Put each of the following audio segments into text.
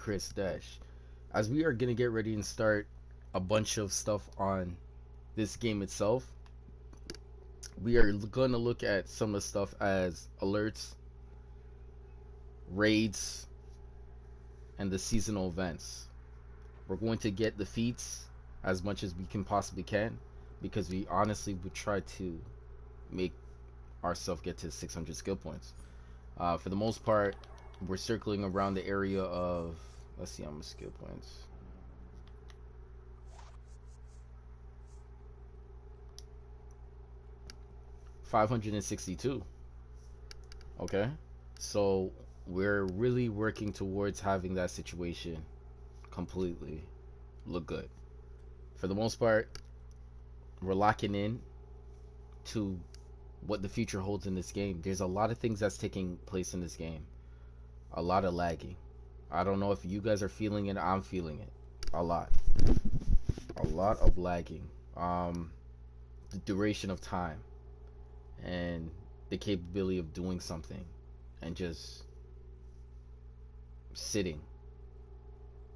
ChrisDash. As we are gonna get ready and start a bunch of stuff on this game itself, we are gonna look at some of the stuff as alerts, raids, and the seasonal events. We're going to get the feats as much as we can possibly can, because we honestly would try to make ourselves get to 600 skill points. For the most part, we're circling around the area of, let's see how much skill points. 562. Okay, so we're really working towards having that situation completely look good. For the most part, we're locking in to what the future holds in this game. There's a lot of things that's taking place in this game. A lot of lagging. I don't know if you guys are feeling it. I'm feeling it. A lot. A lot of lagging. The duration of time and the capability of doing something and just sitting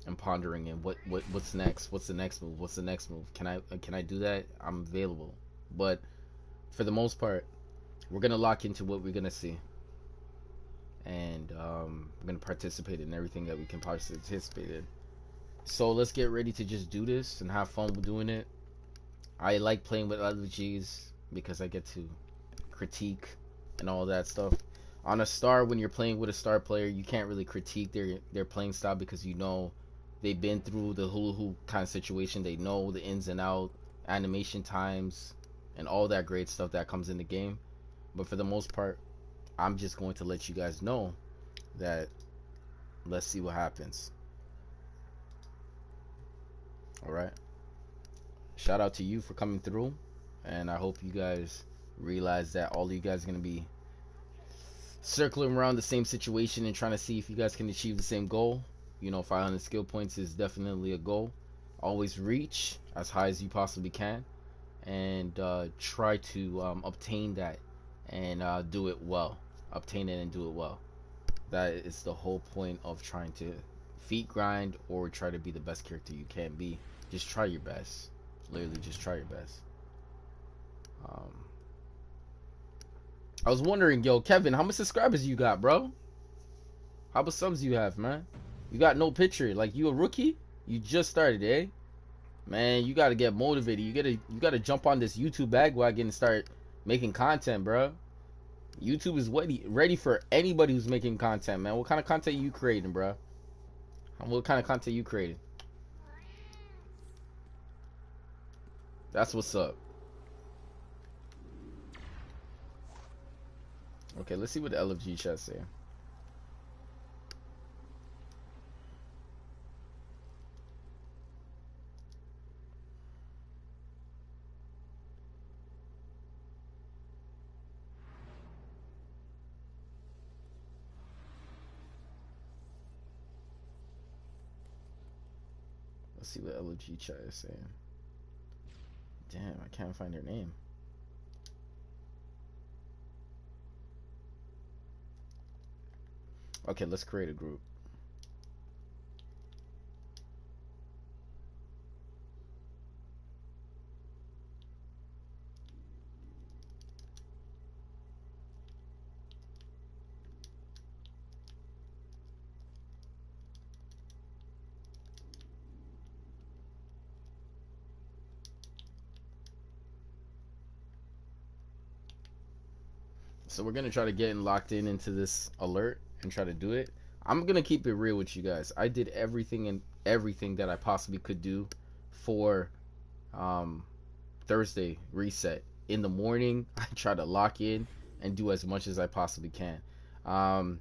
and pondering and what's next? What's the next move? What's the next move? Can I do that? I'm available. But for the most part, we're gonna lock into what we're gonna see, and we're gonna participate in everything that we can participate in. So let's get ready to just do this and have fun with doing it. I like playing with other G's because I get to critique and all that stuff. On a star, when you're playing with a star player, you can't really critique their playing style because you know they've been through the hula hoop kind of situation. They know the ins and out, animation times, and all that great stuff that comes in the game. But for the most part, I'm just going to let you guys know that let's see what happens. Alright. Shout out to you for coming through. And I hope you guys realize that all of you guys are going to be circling around the same situation and trying to see if you guys can achieve the same goal. You know, 500 skill points is definitely a goal. Always reach as high as you possibly can. And try to obtain that and do it well. Obtain it and do it well. That is the whole point of trying to feat grind or try to be the best character you can be. Just try your best. Literally, just try your best. I was wondering, yo, Kevin, how much subscribers you got, bro? How much subs you have, man? You got no picture. Like, you a rookie? You just started, eh? Man, you gotta get motivated. You gotta jump on this YouTube bandwagon and start making content, bro. YouTube is ready for anybody who's making content, man. What kind of content you creating, bro? What kind of content you creating? That's what's up. Okay, let's see what the LFG chat say. Let's see what LFG chat is saying. Damn, I can't find their name. Okay, let's create a group. So we're gonna try to get locked into this alert and try to do it. I'm gonna keep it real with you guys. I did everything that I possibly could do for Thursday reset. In the morning, I try to lock in and do as much as I possibly can.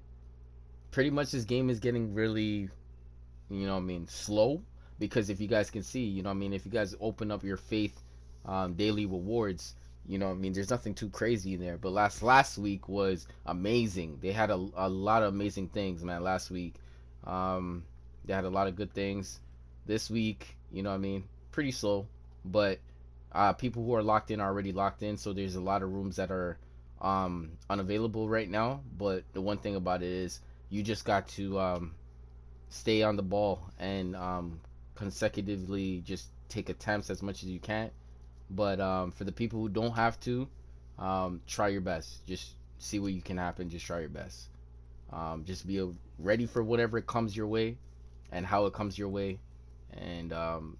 Pretty much this game is getting really, you know what I mean, slow, because if you guys can see, you know what I mean, if you guys open up your faith daily rewards, you know what I mean, there's nothing too crazy in there. But last week was amazing. They had a lot of amazing things, man. Last week they had a lot of good things. This week, you know what I mean, pretty slow, but people who are locked in are already locked in, so there's a lot of rooms that are unavailable right now. But the one thing about it is you just got to stay on the ball and consecutively just take attempts as much as you can. But for the people who don't have to, try your best. Just see what you can happen. Just try your best. Just be ready for whatever comes your way and how it comes your way. And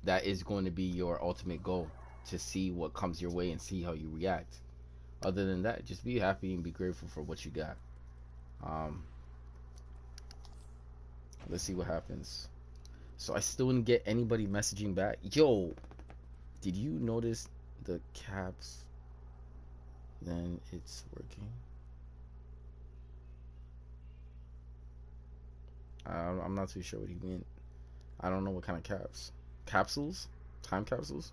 that is going to be your ultimate goal, to see what comes your way and see how you react. Other than that, just be happy and be grateful for what you got. Um, let's see what happens. So I still didn't get anybody messaging back. Yo, did you notice the caps? Then it's working. I'm not too sure what he meant. I don't know what kind of caps. Capsules? Time capsules?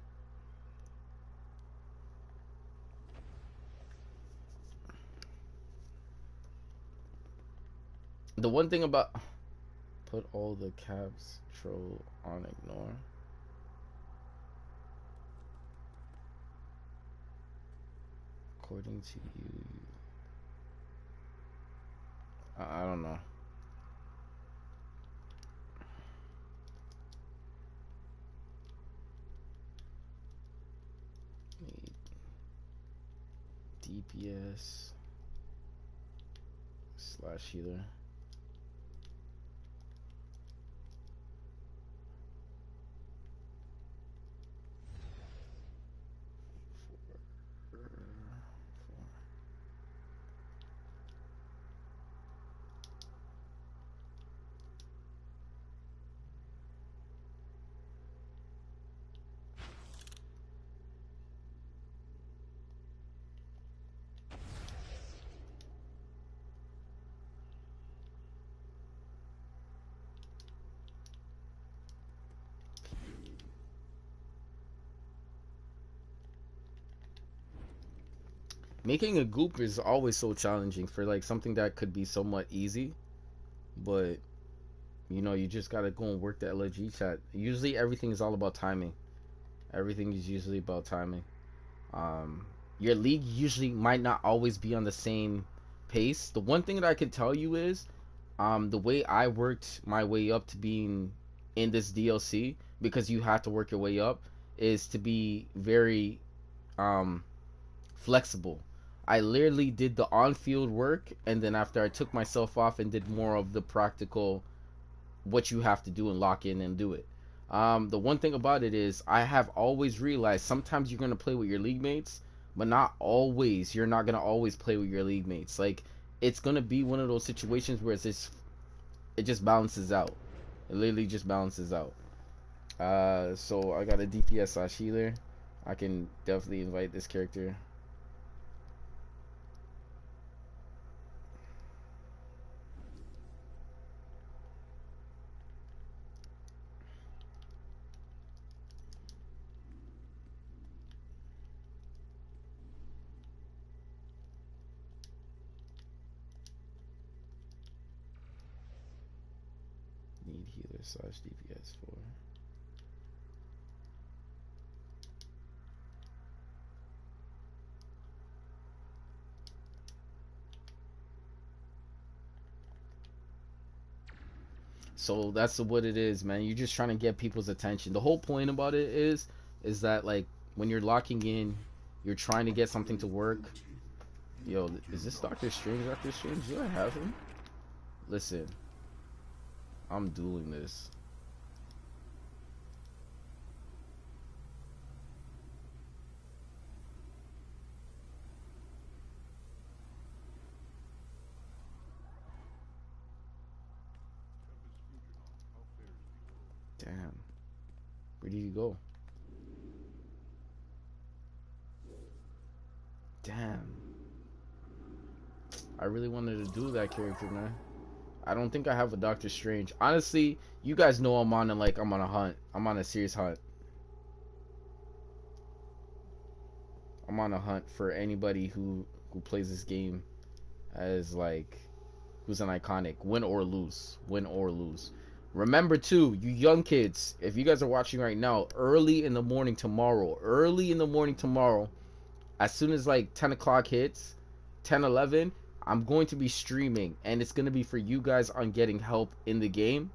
The one thing about... Put all the caps troll on ignore. According to you... I don't know. DPS / healer. Making a goop is always so challenging for like something that could be somewhat easy, but you know, you just gotta go and work the LG chat. Usually everything is all about timing. Everything is usually about timing. Your league usually might not always be on the same pace. The one thing that I can tell you is, the way I worked my way up to being in this DLC, because you have to work your way up, is to be very flexible. I literally did the on-field work, and then after I took myself off and did more of the practical, what you have to do and lock in and do it. The one thing about it is, I have always realized sometimes you're gonna play with your league mates, but not always. You're not gonna always play with your league mates. Like, it's gonna be one of those situations where it just balances out. It literally just balances out. So I got a DPS / healer. I can definitely invite this character. Need healer / DPS for. So that's what it is, man. You're just trying to get people's attention. The whole point about it is that, like, when you're locking in, you're trying to get something to work. Yo, is this Doctor Strange? Doctor Strange, do I have him? Listen, I'm doing this. Damn. Where did you go? Damn. I really wanted to do that character, man. I don't think I have a Doctor Strange. Honestly, you guys know I'm on a hunt. I'm on a serious hunt. I'm on a hunt for anybody who plays this game as, like, who's an iconic, win or lose. Win or lose. Remember too, you young kids, if you guys are watching right now, early in the morning tomorrow, as soon as like 10 o'clock hits, 10, 11, I'm going to be streaming, and it's going to be for you guys on getting help in the game.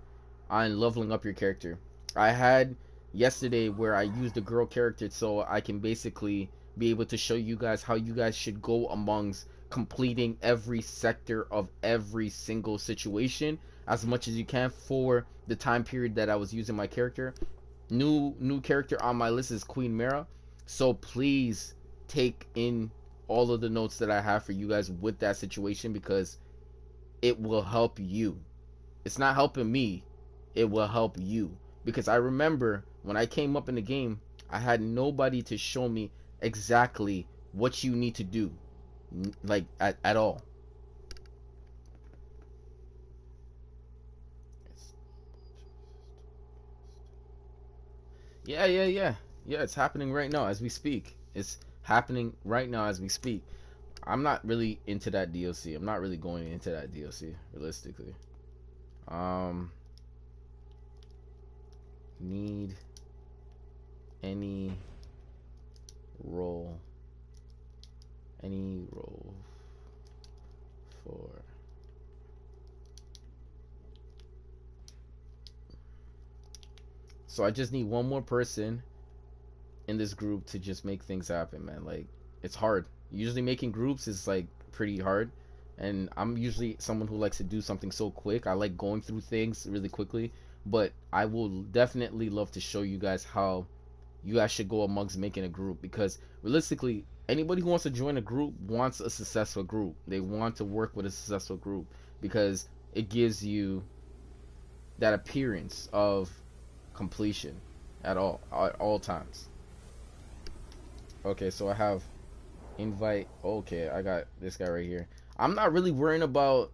on leveling up your character. I had yesterday where I used a girl character so I can basically be able to show you guys how you guys should go amongst completing every sector of every single situation as much as you can for the time period that I was using my character. New character on my list is Queen Mara, so please take in all of the notes that I have for you guys with that situation, because it will help you. It's not helping me, it will help you. Because I remember when I came up in the game, I had nobody to show me exactly what you need to do, like at all. Yeah, it's happening right now as we speak. It's happening right now as we speak. I'm not really into that DLC. I'm not really going into that DLC realistically. Um, need any role, any role for so I just need one more person in this group to just make things happen, man. Like, it's hard. Usually making groups is like pretty hard, and I'm usually someone who likes to do something so quick. I like going through things really quickly, but I will definitely love to show you guys how you guys should go amongst making a group, because realistically anybody who wants to join a group wants a successful group. They want to work with a successful group because it gives you that appearance of completion at all times. Okay, so I have invite. Okay, I got this guy right here. I'm not really worrying about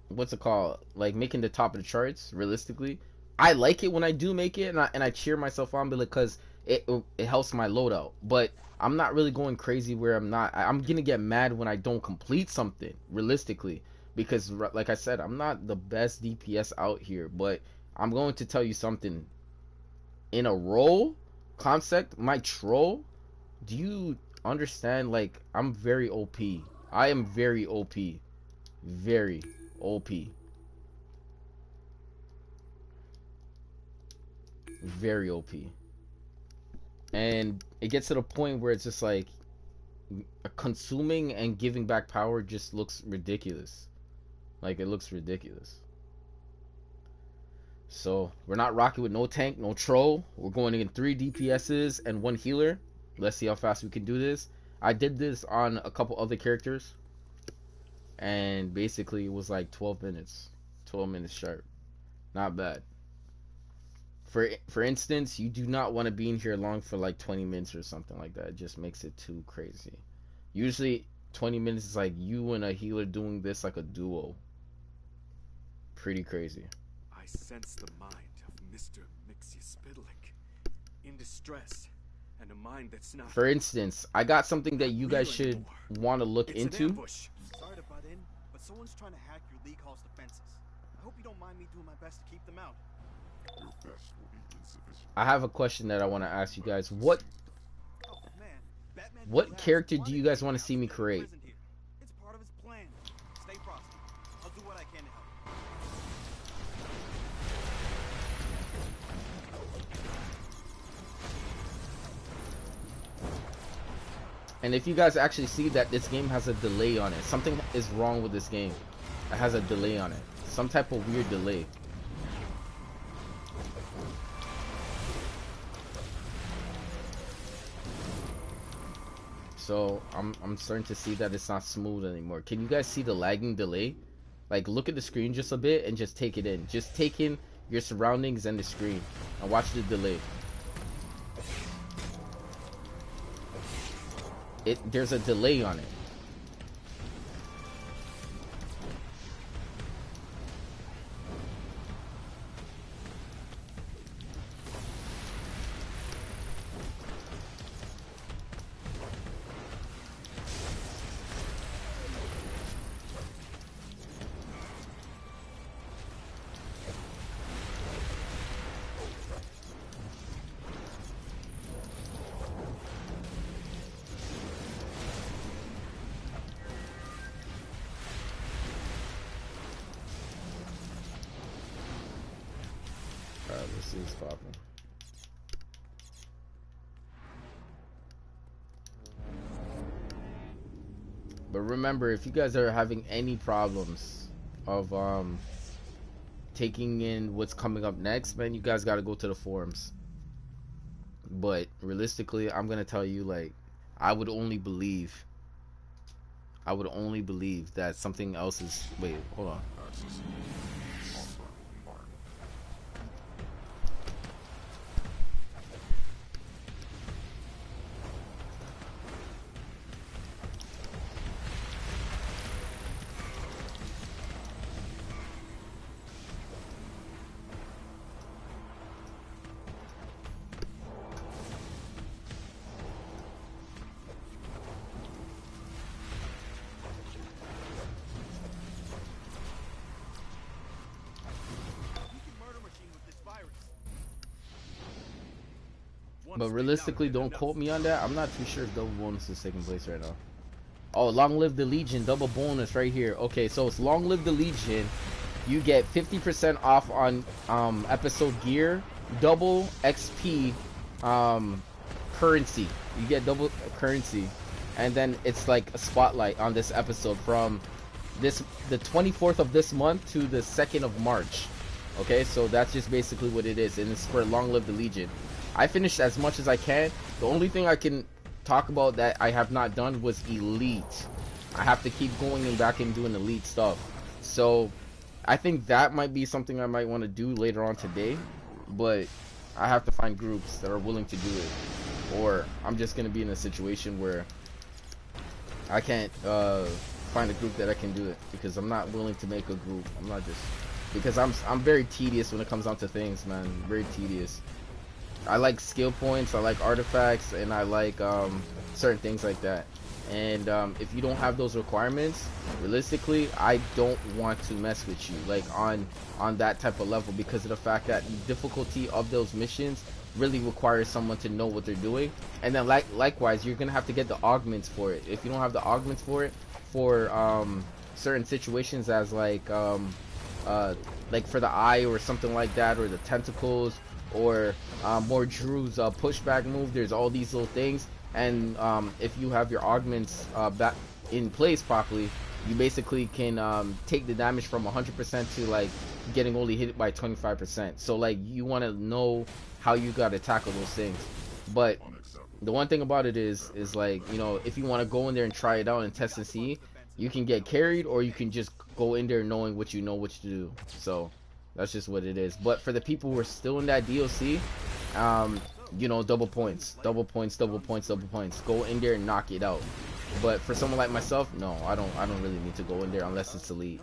what's it called, like making the top of the charts. Realistically, I like it when I do make it, and I cheer myself on because it helps my loadout. But I'm not really going crazy where I'm gonna get mad when I don't complete something realistically, because like I said, I'm not the best DPS out here. But I'm going to tell you something. In a role concept, my troll, do you understand? Like, I'm very OP. I am very OP. Very OP. Very OP. And it gets to the point where it's just like consuming and giving back power just looks ridiculous. Like, it looks ridiculous. So we're not rocking with no tank, no troll. We're going in 3 DPSs and 1 healer. Let's see how fast we can do this. I did this on a couple other characters, and basically it was like 12 minutes. 12 minutes sharp. Not bad. For instance, you do not want to be in here long for like 20 minutes or something like that. It just makes it too crazy. Usually 20 minutes is like you and a healer doing this like a duo. Pretty crazy. I sense the mind of Mr. Mixius Spitalik in distress, and a mind that's not. For instance, I got something that you guys should want to look into. Sorry to butt in, but someone's trying to hack your League Hall's defenses. I hope you don't mind me doing my best to keep them out. Your best will be insufficient. I have a question that I want to ask you guys. What character do you guys want to see me create? It's part of his plan. Stay frosty. I'll do what I can to help. And if you guys actually see that this game has a delay on it, something is wrong with this game. It has a delay on it. Some type of weird delay. So I'm starting to see that it's not smooth anymore. Can you guys see the lagging delay? Like, look at the screen just a bit and just take it in. Just take in your surroundings and the screen and watch the delay. There's a delay on it. Let's see what's popping. But remember, if you guys are having any problems of taking in what's coming up next, man, you guys got to go to the forums. But realistically, I'm gonna tell you, like, I would only believe that something else is. Wait, hold on. But realistically, don't quote me on that. I'm not too sure if double bonus is taking place right now. Oh, long live the Legion, double bonus right here. Okay, so it's long live the Legion. You get 50% off on episode gear, double XP currency. You get double currency, and then it's like a spotlight on this episode from the 24th of this month to the 2nd of March. Okay, so that's just basically what it is, and it's for long live the Legion. I finished as much as I can. The only thing I can talk about that I have not done was Elite. I have to keep going and back and doing Elite stuff. So I think that might be something I might want to do later on today. But I have to find groups that are willing to do it. Or I'm just going to be in a situation where I can't find a group that I can do it. Because I'm not willing to make a group. I'm not just... Because I'm very tedious when it comes down to things, man. Very tedious. I like skill points, I like artifacts, and I like certain things like that. And if you don't have those requirements, realistically, I don't want to mess with you, like on that type of level, because of the fact that the difficulty of those missions really requires someone to know what they're doing. And then likewise, you're gonna have to get the augments for it. If you don't have the augments for it, for certain situations, as like for the eye or something like that, or the tentacles, or more Drew's pushback move, there's all these little things. And if you have your augments back in place properly, you basically can take the damage from 100% to like getting only hit by 25%. So like, you want to know how you got to tackle those things. But the one thing about it is like, you know, if you want to go in there and try it out and test and see, you can get carried, or you can just go in there knowing what you know what to do. So that's just what it is. But for the people who are still in that DLC, you know, double points. Go in there and knock it out. But for someone like myself, no, I don't really need to go in there unless it's elite.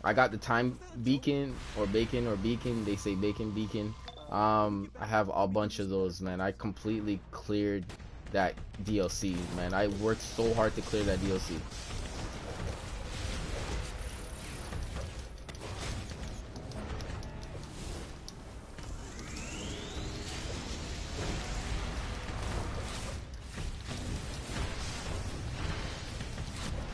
I got the time beacon, or bacon, or beacon. They say bacon beacon. I have a bunch of those, man. I completely cleared that DLC, man. I worked so hard to clear that DLC.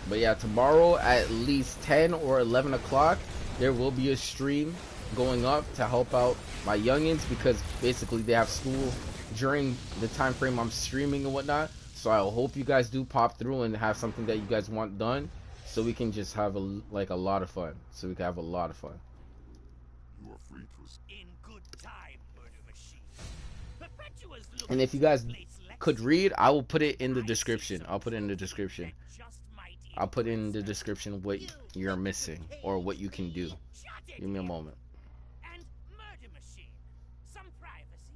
But yeah, tomorrow at least 10 or 11 o'clock, there will be a stream going up to help out my youngins, because basically they have school during the time frame I'm streaming and whatnot. So I hope you guys do pop through and have something that you guys want done, so we can just have a lot of fun. So we can have a lot of fun. You are free to... In good time, murder machine. And if you guys could read, I will put it in the description. I'll put it in the description. I'll put in the description what you're missing or what you can do. Give me a moment. And murder machine. Some privacy.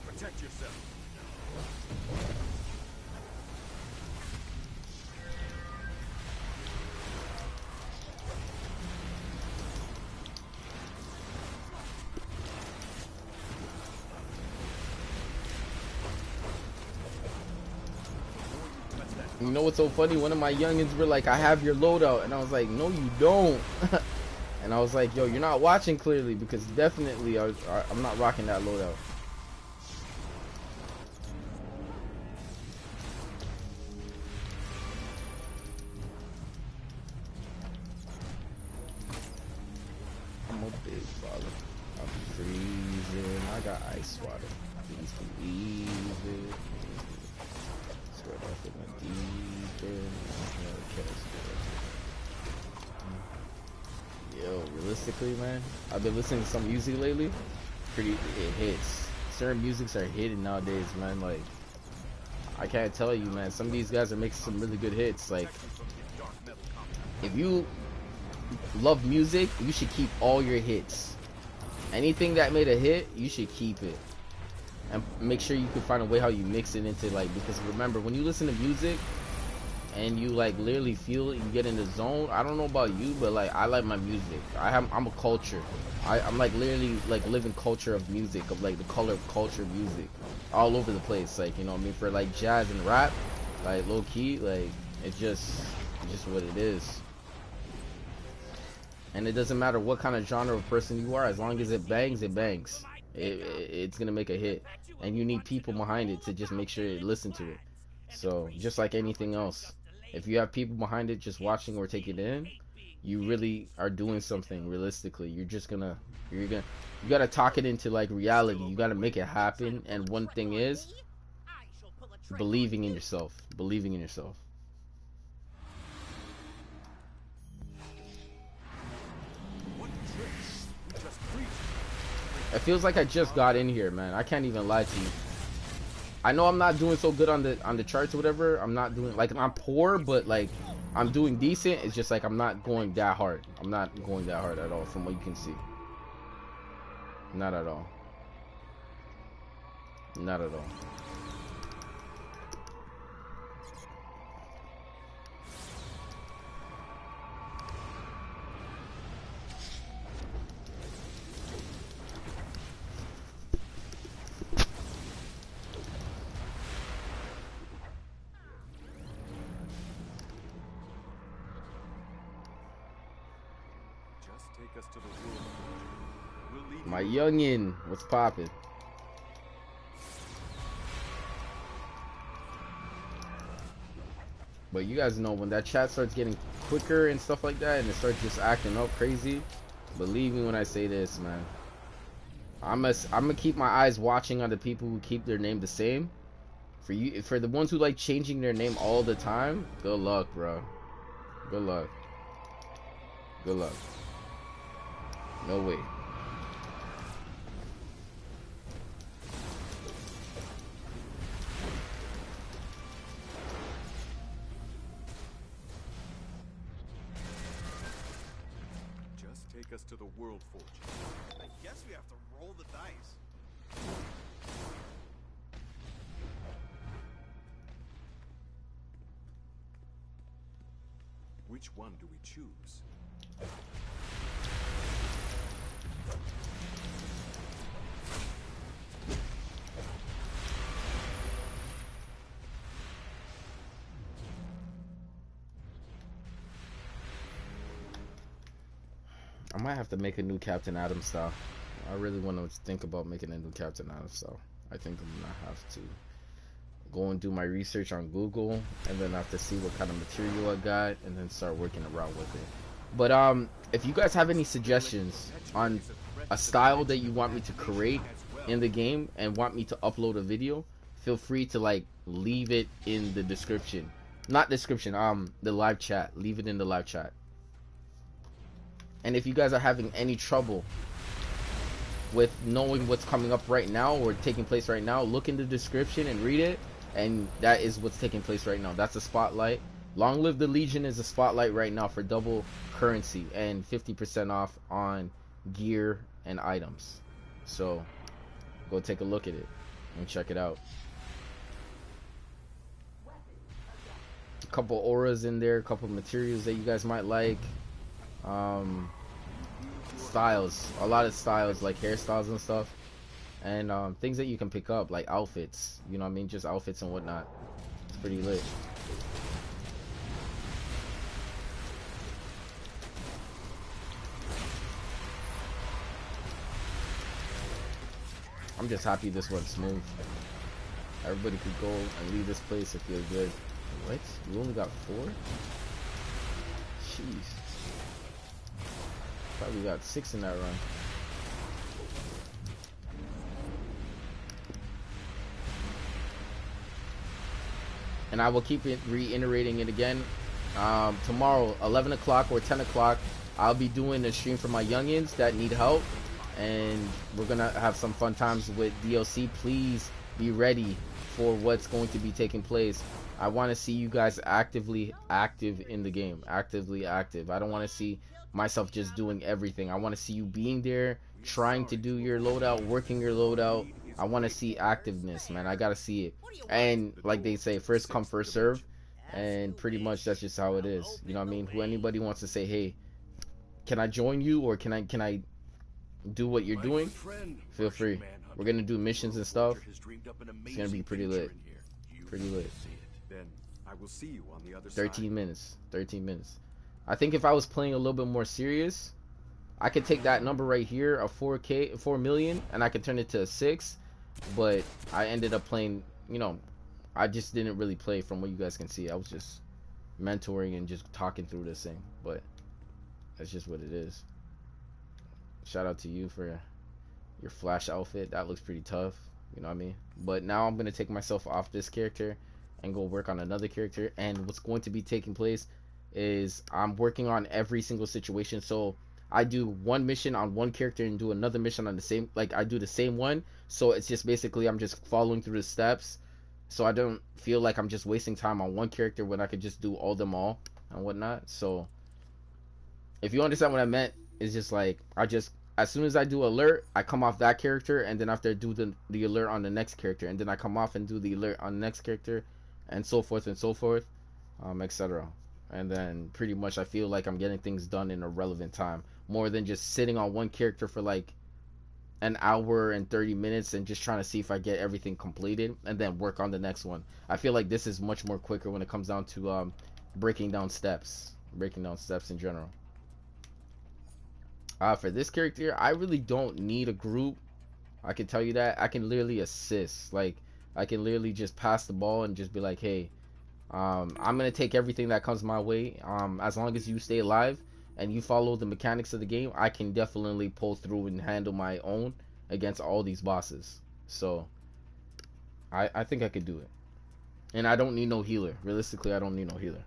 Protect yourself. You know what's so funny? One of my youngins were like, I have your loadout. And I was like, no, you don't. And I was like, yo, you're not watching clearly, because definitely I'm not rocking that loadout. I'm a big baller. I'm freezing. I got ice water. Please believe it. Start off with my deep in. Yo, realistically, man, I've been listening to some music lately. It hits. Certain musics are hitting nowadays, man. Like, I can't tell you, man. Some of these guys are making some really good hits. Like, if you love music, you should keep all your hits. Anything that made a hit, you should keep it. And make sure you can find a way how you mix it into, like, because remember, when you listen to music and you like literally feel it, you get in the zone. I don't know about you, but like, I like my music. I'm a culture. I'm like literally like living culture of music, of like the color of culture of music all over the place. Like, you know what I mean? For like jazz and rap, like low key, like it's just what it is. And it doesn't matter what kind of genre of person you are, as long as it bangs, it bangs. It's gonna make a hit, and you need people behind it to just make sure you listen to it. So just like anything else, if you have people behind it just watching or taking it in, you really are doing something realistically. You gotta talk it into like reality. You gotta make it happen. And one thing is believing in yourself. Believing in yourself. It feels like I just got in here, man. I can't even lie to you. I know I'm not doing so good on the charts or whatever. I'm not doing, like, I'm poor, but like I'm doing decent. It's just like I'm not going that hard. I'm not going that hard at all, from what you can see. Not at all. Not at all. Take us to the world. We'll lead My you. youngin, what's poppin'? But you guys know when that chat starts getting quicker and stuff like that, and it starts just acting up crazy, believe me when I say this, man. I'm gonna keep my eyes watching on the people who keep their name the same. For the ones who like changing their name all the time, good luck, bro. Good luck. Good luck. No way. Just take us to the world, Fortune. I guess we have to roll the dice. Which one do we choose? I might have to make a new Captain Adam style. I really want to think about making a new Captain Adam style. I think I'm gonna have to go and do my research on Google, and then have to see what kind of material I got, and then start working around with it. But if you guys have any suggestions on a style that you want me to create in the game and want me to upload a video, feel free to like leave it in the description. Not description, the live chat. Leave it in the live chat. And if you guys are having any trouble with knowing what's coming up right now or taking place right now, look in the description and read it, and that is what's taking place right now. That's a spotlight. Long Live the Legion is a spotlight right now for double currency and 50% off on gear and items. So go take a look at it and check it out. A couple auras in there, a couple materials that you guys might like. Styles, a lot of styles, like hairstyles and stuff, and things that you can pick up, like outfits, you know what I mean, just outfits and whatnot. It's pretty lit. I'm just happy this went smooth. Everybody could go and leave this place and feel good. What? You only got 4? Jeez. Probably got 6 in that run. And I will keep it reiterating it again. Tomorrow, 11 o'clock or 10 o'clock, I'll be doing a stream for my youngins that need help. And we're going to have some fun times with DLC. Please be ready for what's going to be taking place. I want to see you guys actively active in the game. Actively active. I don't want to see myself just doing everything. I want to see you being there, trying to do your loadout, working your loadout. I want to see activeness, man. I got to see it. And like they say, first come, first serve. And pretty much that's just how it is. You know what I mean? Who anybody wants to say, hey, can I join you, or can I do what you're doing? Feel free. We're gonna do missions and stuff. It's gonna be pretty lit. Pretty lit. Then I will see you on the other 13 minutes. 13 minutes. I think if I was playing a little bit more serious, I could take that number right here of 4 million, and I could turn it to a 6. But I ended up playing, you know, I just didn't really play from what you guys can see. I was just mentoring and just talking through this thing. But that's just what it is. Shout out to you for your Flash outfit. That looks pretty tough. You know what I mean? But now I'm going to take myself off this character and go work on another character. And what's going to be taking place is I'm working on every single situation. So I do one mission on one character and do another mission on the same, like I do the same one. So it's just basically I'm just following through the steps. So I don't feel like I'm just wasting time on one character when I could just do all them all and whatnot. So if you understand what I meant, it's just like as soon as I do alert, I come off that character, and then after I do the alert on the next character, and then I come off and do the alert on the next character, and so forth, etc. And then pretty much I feel like I'm getting things done in a relevant time, more than just sitting on one character for like an hour and 30 minutes and just trying to see if I get everything completed and then work on the next one. I feel like this is much more quicker when it comes down to breaking down steps in general. For this character, I really don't need a group. I can tell you that. I can literally assist. Like, I can literally just pass the ball and just be like, hey, I'm going to take everything that comes my way. As long as you stay alive and you follow the mechanics of the game, I can definitely pull through and handle my own against all these bosses. So, I think I could do it. And I don't need no healer. Realistically, I don't need no healer.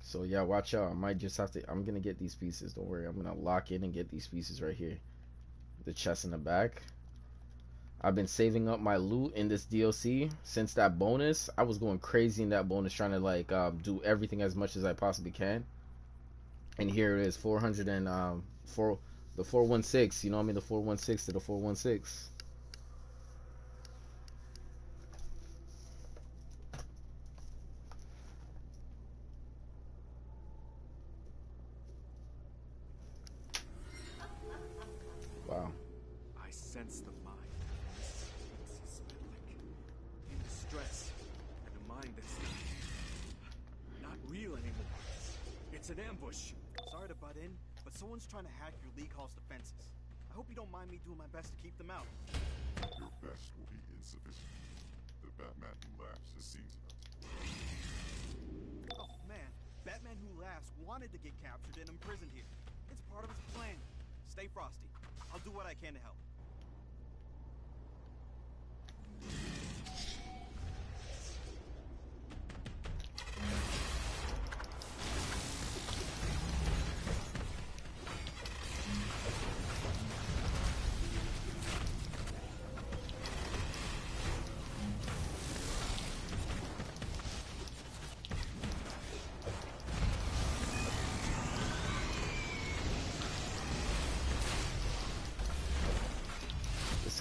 So yeah, watch out. I might just have to, I'm gonna get these pieces, don't worry. I'm gonna lock in and get these pieces right here. The chest in the back. I've been saving up my loot in this DLC since that bonus. I was going crazy in that bonus, trying to like do everything as much as I possibly can. And here it is, 404, the 416, you know what I mean, the 416 to the 416. Wow. I sense the mind of Mrs. Spitlick in distress, and a mind that's not real anymore. It's an ambush. Sorry to butt in, but someone's trying to hack your League Hall's defenses. I hope you don't mind me doing my best to keep them out. Your best will be insufficient. The Batman who laughs has seen enough. Oh man, Batman Who Laughs wanted to get captured and imprisoned here. It's part of his plan. Stay frosty. I'll do what I can to help.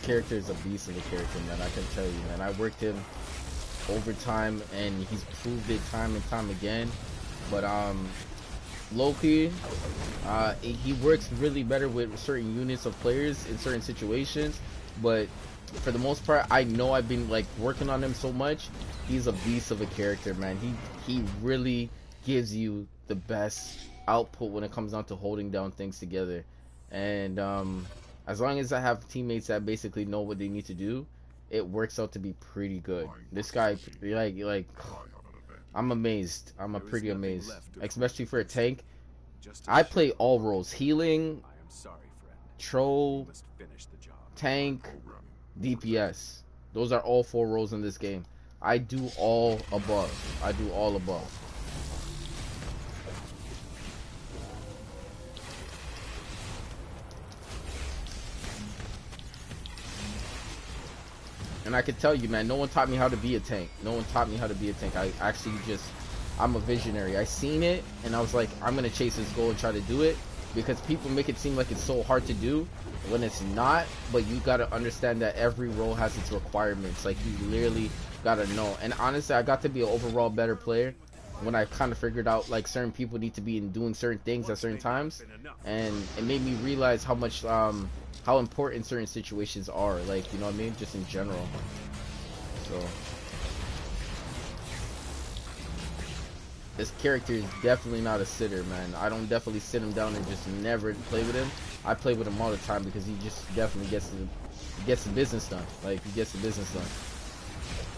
Character is a beast of a character, man. I can tell you, man. I worked him overtime and he's proved it time and time again. But Loki, he works really better with certain units of players in certain situations, but for the most part, I know I've been like working on him so much. He's a beast of a character, man. He really gives you the best output when it comes down to holding down things together. And as long as I have teammates that basically know what they need to do, it works out to be pretty good. This guy, like I'm amazed. I'm There is pretty nothing amazed, left of especially for a tank. just I as play sure. all roles: healing, I am sorry, friend. You troll, must finish the job. tank, Programming. DPS. Those are all 4 roles in this game. I do all above. I do all above. And I can tell you, man, no one taught me how to be a tank. No one taught me how to be a tank. I actually just, I'm a visionary. I seen it, and I was like, I'm going to chase this goal and try to do it. Because people make it seem like it's so hard to do when it's not. But you got to understand that every role has its requirements. Like, you literally got to know. And honestly, I got to be an overall better player when I kind of figured out, like, certain people need to be in doing certain things at certain times. And it made me realize how much, how important certain situations are. Like, you know what I mean? Just in general. So this character is definitely not a sitter, man. I don't definitely sit him down and just never play with him. I play with him all the time because he just definitely gets the business done. Like, he gets the business done.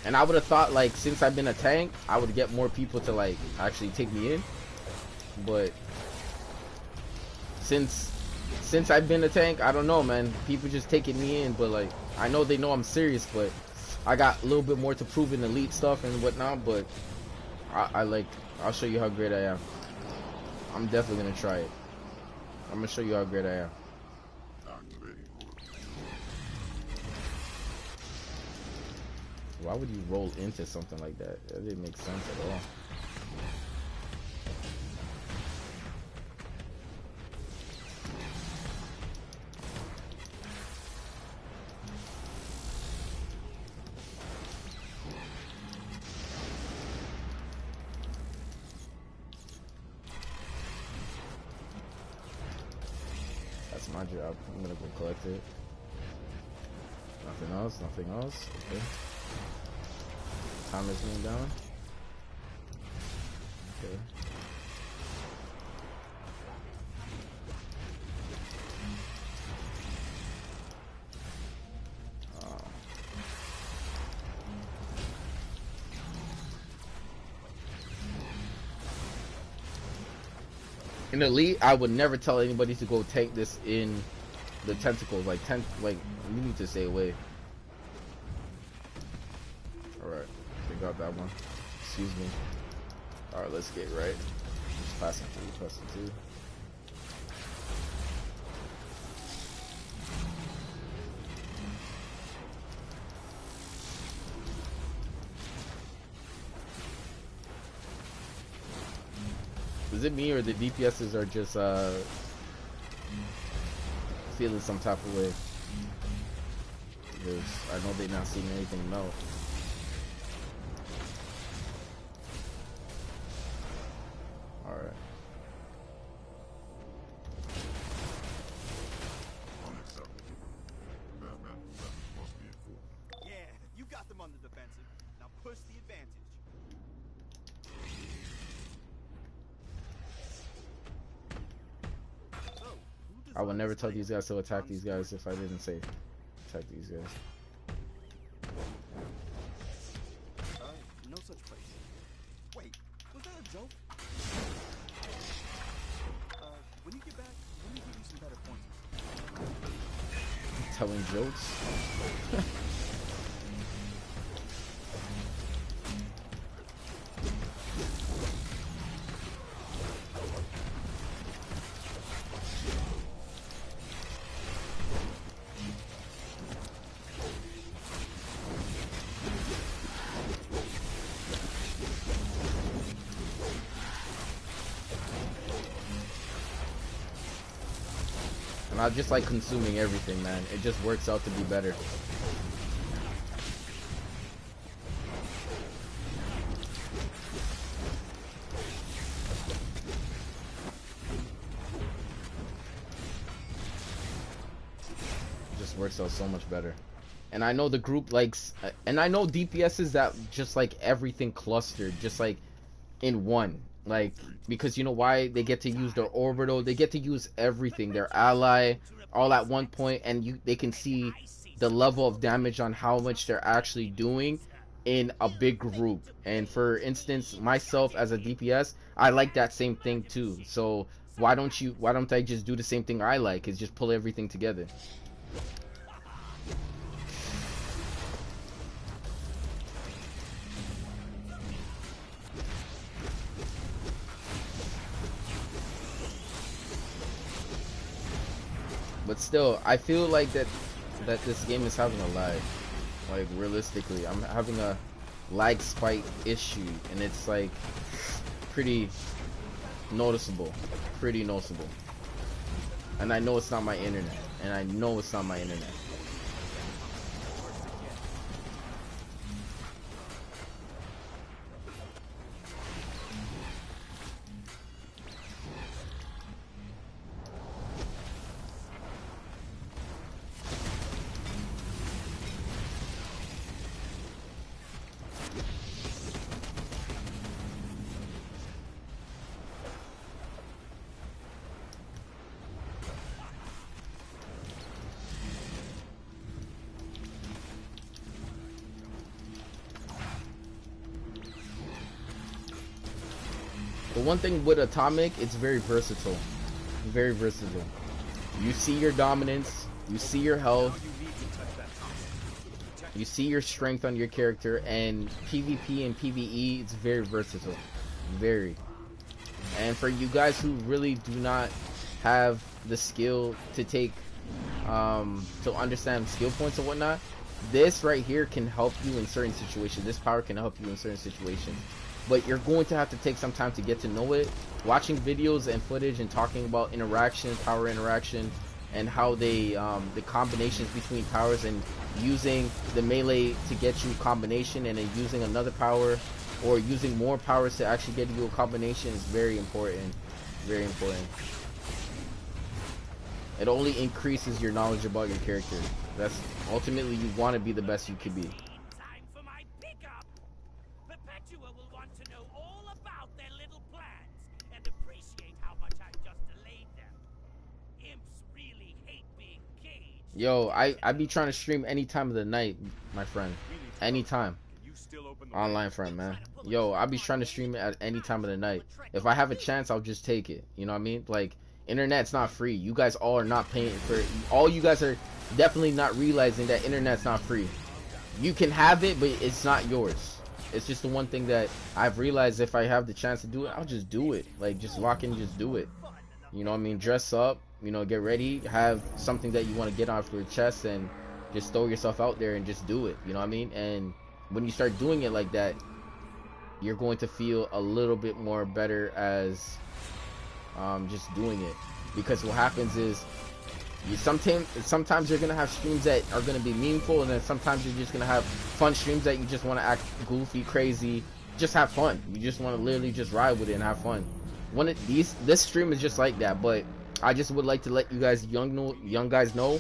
And I would have thought, like, since I've been a tank, I would get more people to, like, actually take me in. But since I've been a tank, I don't know, man. People just taking me in, but, like, I know they know I'm serious, but I got a little bit more to prove in elite stuff and whatnot. But I'll show you how great I am. I'm definitely gonna try it. I'm gonna show you how great I am. Activating order. Why would you roll into something like that? That didn't make sense at all. That's my job. I'm gonna go collect it. Nothing else, nothing else. Okay. Time is going down. Okay. In Elite, I would never tell anybody to go tank this in the tentacles. Like, you need to stay away. Alright, I got that one. Excuse me. Alright, let's get right. Just passing through. Is it me or the DPSs are just feeling some type of way? Because I know they're not seeing anything melt. Alright. Unacceptable. Batman must be informed. Yeah, you got them on the defensive. Now push the advantage. So, who I would designed never this tell layout? these guys to attack these John guys if I didn't say attack these guys. No such place. Wait, was that a joke? When you get back, let me give you some better pointers. Telling jokes. And I just like consuming everything, man. It just works out to be better. It just works out so much better. And I know the group likes, and I know DPSs that just like everything clustered, just like in one. Like, because you know why? They get to use their orbital, they get to use everything, their ally, all at one point, and they can see the level of damage on how much they're actually doing in a big group. And for instance, myself as a DPS, I like that same thing too. So why don't I just do the same thing I like, is just pull everything together. But still, I feel like that this game is having a lag. Like, realistically, I'm having a lag spike issue, and it's like pretty noticeable. Pretty noticeable. And I know it's not my internet. And I know it's not my internet. The one thing with Atomic, it's very versatile. Very versatile. You see your dominance, you see your health, you see your strength on your character, and PvP and PvE, it's very versatile. Very. And for you guys who really do not have the skill to take, to understand skill points and whatnot, this right here can help you in certain situations. This power can help you in certain situations. But you're going to have to take some time to get to know it. Watching videos and footage and talking about interaction, power interaction, and how they, the combinations between powers, and using the melee to get you combination, and then using another power, or using more powers to actually get you a combination, is very important. Very important. It only increases your knowledge about your character. That's ultimately, you want to be the best you could be. Yo, I be trying to stream any time of the night, my friend. Anytime. Online friend, man. Yo, I be trying to stream it at any time of the night. If I have a chance, I'll just take it. You know what I mean? Like, internet's not free. You guys all are not paying for it. All you guys are definitely not realizing that internet's not free. You can have it, but it's not yours. It's just the one thing that I've realized, if I have the chance to do it, I'll just do it. Like, just lock in, just do it. You know what I mean? Dress up, you know, get ready, have something that you want to get off your chest, and just throw yourself out there and just do it. You know what I mean? And when you start doing it like that, you're going to feel a little bit more better as just doing it. Because what happens is, sometimes you're gonna have streams that are gonna be meaningful, and then sometimes you're just gonna have fun streams that you just want to act goofy, crazy, just have fun. You just want to literally just ride with it and have fun. This stream is just like that. But I just would like to let you guys, young guys know,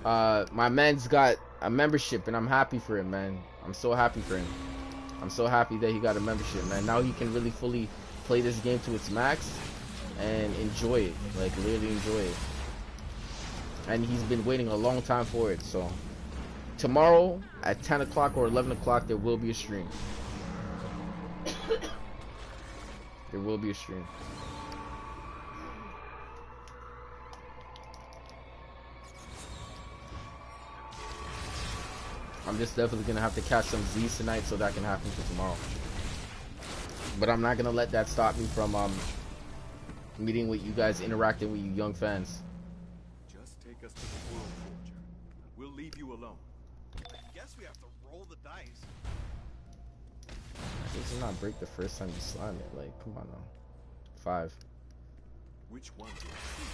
my man's got a membership, and I'm happy for him, man. I'm so happy for him. I'm so happy that he got a membership, man. Now he can really fully play this game to its max and enjoy it, like literally enjoy it. And he's been waiting a long time for it. So tomorrow at 10 o'clock or 11 o'clock, there will be a stream. There will be a stream. I'm just definitely gonna have to catch some Z's tonight so that can happen for tomorrow. But I'm not gonna let that stop me from meeting with you guys, interacting with you young fans. Just take us to the World Forger. We'll leave you alone. I guess we have to roll the dice. This does not break the first time you slime it. Like, come on now. 5. Which one do I choose?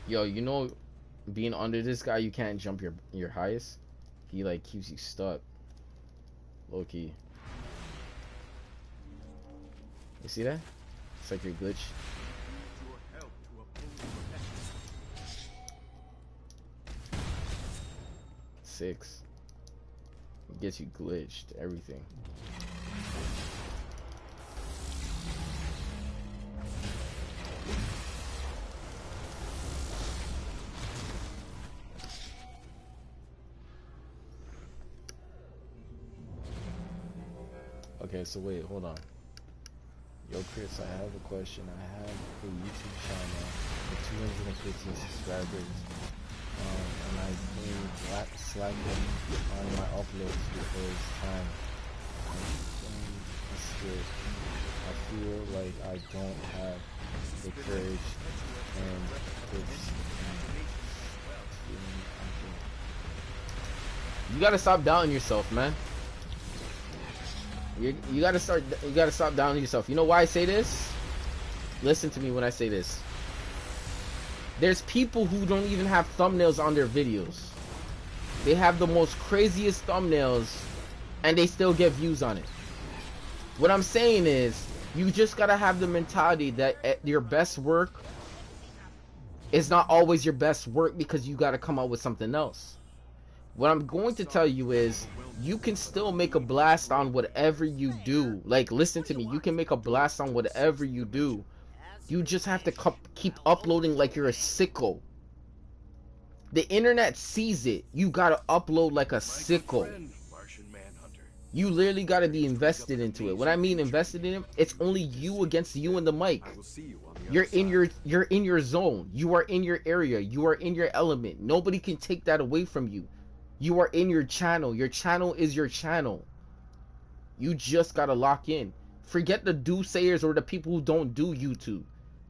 Yo, you know, being under this guy, you can't jump your highest. He like keeps you stuck. Low key. You see that? It's like your glitch. Your help to oppose your efforts. 6. It gets you glitched. Everything. Okay, so wait, hold on. Yo, Chris, I have a question. I have a YouTube channel with 215 subscribers, and I've been slacking on my uploads because time. I'm scared. I feel like I don't have the courage and it's you gotta stop doubting yourself, man. You gotta stop down on yourself. You know why I say this? Listen to me when I say this. There's people who don't even have thumbnails on their videos. They have the most craziest thumbnails and they still get views on it. What I'm saying is, you just gotta have the mentality that your best work is not always your best work because you gotta come out with something else. What I'm going to tell you is, you can still make a blast on whatever you do. Like, listen to me, you can make a blast on whatever you do. You just have to keep uploading like you're a sicko. The internet sees it. You gotta upload like a sicko. You literally gotta be invested into it. When I mean invested in it, it's only you against you and the mic. You're in your zone. You are in your area. You are in your element. Nobody can take that away from you. You are in your channel. Your channel is your channel. You just gotta lock in. Forget the do-sayers or the people who don't do YouTube.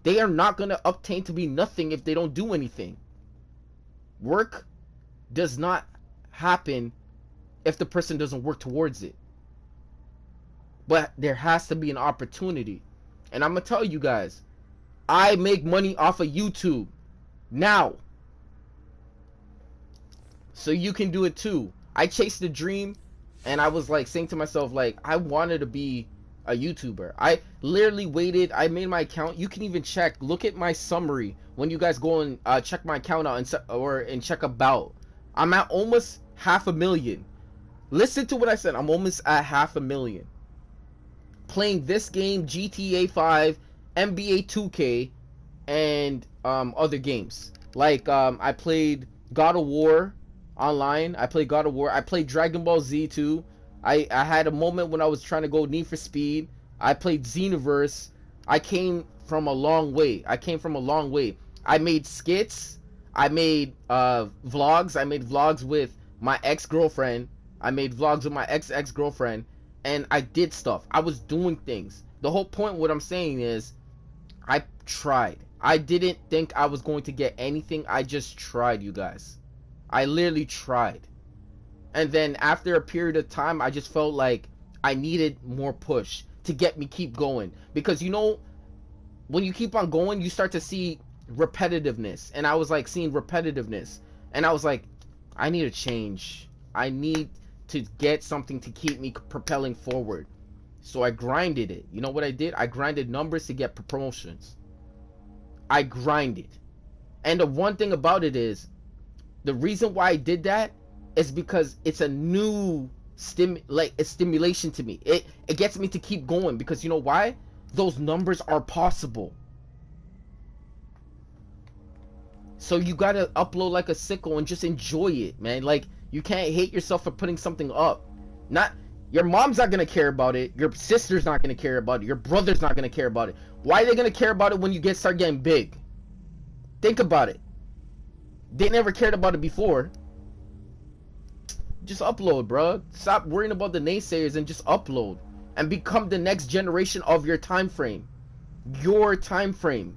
They are not gonna obtain to be nothing if they don't do anything. Work does not happen if the person doesn't work towards it. But there has to be an opportunity. And I'm gonna tell you guys, I make money off of YouTube now. So you can do it too. I chased the dream and I was like saying to myself, like, I wanted to be a YouTuber. I literally waited. I made my account. You can even check. Look at my summary when you guys go and check my account out and check about. I'm at almost 500,000. Listen to what I said. I'm almost at 500,000. Playing this game, GTA 5, NBA 2K, and other games. Like I played God of War online. I played God of War. I played Dragon Ball Z too. I had a moment when I was trying to go Need for Speed. I played Xenoverse. I came from a long way. I made skits. I made vlogs. I made vlogs with my ex-girlfriend. I made vlogs with my ex-girlfriend. And I did stuff. I was doing things. The whole point, what I'm saying is, I tried. I didn't think I was going to get anything. I just tried, you guys. I literally tried. And then after a period of time, I just felt like I needed more push to get me keep going. Because, you know, when you keep on going, you start to see repetitiveness. And I was like seeing repetitiveness. And I was like, I need a change. I need to get something to keep me propelling forward. So I grinded it. You know what I did? I grinded numbers to get promotions. I grinded. And the one thing about it is, the reason why I did that is because it's a new stimulation to me. It gets me to keep going, because you know why? Those numbers are possible. So you gotta upload like a sicko and just enjoy it, man. Like, you can't hate yourself for putting something up. Not your mom's not gonna care about it. Your sister's not gonna care about it. Your brother's not gonna care about it. Why are they gonna care about it when you start getting big? Think about it. They never cared about it before. Just upload, bro. Stop worrying about the naysayers and just upload and become the next generation of your time frame. Your time frame.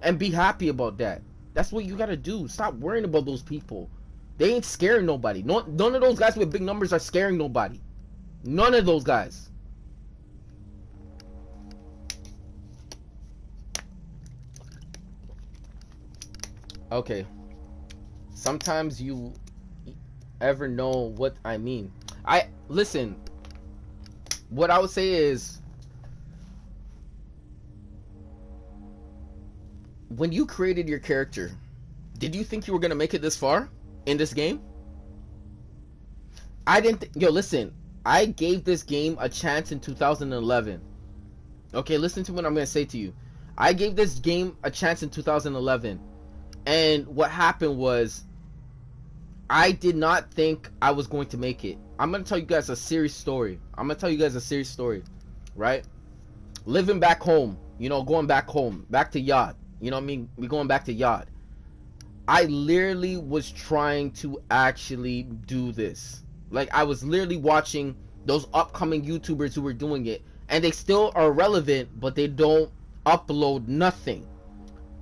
And be happy about that. That's what you gotta do. Stop worrying about those people. They ain't scaring nobody. None of those guys with big numbers are scaring nobody. None of those guys. Okay. Sometimes you ever know what I mean. I listen. What I would say is, when you created your character, did you think you were gonna make it this far in this game? I didn't. Yo, listen. I gave this game a chance in 2011. Okay, listen to what I'm gonna say to you. I gave this game a chance in 2011, and what happened was, I did not think I was going to make it. I'm gonna tell you guys a serious story. Right? Living back home, going back home, back to Yad. You know what I mean? We going back to Yad. I literally was trying to actually do this. Like, I was literally watching those upcoming YouTubers who were doing it, and they still are relevant, but they don't upload nothing.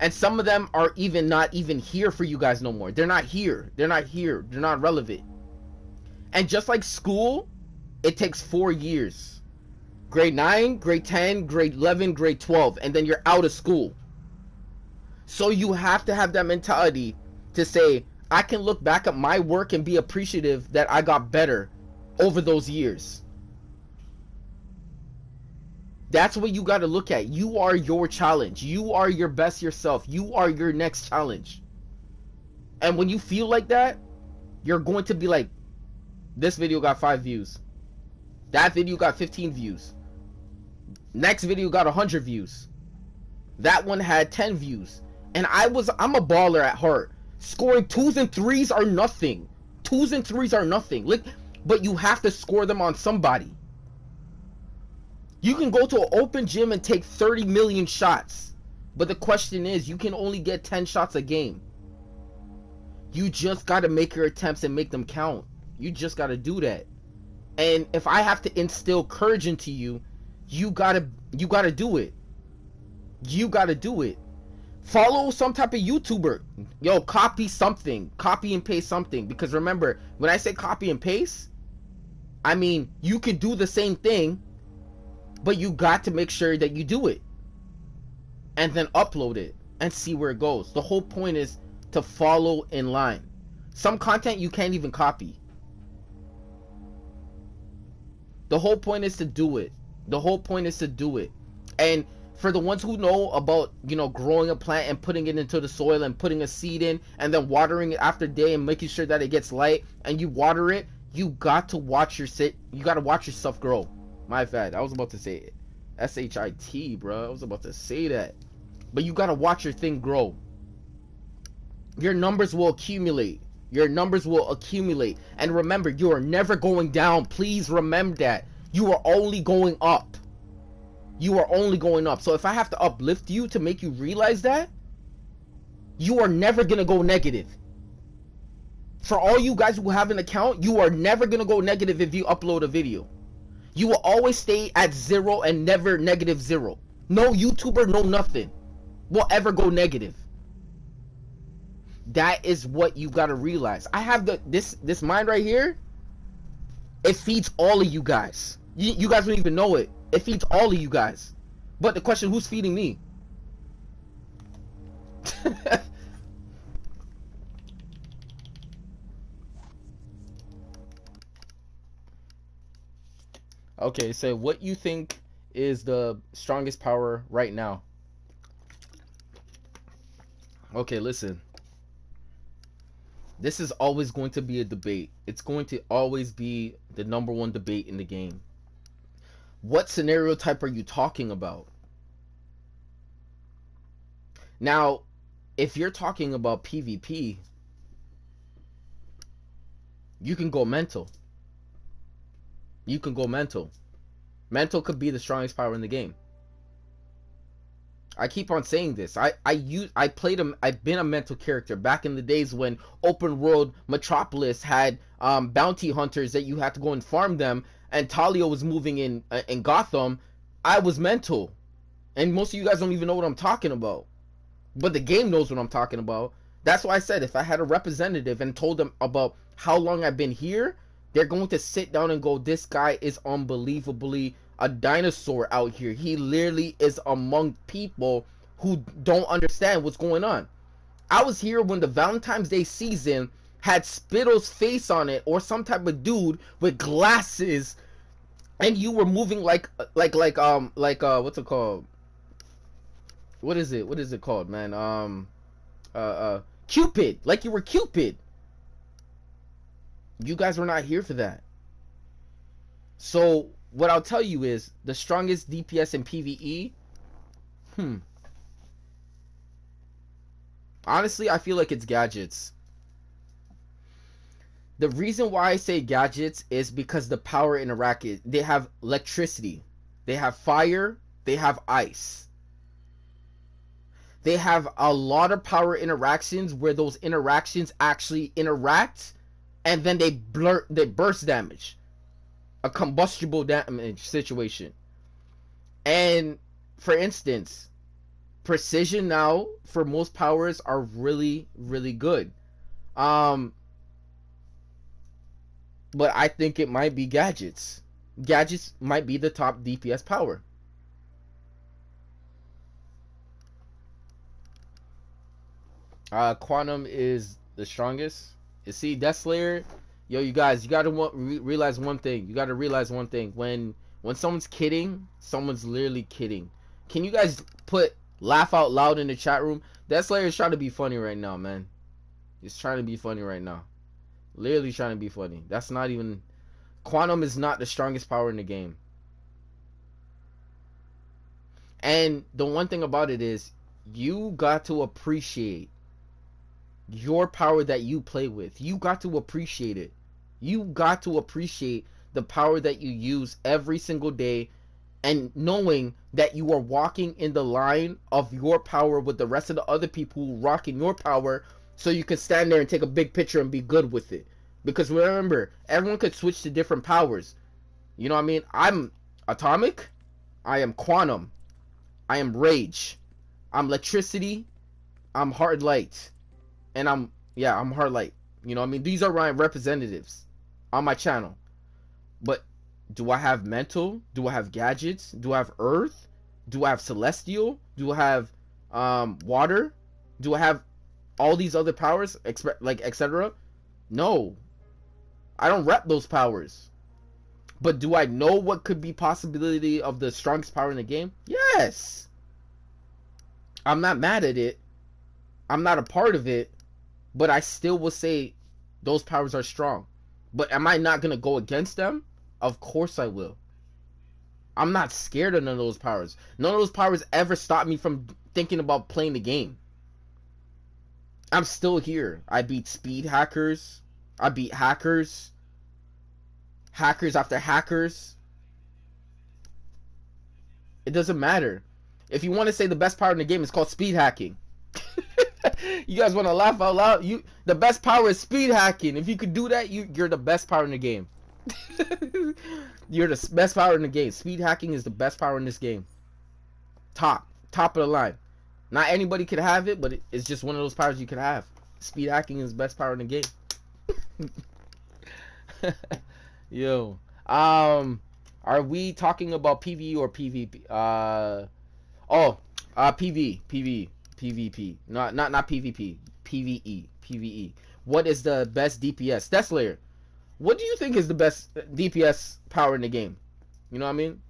And some of them are not even here for you guys no more. They're not here. They're not relevant. And just like school, it takes 4 years. Grade 9, grade 10, grade 11, grade 12, and then you're out of school. So you have to have that mentality to say, I can look back at my work and be appreciative that I got better over those years. That's what you got to look at. You are your challenge. You are your best yourself. You are your next challenge. And when you feel like that, you're going to be like, this video got 5 views. That video got 15 views. Next video got 100 views. That one had 10 views. And I'm a baller at heart. Scoring 2s and 3s are nothing. 2s and 3s are nothing. But you have to score them on somebody. You can go to an open gym and take 30 million shots. But the question is, you can only get 10 shots a game. You just got to make your attempts and make them count. You just got to do that. And if I have to instill courage into you, you got to do it. You got to do it. Follow some type of YouTuber. Yo, copy something. Copy and paste something. Because remember, when I say copy and paste, I mean, you can do the same thing, but you got to make sure that you do it. And then upload it and see where it goes. The whole point is to follow in line. Some content you can't even copy. The whole point is to do it. And for the ones who know about, growing a plant and putting it into the soil and putting a seed in and then watering it after day and making sure that it gets light and you water it, you got to watch yourself grow. My bad. I was about to say it. SHIT, bro. I was about to say that. But you got to watch your thing grow. Your numbers will accumulate. And remember, you are never going down. Please remember that. You are only going up. So if I have to uplift you to make you realize that, you are never going to go negative. For all you guys who have an account, you are never going to go negative if you upload a video. You will always stay at 0 and never -0. No YouTuber, no nothing will ever go negative. That is what you got to realize. I have this mind right here. It feeds all of you guys. You guys don't even know it. It feeds all of you guys. But the question, who's feeding me? Okay, so what you think is the strongest power right now? Okay, listen. This is always going to be a debate. It's going to always be the #1 debate in the game. What scenario type are you talking about? Now, if you're talking about PvP, you can go mental. Mental could be the strongest power in the game. I keep on saying this. I've been a mental character back in the days when open world Metropolis had bounty hunters that you had to go and farm them, and Talia was moving in Gotham. I was mental, and most of you guys don't even know what I'm talking about, but the game knows what I'm talking about. That's why I said if I had a representative and told them about how long I've been here, they're going to sit down and go, this guy is unbelievably a dinosaur out here. He literally is among people who don't understand what's going on. I was here when the Valentine's Day season had Spittle's face on it, or some type of dude with glasses, and you were moving what's it called? What is it? What is it called, man? Cupid. Like you were Cupid. You guys were not here for that. So what I'll tell you is the strongest DPS in PvE. Honestly, I feel like it's gadgets. The reason why I say gadgets is because the power interact. They have electricity, they have fire, they have ice. They have a lot of power interactions where those interactions actually interact, and then they burst damage, a combustible damage situation. And for instance, precision now for most powers are really, really good. But I think it might be gadgets. Gadgets might be the top DPS power. Quantum is the strongest. You see, Death Slayer, yo, you guys, you gotta realize one thing. You gotta realize one thing. When someone's kidding, someone's literally kidding. Can you guys laugh out loud in the chat room? Death Slayer is trying to be funny right now, man. He's trying to be funny right now. Literally trying to be funny. That's not even... Quantum is not the strongest power in the game. And the one thing about it is, you got to appreciate your power that you play with. You got to appreciate it. You got to appreciate the power that you use every single day, and knowing that you are walking in the line of your power with the rest of the other people who rocking your power, so you can stand there and take a big picture and be good with it. Because remember, everyone could switch to different powers. You know what I mean? I'm atomic, I am quantum, I am rage, I'm electricity, I'm hard light, and I'm hard light. You know what I mean? These are my representatives on my channel. But do I have mental? Do I have gadgets? Do I have earth? Do I have celestial? Do I have water? Do I have all these other powers, like etc.? No, I don't rep those powers. But do I know what could be possibility of the strongest power in the game? Yes. I'm not mad at it. I'm not a part of it, but I still will say those powers are strong. But am I not going to go against them? Of course I will. I'm not scared of none of those powers. None of those powers ever stopped me from thinking about playing the game. I'm still here. I beat speed hackers. I beat hackers. Hackers after hackers. It doesn't matter. If you want to say the best power in the game is called speed hacking. You guys want to laugh out loud? The best power is speed hacking. If you could do that, you're the best power in the game. You're the best power in the game. Speed hacking is the best power in this game. Top of the line. Not anybody could have it, but it's just one of those powers you could have. Speed hacking is the best power in the game. Yo, are we talking about PvE or PvP? PvP. Not PvP. PvE. What is the best DPS? Death Slayer. What do you think is the best DPS power in the game? You know what I mean?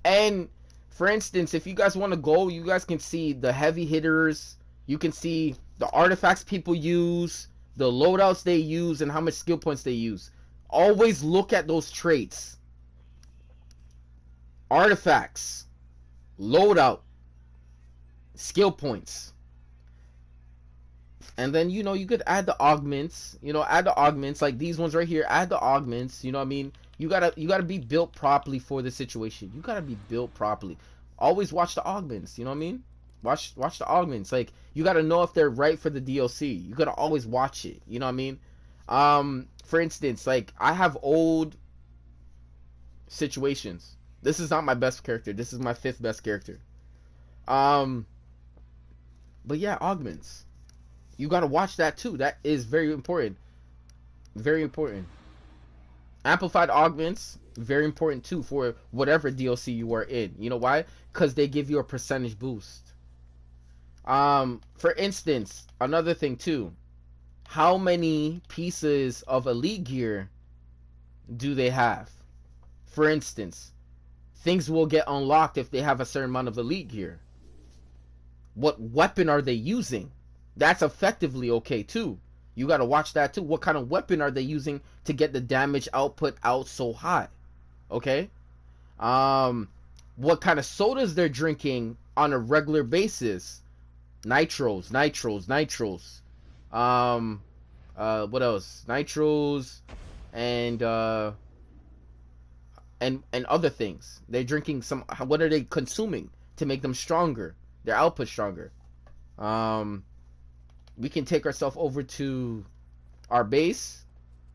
And for instance, if you guys want to go, you guys can see the heavy hitters. You can see the artifacts people use, the loadouts they use, and how much skill points they use. Always look at those traits. Artifacts, loadout, skill points. And then, you know, you could add the augments. You know, add the augments like these ones right here. Add the augments. You know what I mean? You gotta be built properly for the situation. You gotta be built properly. Always watch the augments. You know what I mean? Watch the augments. Like, you gotta know if they're right for the DLC. You gotta always watch it. You know what I mean? For instance, like, I have old situations. This is not my best character. This is my 5th best character. But yeah, augments. You gotta watch that too. That is very important. Very important. Amplified augments, very important too for whatever DLC you are in. You know why? Because they give you a percentage boost. For instance, another thing too. How many pieces of elite gear do they have? For instance, things will get unlocked if they have a certain amount of elite gear. What weapon are they using? That's effectively okay too. You got to watch that too. What kind of weapon are they using to get the damage output out so high? Okay. What kind of sodas they're drinking on a regular basis? Nitros. What else? Nitros and and other things. They're drinking some. What are they consuming to make them stronger? Their output stronger. We can take ourselves over to our base,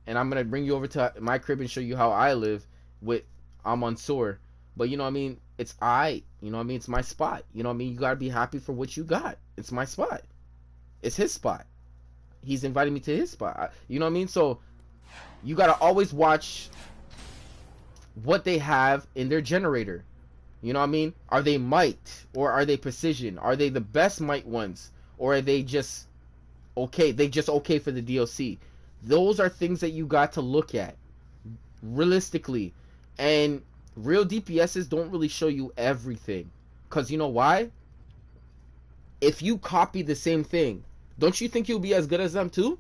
and I'm gonna bring you over to my crib and show you how I live with I'm on Soar. But you know what I mean? It's you know what I mean? It's my spot. You know what I mean? You gotta be happy for what you got. It's my spot. It's his spot. He's inviting me to his spot. You know what I mean? So you gotta always watch what they have in their generator. You know what I mean? Are they might or are they precision? Are they the best might ones, or are they just okay? They just okay for the DLC. Those are things that you got to look at realistically, and real DPSs don't really show you everything. Cause you know why? If you copy the same thing, don't you think you'll be as good as them too?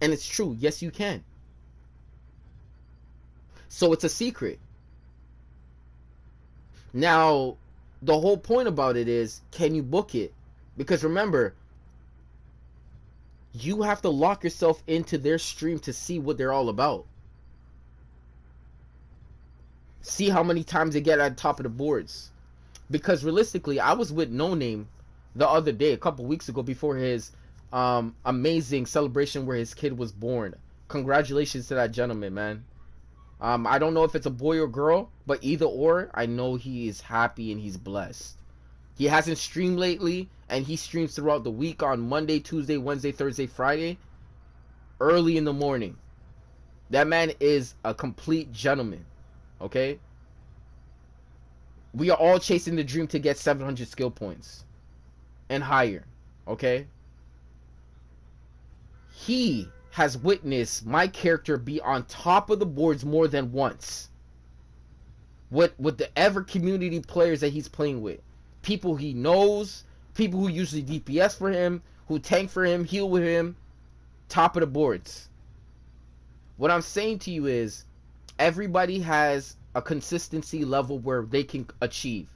And it's true. Yes, you can. So it's a secret. Now, the whole point about it is, can you book it? Because remember, you have to lock yourself into their stream to see what they're all about. See how many times they get at the top of the boards. Because realistically, I was with No Name the other day, a couple weeks ago, before his amazing celebration where his kid was born. Congratulations to that gentleman, man. I don't know if it's a boy or girl, but either or, I know he is happy and he's blessed. He hasn't streamed lately, and he streams throughout the week on Monday, Tuesday, Wednesday, Thursday, Friday, early in the morning. That man is a complete gentleman, okay? We are all chasing the dream to get 700 skill points and higher, okay? He has witnessed my character be on top of the boards more than once. With the ever community players that he's playing with. People he knows, people who usually DPS for him, who tank for him, heal with him, top of the boards. What I'm saying to you is, everybody has a consistency level where they can achieve.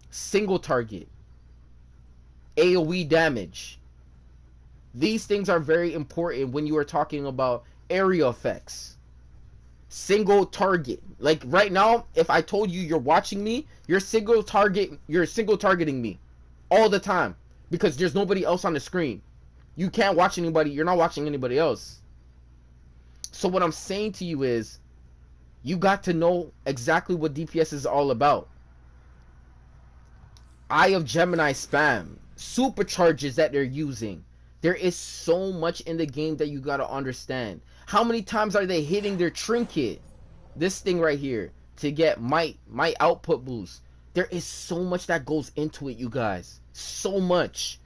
Single target, AoE damage. These things are very important when you are talking about area effects. Single target. Like right now, if I told you you're watching me, you're single targeting me all the time because there's nobody else on the screen. You can't watch anybody. You're not watching anybody else. So what I'm saying to you is, you got to know exactly what DPS is all about. Eye of Gemini spam, supercharges that they're using. There is so much in the game that you gotta understand. How many times are they hitting their trinket? This thing right here to get might output boost. There is so much that goes into it, you guys. So much.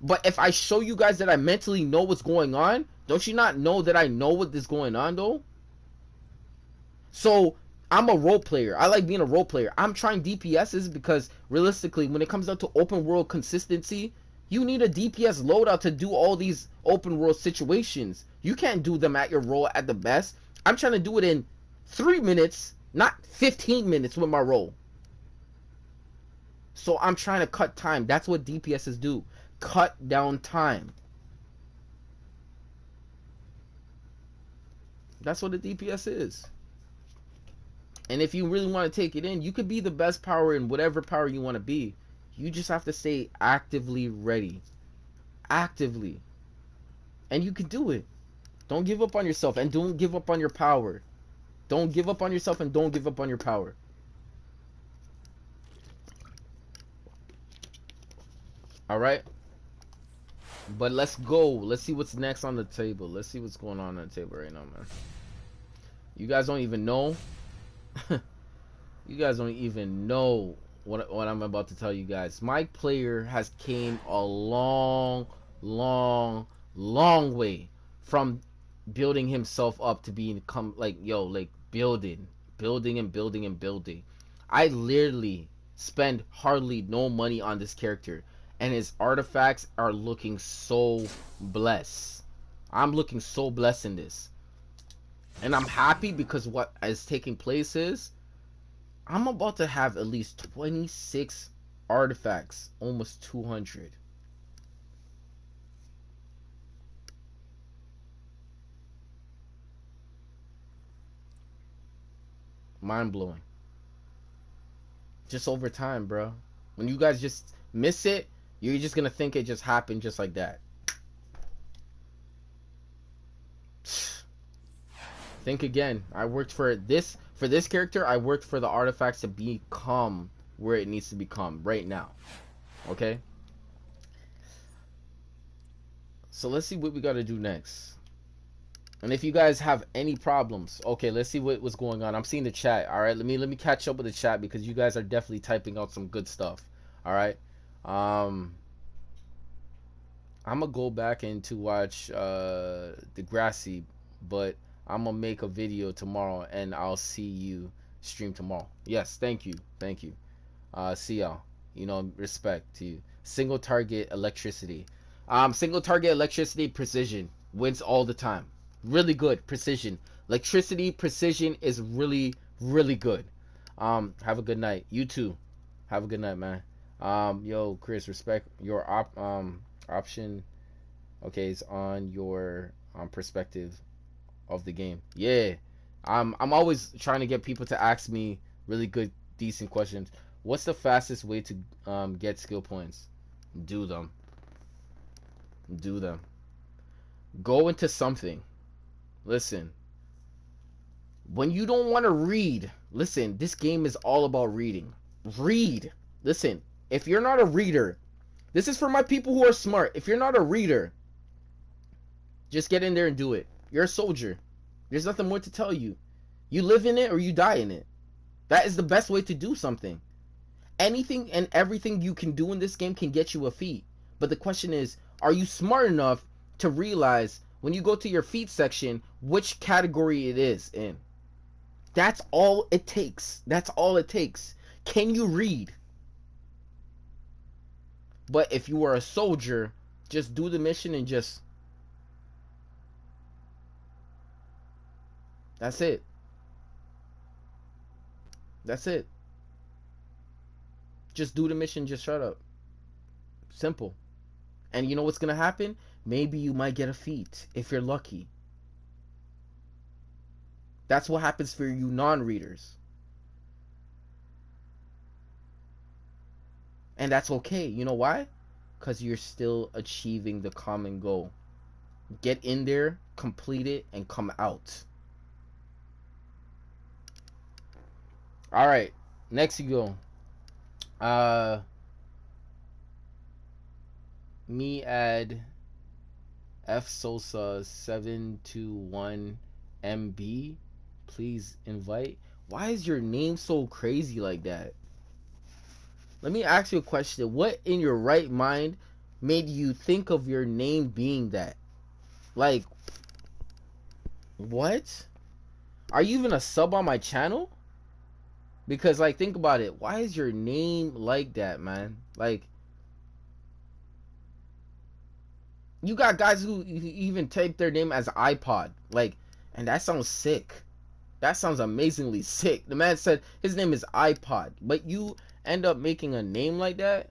But if I show you guys that I mentally know what's going on, don't you not know that I know what is going on though? So I'm a role player. I like being a role player. I'm trying DPSs because realistically, when it comes down to open world consistency, you need a DPS loadout to do all these open world situations. You can't do them at your role at the best. I'm trying to do it in 3 minutes, not 15 minutes with my role. So I'm trying to cut time. That's what DPSs do. Cut down time. That's what a DPS is. And if you really want to take it in, you could be the best power in whatever power you want to be. You just have to stay actively ready. Actively. And you can do it. Don't give up on yourself and don't give up on your power. Don't give up on yourself and don't give up on your power. Alright? But let's go. Let's see what's next on the table. Let's see what's going on the table right now, man. You guys don't even know. You guys don't even know what I'm about to tell you guys. My player has came a long, long way from building himself up to become like like building and building and building. I literally spend hardly no money on this character, and his artifacts are looking so blessed. I'm looking so blessed in this, and I'm happy because what is taking place is I'm about to have at least 26 artifacts, almost 200. Mind blowing. Just over time, bro. When you guys just miss it, you're just gonna think it just happened just like that. Think again. I worked for this character. I worked for the artifacts to become where it needs to become right now. Okay. So let's see what we gotta do next. And if you guys have any problems, okay, let's see what's going on. I'm seeing the chat. All right, let me catch up with the chat because you guys are definitely typing out some good stuff. All right. I'm gonna go back and to watch Degrassi, but I'm gonna make a video tomorrow and I'll see you stream tomorrow. Yes, thank you. See y'all. Respect to you. Single target electricity. Single target electricity precision wins all the time. Really good precision. Electricity precision is really good. Have a good night. You too. Have a good night, man. Yo, Chris, respect your option. Okay, it's on your perspective of the game. Yeah. I'm always trying to get people to ask me really good, decent questions. What's the fastest way to get skill points? Do them. Go into something. Listen. When you don't want to read, listen, this game is all about reading. Read. Listen, if you're not a reader, this is for my people who are smart. If you're not a reader, just get in there and do it. You're a soldier. There's nothing more to tell you. You live in it or you die in it. That is the best way to do something. Anything and everything you can do in this game can get you a feat. But the question is, are you smart enough to realize when you go to your feat section which category it is in? That's all it takes. Can you read? But if you are a soldier, just do the mission and just... That's it. Just do the mission, just shut up. Simple. And you know what's going to happen? Maybe you might get a feat if you're lucky. That's what happens for you non-readers. And that's okay. You know why? Because you're still achieving the common goal. Get in there, complete it, and come out. Alright. Next you go. Me add F Sosa 721 MB. Please invite. Why is your name so crazy like that? Let me ask you a question. What in your right mind made you think of your name being that? Like, what? Are you even a sub on my channel? Because, like, think about it. Why is your name like that, man? Like, you got guys who even type their name as iPod. Like, and that sounds sick. That sounds amazingly sick. The man said his name is iPod. But you end up making a name like that?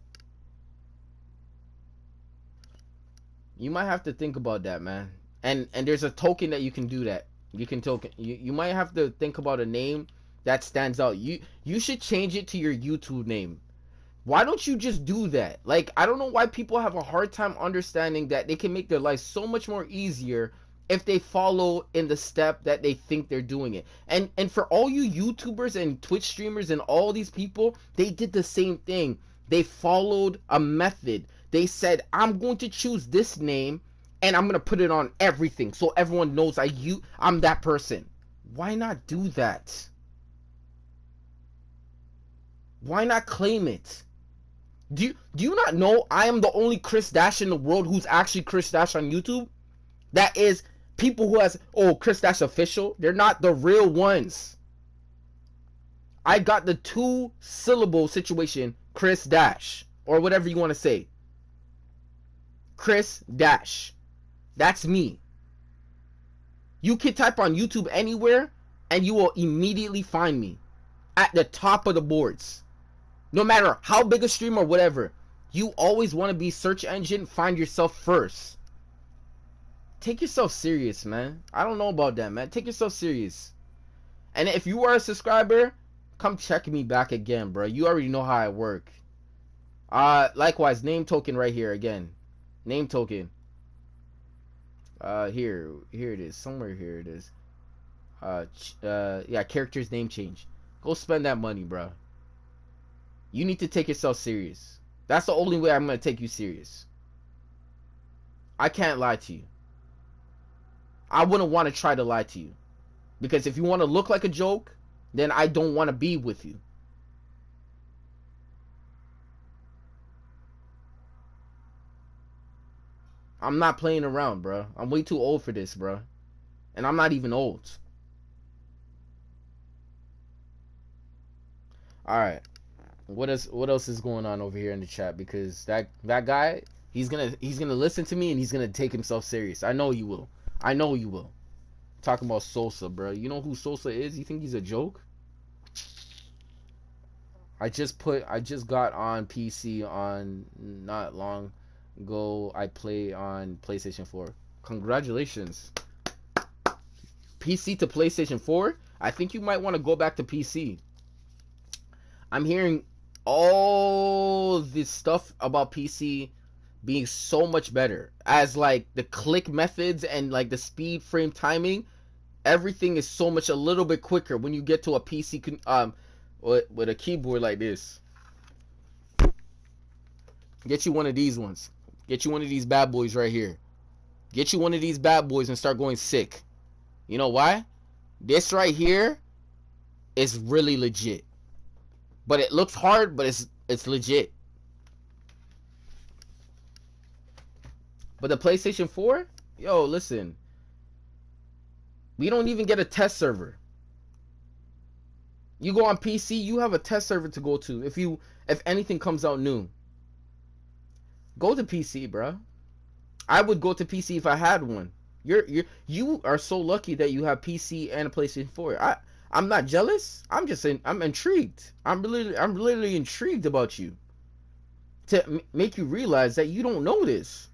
You might have to think about that, man. And there's a token that you can do that. You can token. You might have to think about a name that stands out. You should change it to your YouTube name. Why don't you just do that? Like, I don't know why people have a hard time understanding that they can make their life so much more easier if they follow in the step that they think they're doing it. And for all you YouTubers and Twitch streamers and all these people, they did the same thing. They followed a method. They said, I'm going to choose this name and I'm going to put it on everything so everyone knows I'm that person. Why not do that? Why not claim it? Do you not know I am the only ChrisDash in the world who's actually ChrisDash on YouTube? That is people who has, oh, ChrisDash official. They're not the real ones. I got the 2-syllable situation, ChrisDash, or whatever you want to say. ChrisDash. That's me. You can type on YouTube anywhere and you will immediately find me at the top of the boards. No matter how big a stream or whatever, you always want to be search engine, find yourself first. Take yourself serious, man. I don't know about that, man. Take yourself serious. And if you are a subscriber, come check me back again, bro. You already know how I work. Likewise, name token right here again. Name token. Here it is. Somewhere here it is. Yeah, character's name change. Go spend that money, bro. You need to take yourself serious. That's the only way I'm gonna take you serious. I can't lie to you. I wouldn't want to try to lie to you. Because if you want to look like a joke, then I don't want to be with you. I'm not playing around, bro. I'm way too old for this, bro. And I'm not even old. Alright. What else is going on over here in the chat? Because that guy, he's gonna listen to me and he's gonna take himself serious. I know you will. I know you will. Talking about Sosa, bro. You know who Sosa is? You think he's a joke? I just got on PC on not long ago. I play on PlayStation 4. Congratulations. PC to PlayStation 4? I think you might want to go back to PC. I'm hearing all this stuff about PC being so much better, as like the click methods and like the speed frame timing, everything is so much a little bit quicker when you get to a PC with a keyboard like this. Get you one of these ones. Get you one of these bad boys right here. Get you one of these bad boys and start going sick. You know why? This right here is really legit. But it looks hard, but it's legit. But the PlayStation 4, yo, listen. We don't even get a test server. You go on PC, you have a test server to go to if anything comes out new. Go to PC, bro. I would go to PC if I had one. You are so lucky that you have PC and a PlayStation 4. I'm not jealous. I'm just saying I'm intrigued. I'm literally intrigued about you. To make you realize that you don't know this.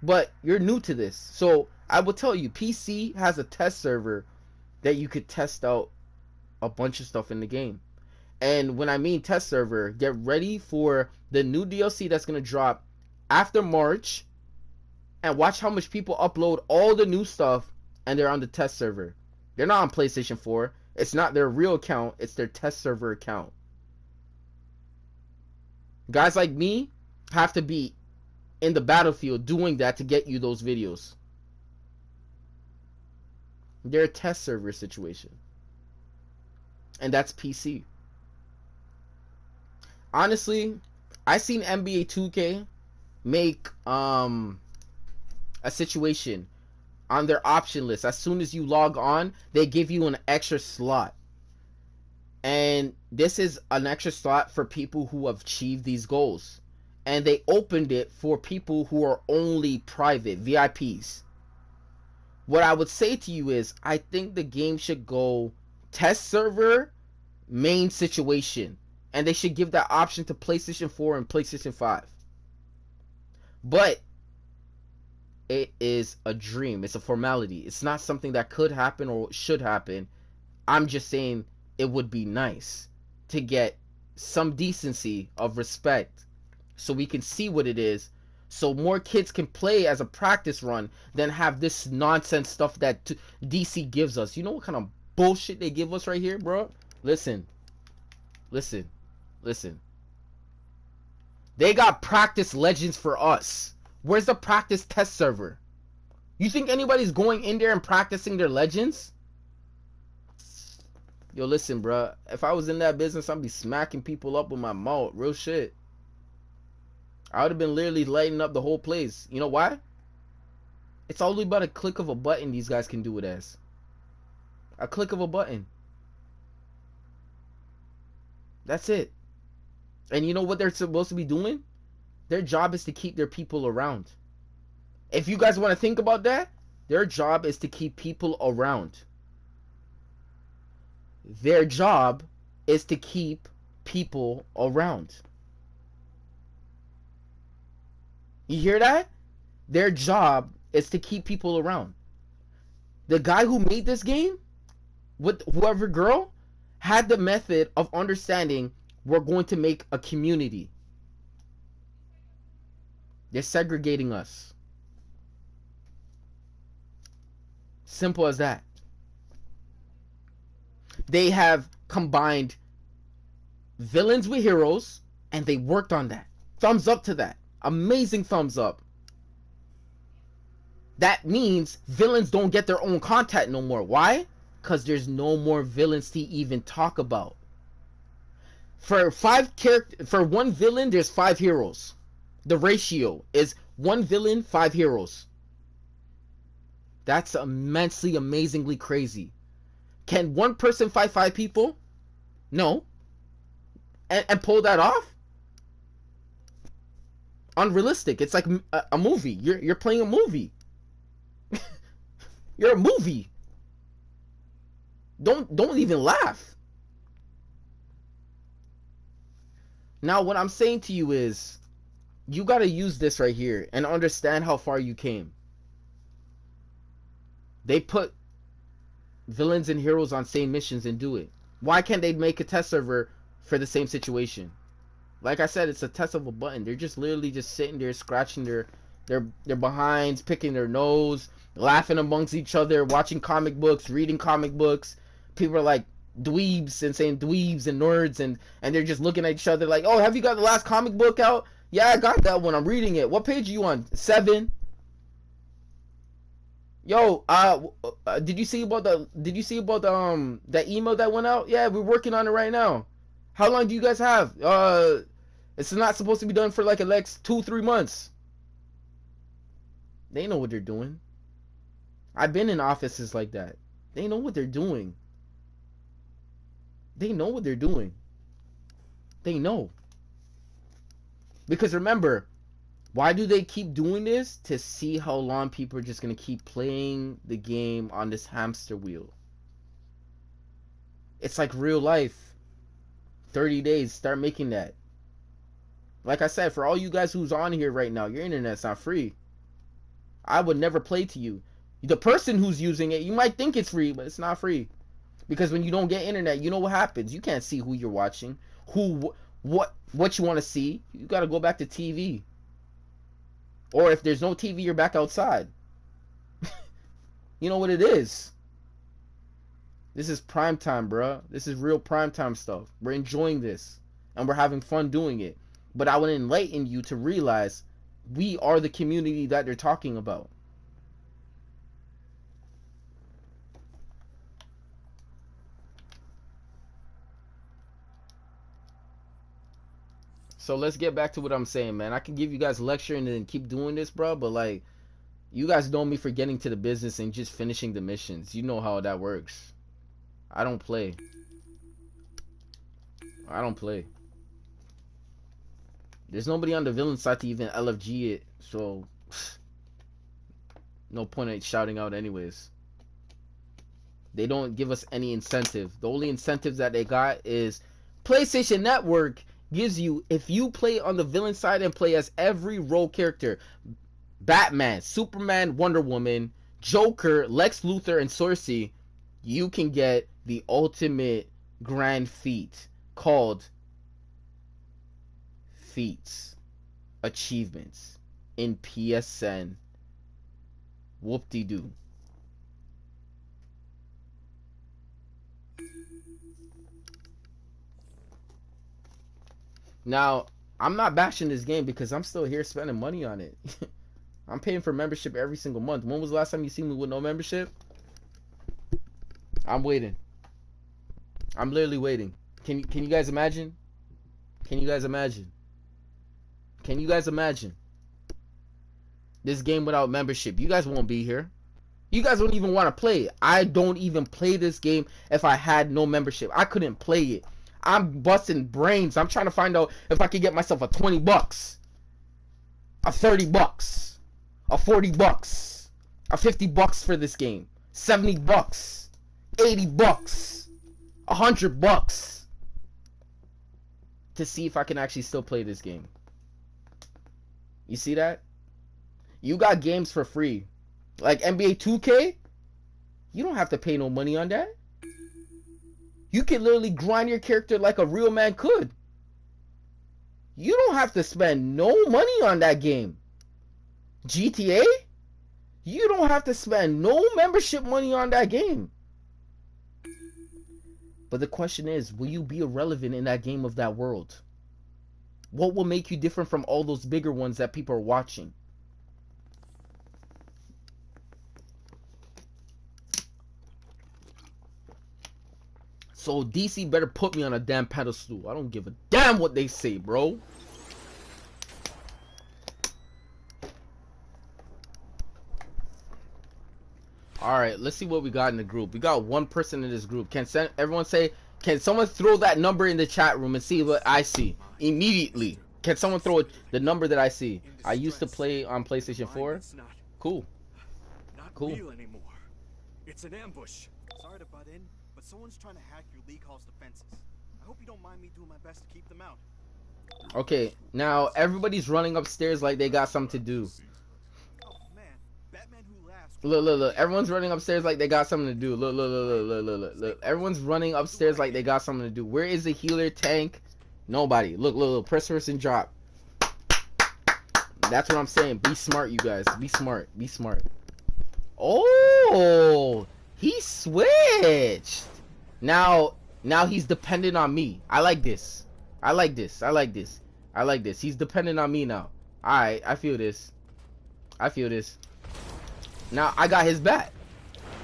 But you're new to this. So I will tell you, PC has a test server that you could test out a bunch of stuff in the game. And when I mean test server, get ready for the new DLC that's going to drop after March. And watch how much people upload all the new stuff and they're on the test server. They're not on PlayStation 4. It's not their real account. It's their test server account. Guys like me have to be in the battlefield doing that to get you those videos. They're a test server situation. And that's PC. Honestly, I seen NBA 2K make a situation on their option list. As soon as you log on, they give you an extra slot. And this is an extra slot for people who have achieved these goals. And they opened it for people who are only private, VIPs. What I would say to you is, I think the game should go test server, main situation. And they should give that option to PlayStation 4 and PlayStation 5. But it is a dream. It's a formality. It's not something that could happen or should happen. I'm just saying it would be nice to get some decency of respect so we can see what it is, so more kids can play as a practice run than have this nonsense stuff that DC gives us. You know what kind of bullshit they give us right here, bro? Listen. They got practice legends for us. Where's the practice test server? You think anybody's going in there and practicing their legends? Yo, listen, bruh. If I was in that business, I'd be smacking people up with my mouth. Real shit. I would have been literally lighting up the whole place. You know why? It's only about a click of a button these guys can do it as. A click of a button. That's it. And you know what they're supposed to be doing? Their job is to keep their people around. If you guys want to think about that, their job is to keep people around. Their job is to keep people around. You hear that? Their job is to keep people around. The guy who made this game, with whoever girl, had the method of understanding we're going to make a community. They're segregating us. Simple as that. They have combined villains with heroes, and they worked on that. Thumbs up to that. Amazing thumbs up. That means villains don't get their own content no more. Why? Because there's no more villains to even talk about. For one villain, there's 5 heroes. The ratio is 1 villain, 5 heroes. That's immensely, amazingly crazy. Can one person fight 5 people? No. And pull that off? Unrealistic. It's like a movie. You're playing a movie. You're a movie. Don't even laugh. Now what I'm saying to you is, you gotta use this right here and understand how far you came. They put villains and heroes on same missions and do it. Why can't they make a test server for the same situation? Like I said, it's a test of a button. They're just literally just sitting there scratching their behinds, picking their nose, laughing amongst each other, watching comic books, reading comic books. People are like dweebs and saying dweebs and nerds, and they're just looking at each other like, oh, have you got the last comic book out? Yeah, I got that one. I'm reading it. What page are you on? 7. Yo, did you see about the that email that went out? Yeah, we're working on it right now. How long do you guys have? It's not supposed to be done for like the next 2-3 months. They know what they're doing. I've been in offices like that. They know what they're doing. They know what they're doing. They know. Because remember, why do they keep doing this? To see how long people are just going to keep playing the game on this hamster wheel. It's like real life. 30 days, start making that. Like I said, for all you guys who's on here right now, your internet's not free. I would never play to you. The person who's using it, you might think it's free, but it's not free. Because when you don't get internet, you know what happens. You can't see who you're watching, what you want to see. You got to go back to TV. Or if there's no TV, you're back outside. You know what it is. This is prime time, bruh. This is real prime time stuff. We're enjoying this. And we're having fun doing it. But I would enlighten you to realize we are the community that they're talking about. So let's get back to what I'm saying, man. I can give you guys a lecture and then keep doing this, bro. But like, you guys know me for getting to the business and just finishing the missions. You know how that works. I don't play. I don't play. There's nobody on the villain side to even LFG it, so no point in shouting out anyways. They don't give us any incentive. The only incentive that they got is PlayStation Network gives you, if you play on the villain side and play as every role character, Batman, Superman, Wonder Woman, Joker, Lex Luthor, and Cersei, you can get the ultimate grand feat called feats, achievements in PSN. Whoop-de-doo. Now, I'm not bashing this game because I'm still here spending money on it. I'm paying for membership every single month. When was the last time you seen me with no membership? I'm waiting. I'm literally waiting. Can you guys imagine? Can you guys imagine? Can you guys imagine? This game without membership. You guys won't be here. You guys don't even want to play it. I don't even play this game if I had no membership. I couldn't play it. I'm busting brains. I'm trying to find out if I could get myself a 20 bucks, a 30 bucks, a 40 bucks, a 50 bucks for this game, 70 bucks, 80 bucks, 100 bucks to see if I can actually still play this game. You see that? You got games for free. Like NBA 2K, you don't have to pay no money on that. You can literally grind your character like a real man could. You don't have to spend no money on that game. GTA, you don't have to spend no membership money on that game. But the question is, will you be irrelevant in that game of that world? What will make you different from all those bigger ones that people are watching? So DC better put me on a damn pedestal. I don't give a damn what they say, bro. Alright, let's see what we got in the group. We got one person in this group. Can everyone say, can someone throw that number in the chat room and see what I see immediately? Can someone throw the number that I see? I used to play on PlayStation 4. Cool. Not Cool. real anymore. It's an ambush. Sorry to butt in, but someone's trying to hack your league hall's defenses. I hope you don't mind me doing my best to keep them out. Okay, now everybody's running upstairs like they got something to do. Oh man, Batman Who Laughs. Look. Everyone's running upstairs like they got something to do. Look. Everyone's running upstairs like they got something to do. Where is the healer, tank? Nobody. Look. Press first and drop. That's what I'm saying. Be smart, you guys. Be smart. Be smart. Oh, he switched. Now he's dependent on me. I like this. He's dependent on me now. Alright, I feel this. Now I got his back.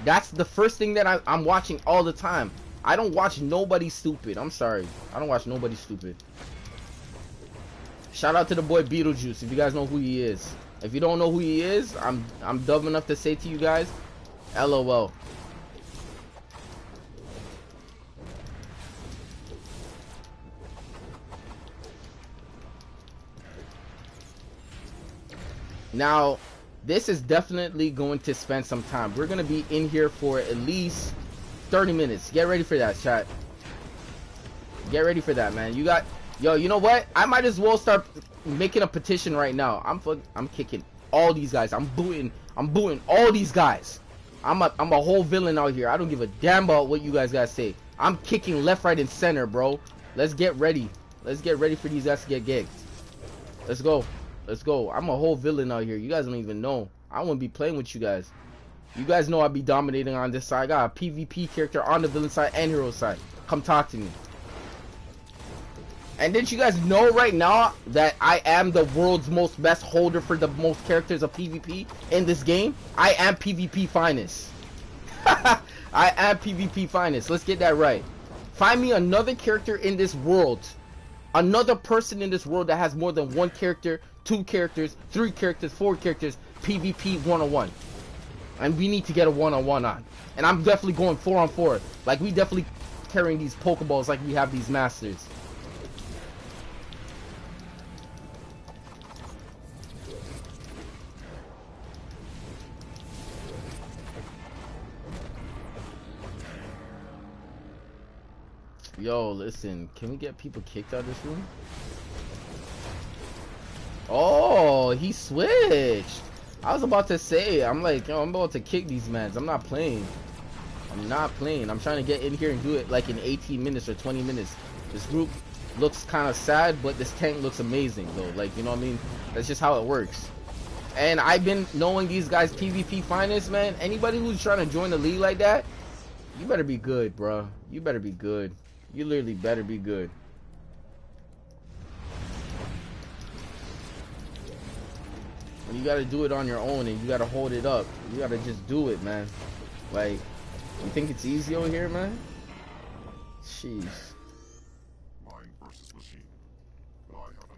That's the first thing that I'm watching all the time. I don't watch nobody stupid. I'm sorry. I don't watch nobody stupid. Shout out to the boy Beetlejuice, if you guys know who he is. If you don't know who he is, I'm dumb enough to say to you guys, LOL. Now, this is definitely going to spend some time. We're going to be in here for at least 30 minutes. Get ready for that, chat. Get ready for that, man. Yo, you know what? I might as well start making a petition right now. I'm kicking all these guys. I'm booting all these guys. I'm a whole villain out here. I don't give a damn about what you guys gotta say. I'm kicking left, right, and center, bro. Let's get ready. Let's get ready for these guys to get gigged. Let's go. I'm a whole villain out here. You guys don't even know. I wouldn't be playing with you guys. You guys know I'd be dominating on this side. I got a PvP character on the villain side and hero side. Come talk to me. And didn't you guys know right now that I am the world's most best holder for the most characters of PvP in this game? I am PvP finest. I am PvP finest. Let's get that right. Find me another character in this world. Another person in this world that has more than one character, 2 characters, 3 characters, 4 characters, PvP 1-on-1. And we need to get a 1-on-1 on. And I'm definitely going 4-on-4. Like, we definitely carrying these Pokeballs like we have these masters. Yo, listen, can we get people kicked out of this room? Oh, he switched. I was about to say, I'm like, yo, I'm about to kick these mans. I'm not playing. I'm trying to get in here and do it like in 18 minutes or 20 minutes. This group looks kind of sad, but this tank looks amazing though. Like, you know what I mean? That's just how it works. And I've been knowing these guys PvP finest, man. Anybody who's trying to join the league like that, you better be good, bro. You better be good. You literally better be good. And you gotta do it on your own, and you gotta hold it up. You gotta just do it, man. Like, you think it's easy over here, man? Jeez. Mind versus machine. I have an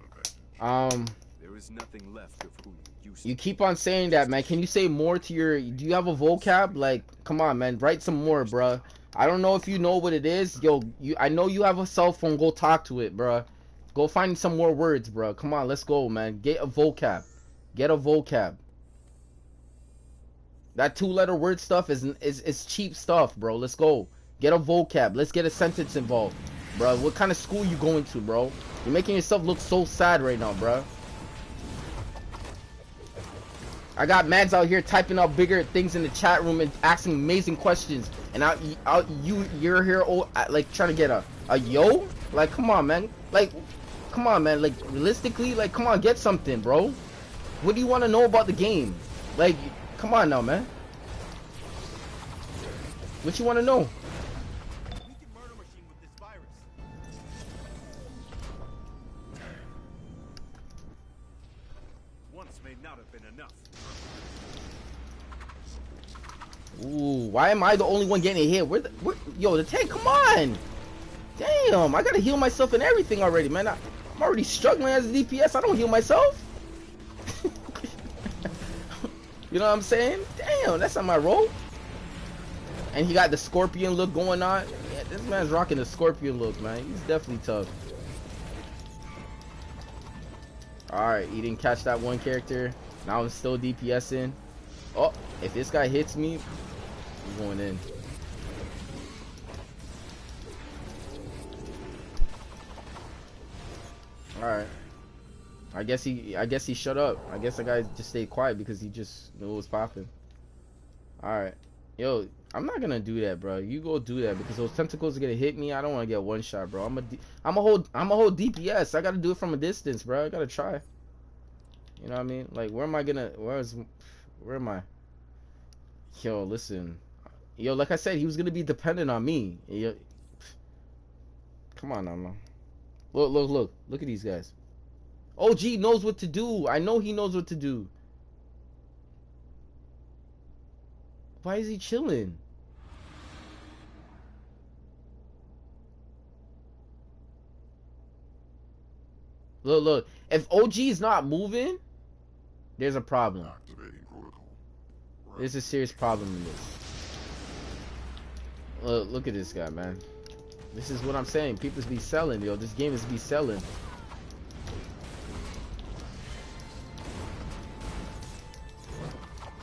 advantage. There is nothing left of who you used You to keep on saying that, man. Can you say more to your... Do you have a vocab? Like, come on, man. Write some more, bruh. I don't know if you know what it is. Yo, I know you have a cell phone. Go talk to it, bruh. Go find some more words, bruh. Come on, let's go, man. Get a vocab. Get a vocab. That 2-letter word stuff is cheap stuff, bro. Let's go. Get a vocab. Let's get a sentence involved. Bro, what kind of school you going to, bro? You're making yourself look so sad right now, bro. I got mags out here typing out bigger things in the chat room and asking amazing questions. And you're here, like, trying to get a yo? Like, come on, man. Like, come on, man. Like, realistically, like, come on, get something, bro. What do you want to know about the game? Like, come on now, man. What you want to know? We can murder machine with this virus. once may not have been enough. Ooh, why am I the only one getting hit? Yo, the tank, come on! Damn, I gotta heal myself and everything already, man. I'm already struggling as a DPS. I don't heal myself. You know what I'm saying? Damn, that's not my role. And he got the scorpion look going on. Yeah, this man's rocking the scorpion look, man. He's definitely tough. Alright, he didn't catch that one character. Now I'm still DPSing. Oh, if this guy hits me, I'm going in. Alright. I guess he shut up. I guess the guy just stayed quiet because he just knew it was popping. Alright. Yo, I'm not gonna do that, bro. You go do that because those tentacles are gonna hit me. I don't want to get one shot, bro. I'm a whole DPS. I gotta do it from a distance, bro. I gotta try. You know what I mean? Like, where am I? Yo, listen. Yo, like I said, he was gonna be dependent on me. Yo, come on now, man. Look at these guys. OG knows what to do. I know he knows what to do. Why is he chilling? Look. If OG is not moving, there's a problem. Activating protocol. There's a serious problem in this. Look at this guy, man. This is what I'm saying. People be selling, yo. This game is be selling.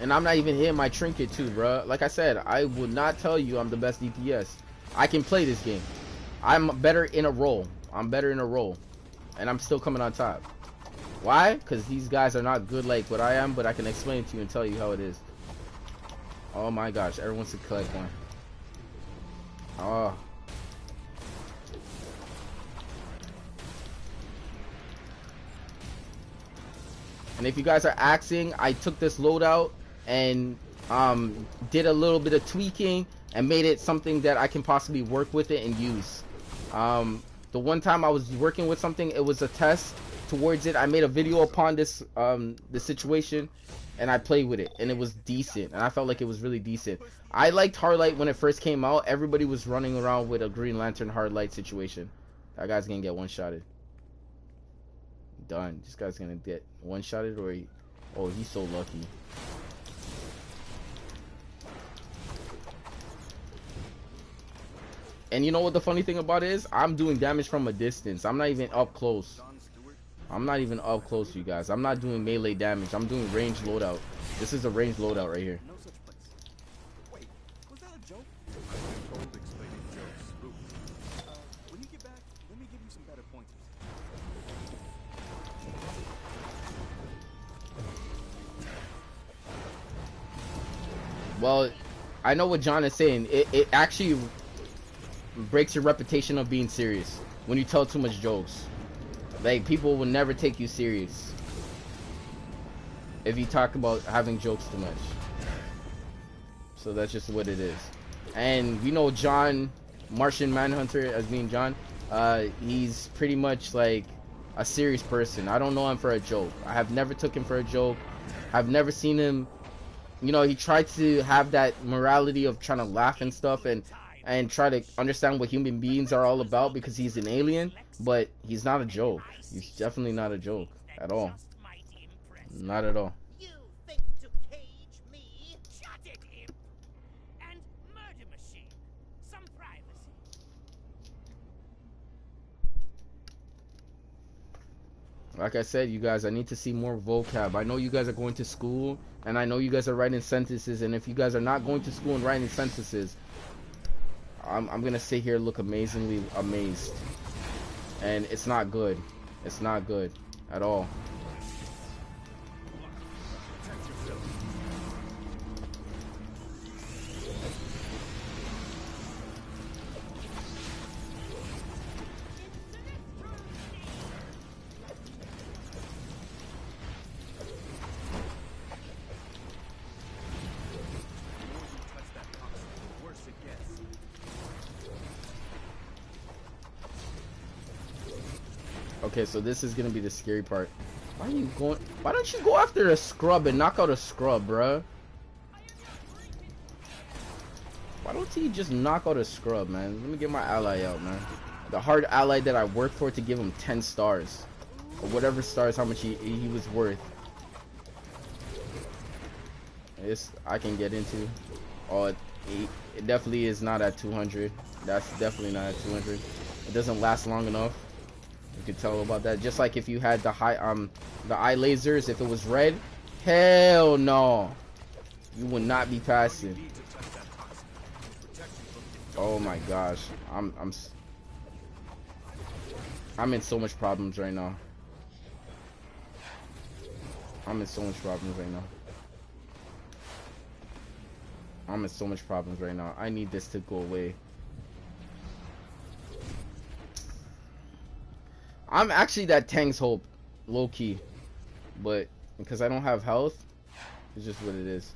And I'm not even hitting my trinket too, bro. Like I said, I would not tell you I'm the best DPS. I can play this game. I'm better in a role. And I'm still coming on top. Why? Because these guys are not good like what I am, but I can explain it to you and tell you how it is. Oh my gosh, everyone's to collect one. Oh. And if you guys are asking, I took this loadout and did a little bit of tweaking and made it something that I can possibly work with it and use. The one time I was working with something, it was a test towards it. I made a video upon this situation and I played with it and it was decent and I felt like it was really decent. I liked Hardlight when it first came out. Everybody was running around with a Green Lantern Hardlight situation. That guy's gonna get one-shotted. Done. This guy's gonna get one-shotted or oh, he's so lucky. And you know what the funny thing about it is? I'm doing damage from a distance. I'm not even up close. I'm not even up close to you guys. I'm not doing melee damage. I'm doing range loadout. This is a range loadout right here. No such place. Wait, was that a joke? I'm cold explaining jokes. Ooh. When you get back, let me give you some better pointers. Well, I know what John is saying. It actually breaks your reputation of being serious when you tell too much jokes. Like, people will never take you serious if you talk about having jokes too much. So that's just what it is. And we know John, Martian Manhunter, as being John, he's pretty much like a serious person. I don't know him for a joke. I have never took him for a joke. I've never seen him, you know, he tried to have that morality of trying to laugh and stuff, and and try to understand what human beings are all about because he's an alien, but he's not a joke. He's definitely not a joke at all. Not at all. You think to cage me? Shut it, imp! And murder machine. Some privacy. Like I said, you guys, I need to see more vocab. I know you guys are going to school, and I know you guys are writing sentences, and if you guys are not going to school and writing sentences, I'm gonna sit here and look amazingly amazed. And it's not good. It's not good at all. Okay, so this is gonna be the scary part. Why are you going? Why don't you go after a scrub and knock out a scrub, bruh? Why don't he just knock out a scrub, man? Let me get my ally out, man. The hard ally that I worked for to give him 10 stars. Or whatever stars, how much he was worth. This I can get into. Oh, it definitely is not at 200. That's definitely not at 200. It doesn't last long enough. You could tell about that. Just like if you had the the eye lasers, if it was red, hell no, you would not be passing. Oh my gosh, I'm in so much problems right now. I'm in so much problems right now. I'm in so much problems right now. I need this to go away. I'm actually that Tang's hope, low key, but because I don't have health, it's just what it is.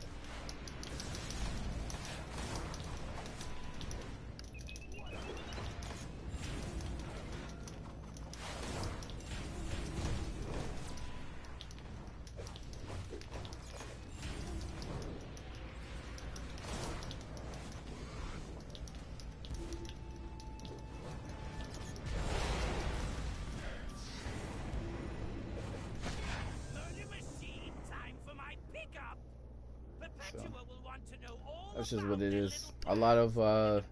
That's just what it is. A lot of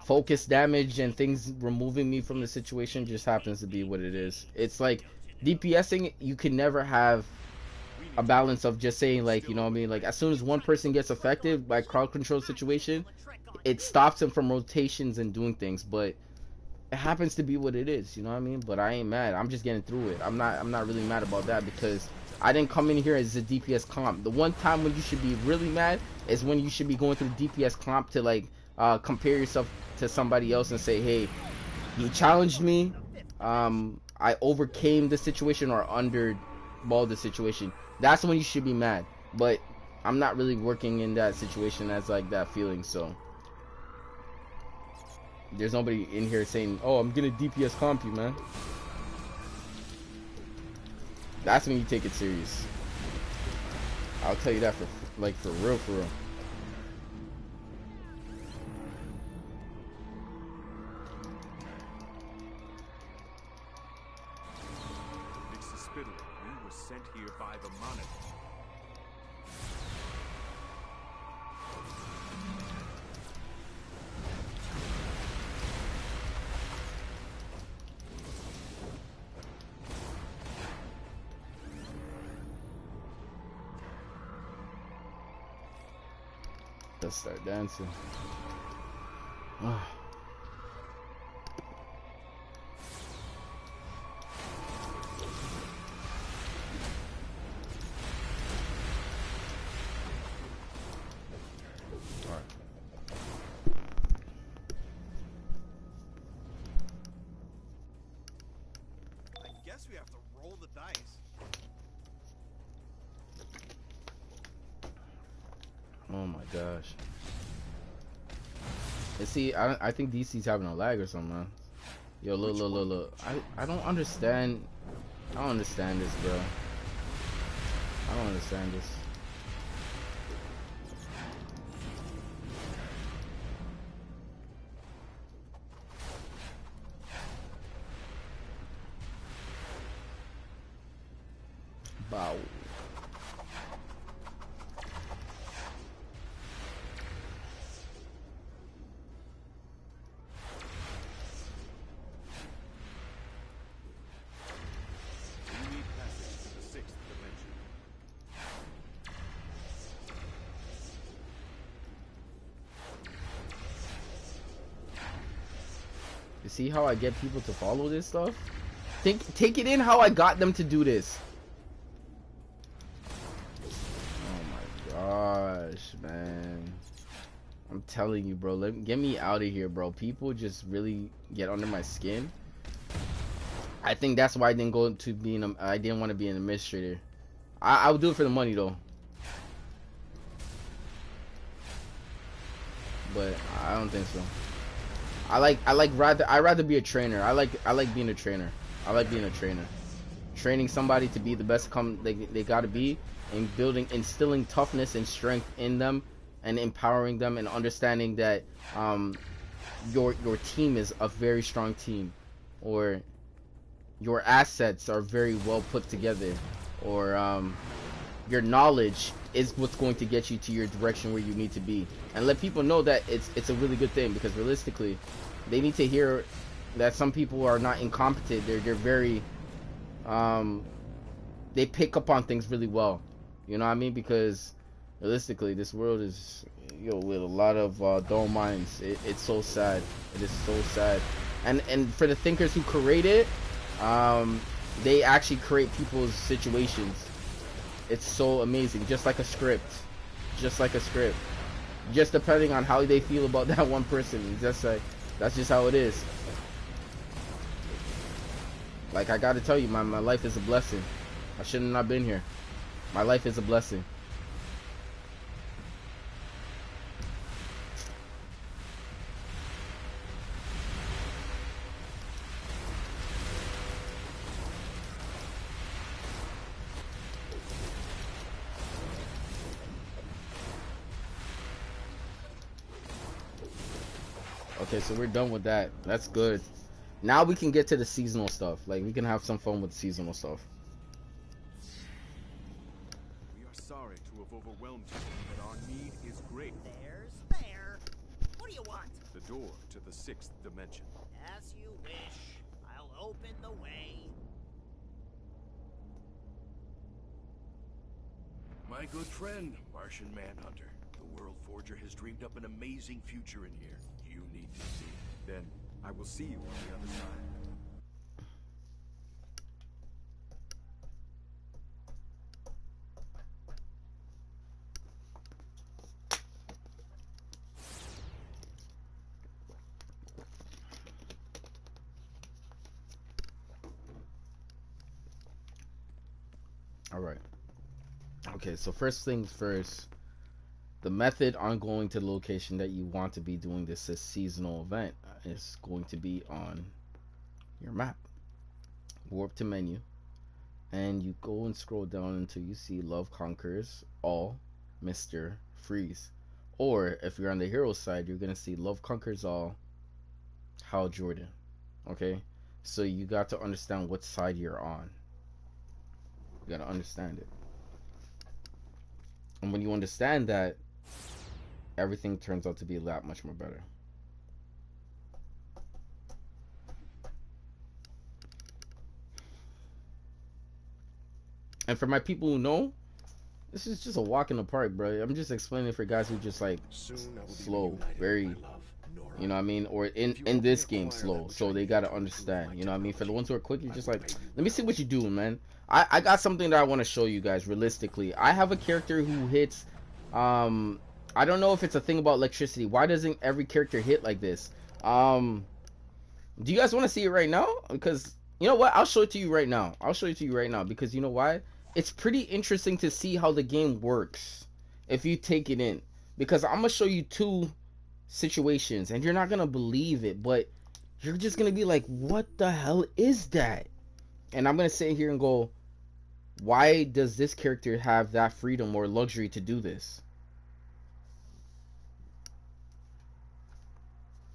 focus damage and things removing me from the situation just happens to be what it is. It's like DPSing, you can never have a balance of just saying like, you know what I mean, like as soon as one person gets affected by crowd control situation, it stops him from rotations and doing things, but it happens to be what it is, you know what I mean? But I ain't mad. I'm just getting through it. I'm not really mad about that because I didn't come in here as a DPS comp. The one time when you should be really mad is when you should be going through DPS comp to like compare yourself to somebody else and say, hey, you challenged me, I overcame the situation or underballed the situation. That's when you should be mad. But I'm not really working in that situation as like that feeling, so there's nobody in here saying, oh, I'm gonna DPS comp you, man. That's when you take it serious. I'll tell you that for real, for real. Mr. Spittle, you were sent here by the monitor. Let's start dancing. I guess we have to roll the dice. Oh my gosh. And see, I think DC's having a lag or something, man. Yo, look. I don't understand. I don't understand this, bro. I don't understand this. Ow. You need passage to the sixth dimension. You see how I get people to follow this stuff? Take it in how I got them to do this. Oh my gosh, man. I'm telling you, bro. Get me out of here, bro. People just really get under my skin. I think that's why I didn't go to being I didn't want to be an administrator. I would do it for the money though. But I don't think so. I'd rather be a trainer. I like being a trainer. I like being a trainer. Training somebody to be the best they gotta be, and instilling toughness and strength in them, and empowering them, and understanding that your team is a very strong team, or your assets are very well put together, or your knowledge is what's going to get you to your direction where you need to be, and let people know that it's a really good thing, because realistically, they need to hear that some people are not incompetent. They're very they pick up on things really well. You know what I mean? Because realistically, this world is with a lot of dull minds. It's so sad. It is so sad. And for the thinkers who create it, they actually create people's situations. It's so amazing, just like a script. Just like a script. Just depending on how they feel about that one person. It's just that's just how it is. Like, I gotta tell you, my life is a blessing. I should have not been here. My life is a blessing. Okay, so we're done with that. That's good. Now we can get to the seasonal stuff. Like, we can have some fun with seasonal stuff. We are sorry to have overwhelmed you, but our need is great. There's there. What do you want? The door to the sixth dimension. As you wish. I'll open the way. My good friend, Martian Manhunter. The World Forger has dreamed up an amazing future in here. You need to see it. Then I will see you on the other side. All right. Okay, so first things first. The method on going to the location that you want to be doing this seasonal event is going to be on your map. Warp to menu, and you go and scroll down until you see Love Conquers All, Mr. Freeze. Or if you're on the hero side, you're gonna see Love Conquers All, Hal Jordan. Okay, so you got to understand what side you're on. You gotta understand it, and when you understand that, everything turns out to be a lot much more better. And for my people who know, this is just a walk in the park, bro. I'm just explaining for guys who just like slow, very, you know what I mean, or in this game slow, so they gotta understand, you know what I mean. For the ones who are quick, you're just like, let me see what you're doing, man. I got something that I want to show you guys. Realistically, I have a character who hits I don't know if it's a thing about electricity. Why doesn't every character hit like this? Do you guys want to see it right now? Because you know what, I'll show it to you right now. I'll show it to you right now, because you know why? It's pretty interesting to see how the game works if you take it in, because I'm gonna show you two situations and you're not gonna believe it, but you're just gonna be like, what the hell is that? And I'm gonna sit here and go, why does this character have that freedom or luxury to do this?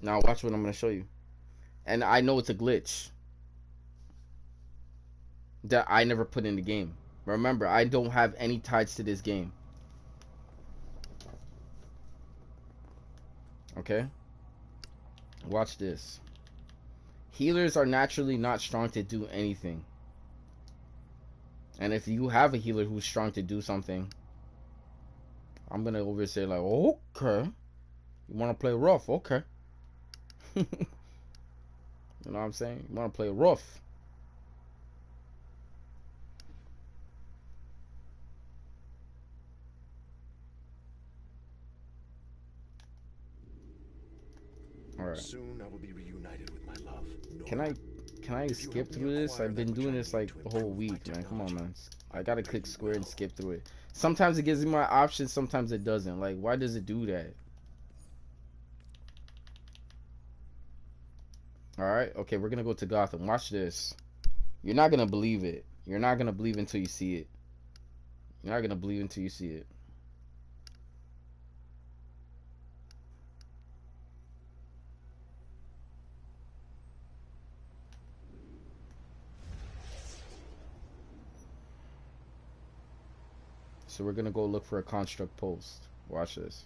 Now watch what I'm gonna show you. And I know it's a glitch that I never put in the game. Remember, I don't have any ties to this game. Okay? Watch this. Healers are naturally not strong to do anything. And if you have a healer who's strong to do something, I'm gonna over say like, okay, you wanna play rough, okay. You know what I'm saying? You wanna play rough. Alright. Soon I will be reunited with my love. Can I skip through this? I've been doing this like the whole week, man. Come on, man. I gotta click square and skip through it. Sometimes it gives me my options, sometimes it doesn't. Like, why does it do that? Alright, okay, we're gonna go to Gotham. Watch this. You're not gonna believe it. You're not gonna believe until you see it. You're not gonna believe until you see it. So we're gonna go look for a construct post. Watch this.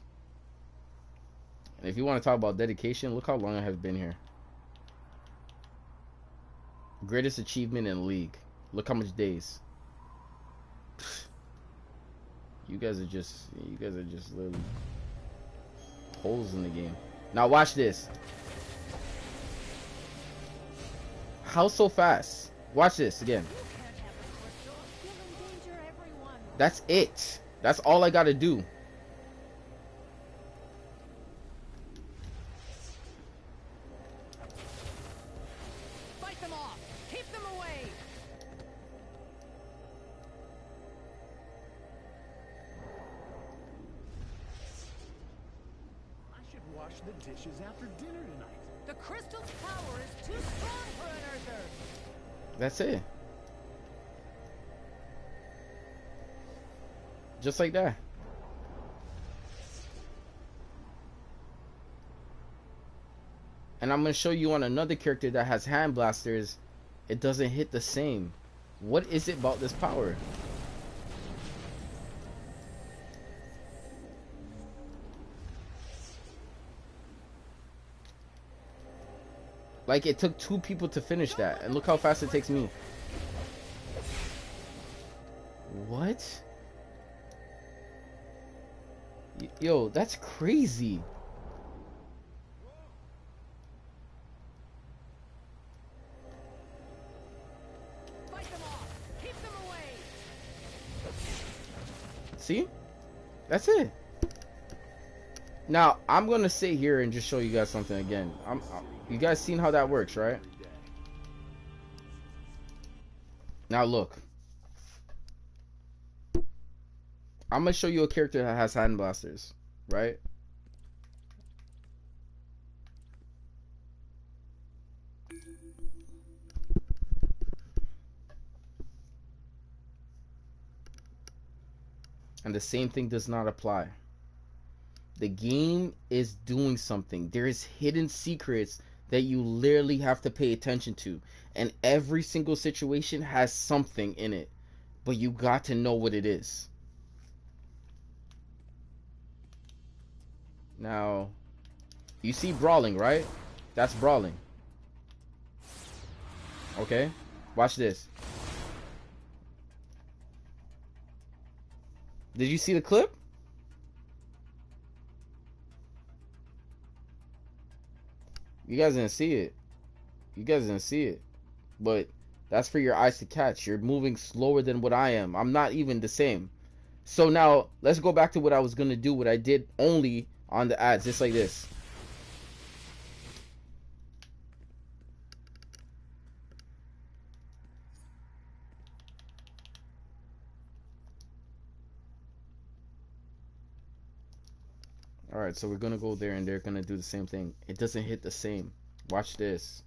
And if you want to talk about dedication, look how long I have been here. Greatest achievement in league. Look how much days. You guys are just literally holes in the game. Now watch this. How so fast? Watch this again. That's it. That's all I gotta do. Fight them off! Keep them away! I should wash the dishes after dinner tonight. The crystal's power is too strong for an earther! That's it. Just like that. And I'm going to show you on another character that has hand blasters. It doesn't hit the same. What is it about this power? Like, it took 2 people to finish that. And look how fast it takes me. What? Yo, that's crazy. Fight them off! Keep them away! See? That's it. Now, I'm going to sit here and just show you guys something again. You guys seen how that works, right? Now, look. I'm going to show you a character that has hand blasters, right? And the same thing does not apply. The game is doing something. There is hidden secrets that you literally have to pay attention to. And every single situation has something in it. But you got to know what it is. Now, you see brawling, right? That's brawling. Okay? Watch this. Did you see the clip? You guys didn't see it. You guys didn't see it. But that's for your eyes to catch. You're moving slower than what I am. I'm not even the same. So now, let's go back to what I was going to do. What I did only on the ads. Just like this. Alright, so we're going to go there and they're going to do the same thing. It doesn't hit the same. Watch this.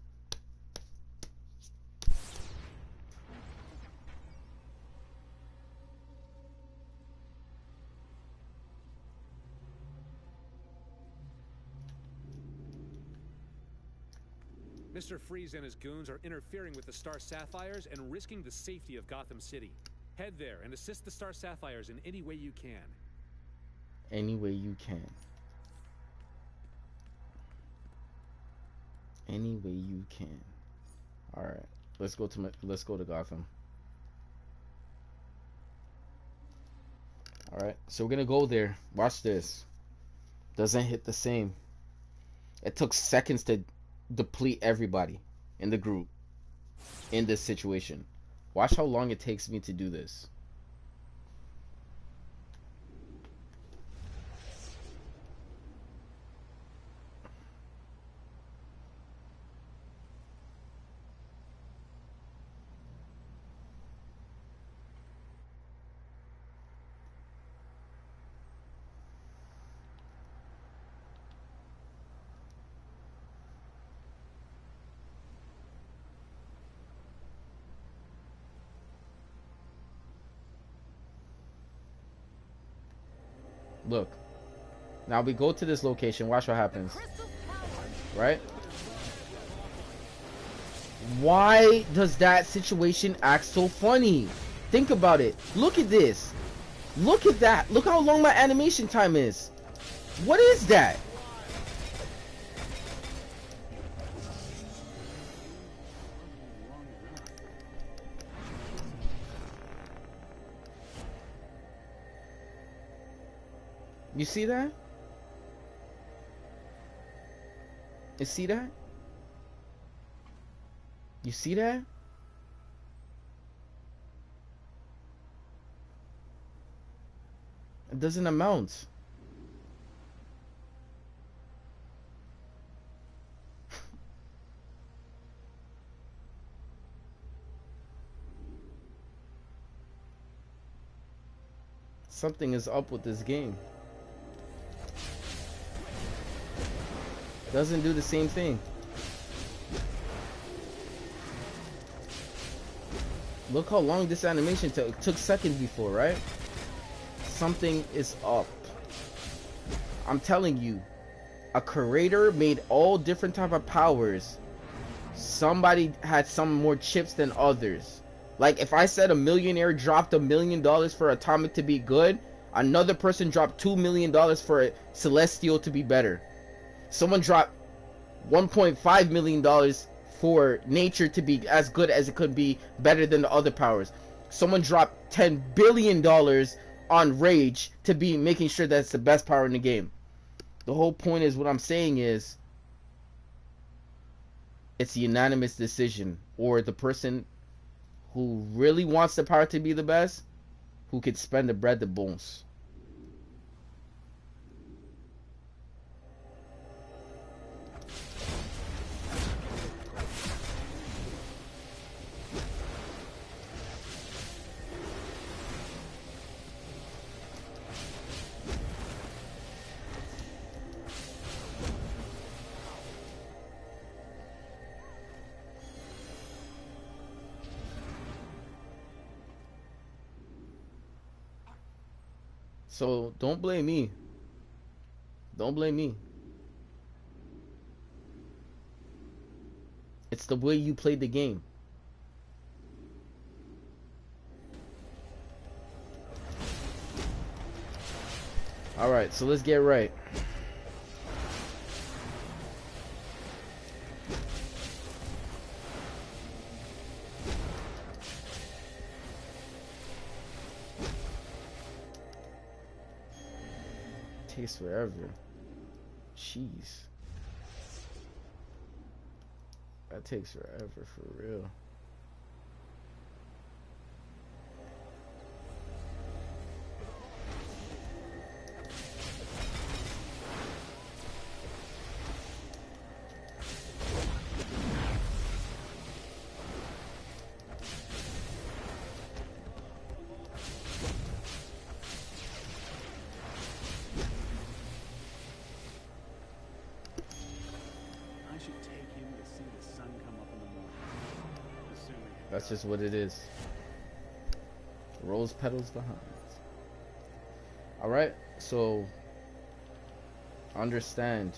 Mr. Freeze and his goons are interfering with the Star Sapphires and risking the safety of Gotham City. Head there and assist the Star Sapphires in any way you can. Any way you can. Any way you can. All right. Let's go to Gotham. All right. So we're going to go there. Watch this. Doesn't hit the same. It took seconds to deplete everybody in the group in this situation. Watch how long it takes me to do this. Look. Now we go to this location. Watch what happens. Right? Why does that situation act so funny? Think about it. Look at this. Look at that. Look how long my animation time is. What is that? You see that? You see that? You see that? It doesn't amount. Something is up with this game. Doesn't do the same thing. Look how long this animation took. It took seconds before, right? Something is up. I'm telling you, a creator made all different type of powers. Somebody had some more chips than others. Like if I said a millionaire dropped $1 million for Atomic to be good, another person dropped $2 million for Celestial to be better. Someone dropped $1.5 million for Nature to be as good as it could be, better than the other powers. Someone dropped $10 billion on Rage to be making sure that it's the best power in the game. The whole point is, what I'm saying is, it's a unanimous decision, or the person who really wants the power to be the best, who could spend the bread the bones. So don't blame me. Don't blame me. It's the way you played the game. Alright, so let's get right. Takes forever. Jeez. That takes forever, for real. That's just what it is. Rose petals behind. Alright, so understand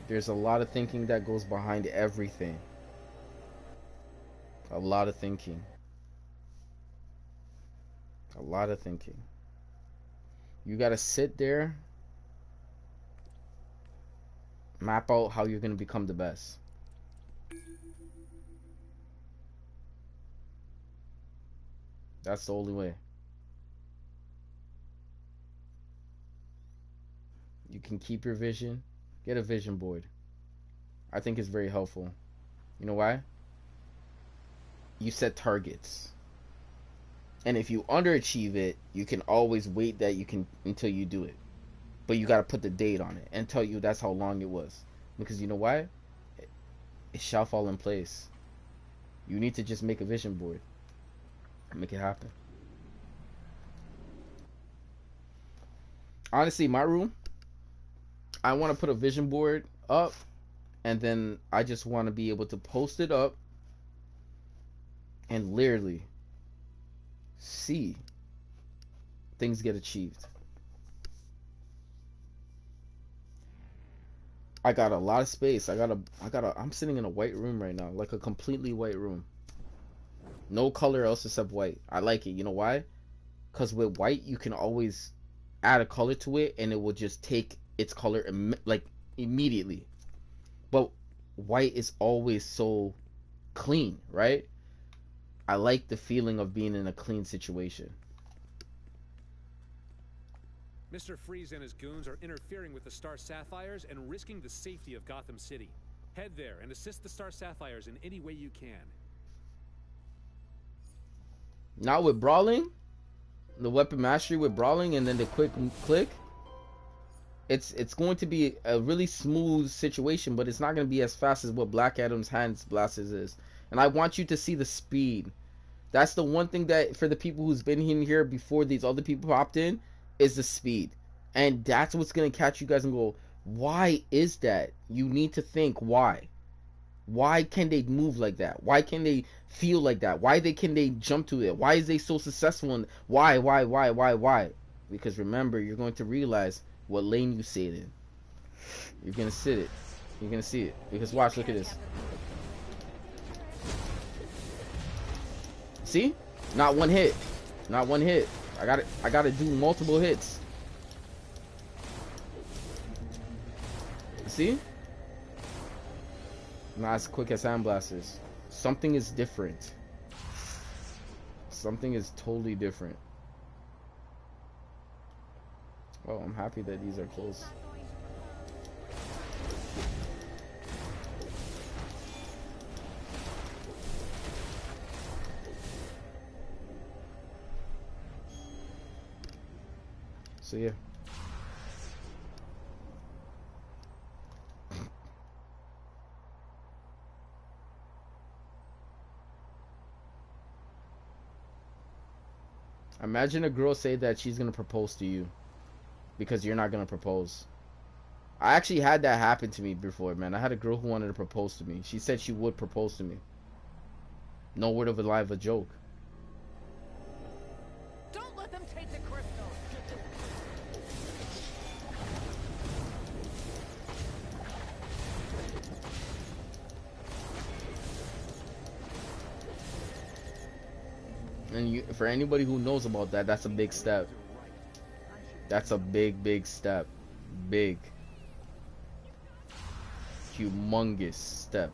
there's a lot of thinking that goes behind everything. A lot of thinking. lot of thinking. You gotta sit there, map out how you're gonna become the best. That's the only way. You can keep your vision. Get a vision board. I think it's very helpful. You know why? You set targets. And if you underachieve it, you can always wait that you can until you do it. But you got to put the date on it and tell you that's how long it was. Because you know why? It shall fall in place. You need to just make a vision board and make it happen. Honestly, my room, I want to put a vision board up, and then I just want to be able to post it up and literally see things get achieved. I got a lot of space. I'm sitting in a white room right now, like a completely white room. No color else except white. I like it. You know why? Because with white, you can always add a color to it, and it will just take its color like immediately. But white is always so clean, right? I like the feeling of being in a clean situation. Mr. Freeze and his goons are interfering with the Star Sapphires and risking the safety of Gotham City. Head there and assist the Star Sapphires in any way you can. Not with brawling, the weapon mastery with brawling, and then the quick click. It's going to be a really smooth situation, but it's not going to be as fast as what Black Adam's hands blasters is. And I want you to see the speed. That's the one thing that for the people who's been in here before these other people popped in is the speed. And that's what's going to catch you guys and go, why is that? You need to think why. Why can they move like that? Why can they feel like that? Why can they jump to it? Why is they so successful? And why? Because remember, you're going to realize what lane you sit in. You're going to sit it. You're going to see it. Because watch, look at this. See? Not one hit. Not one hit. I got to do multiple hits. See? Not as quick as sandblasters. Something is different. Something is totally different. Oh, I'm happy that these are close. So yeah. Imagine a girl say that she's gonna propose to you because you're not gonna propose. I actually had that happen to me before, man. I had a girl who wanted to propose to me. She said she would propose to me. No word of a lie of a joke. Don't let them take the crystal. And for anybody who knows about that, that's a big step. That's a big step. Big. Humongous step.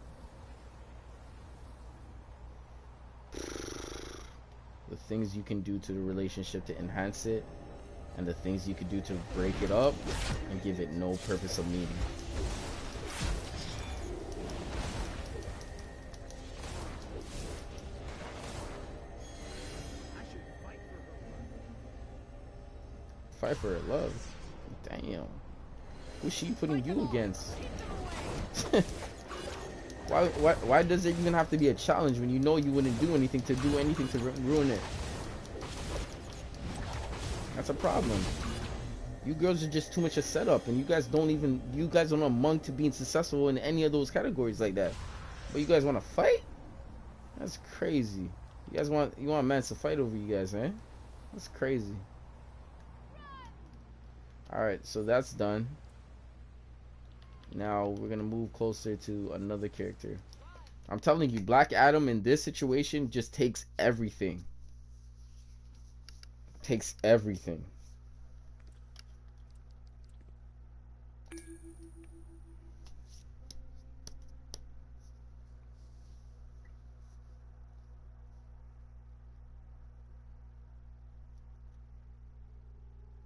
The things you can do to the relationship to enhance it, and the things you can do to break it up and give it no purpose of meaning. Fight for her love. Damn. Who's she putting you against? Why does it even have to be a challenge when you know you wouldn't do anything to ruin it? That's a problem. You girls are just too much a setup, and you guys don't among to being successful in any of those categories like that. But you guys want to fight? That's crazy. You want men to fight over you guys, eh? That's crazy. Alright, so that's done. Now we're gonna move closer to another character. I'm telling you, Black Adam in this situation just takes everything. Takes everything.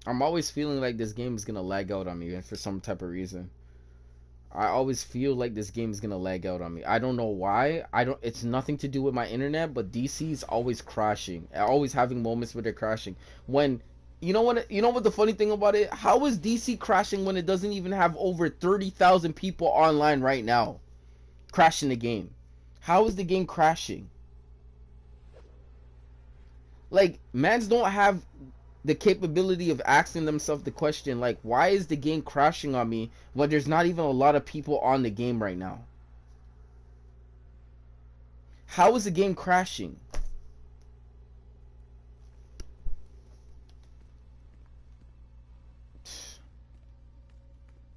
I'm always feeling like this game is gonna lag out on me for some type of reason. I always feel like this game is gonna lag out on me. I don't know why. I don't. It's nothing to do with my internet, but DC is always crashing. Always having moments where they're crashing. When you know what? You know what the funny thing about it? How is DC crashing when it doesn't even have over 30,000 people online right now, crashing the game? How is the game crashing? Like, mans don't have the capability of asking themselves the question, like, why is the game crashing on me when there's not even a lot of people on the game right now? How is the game crashing?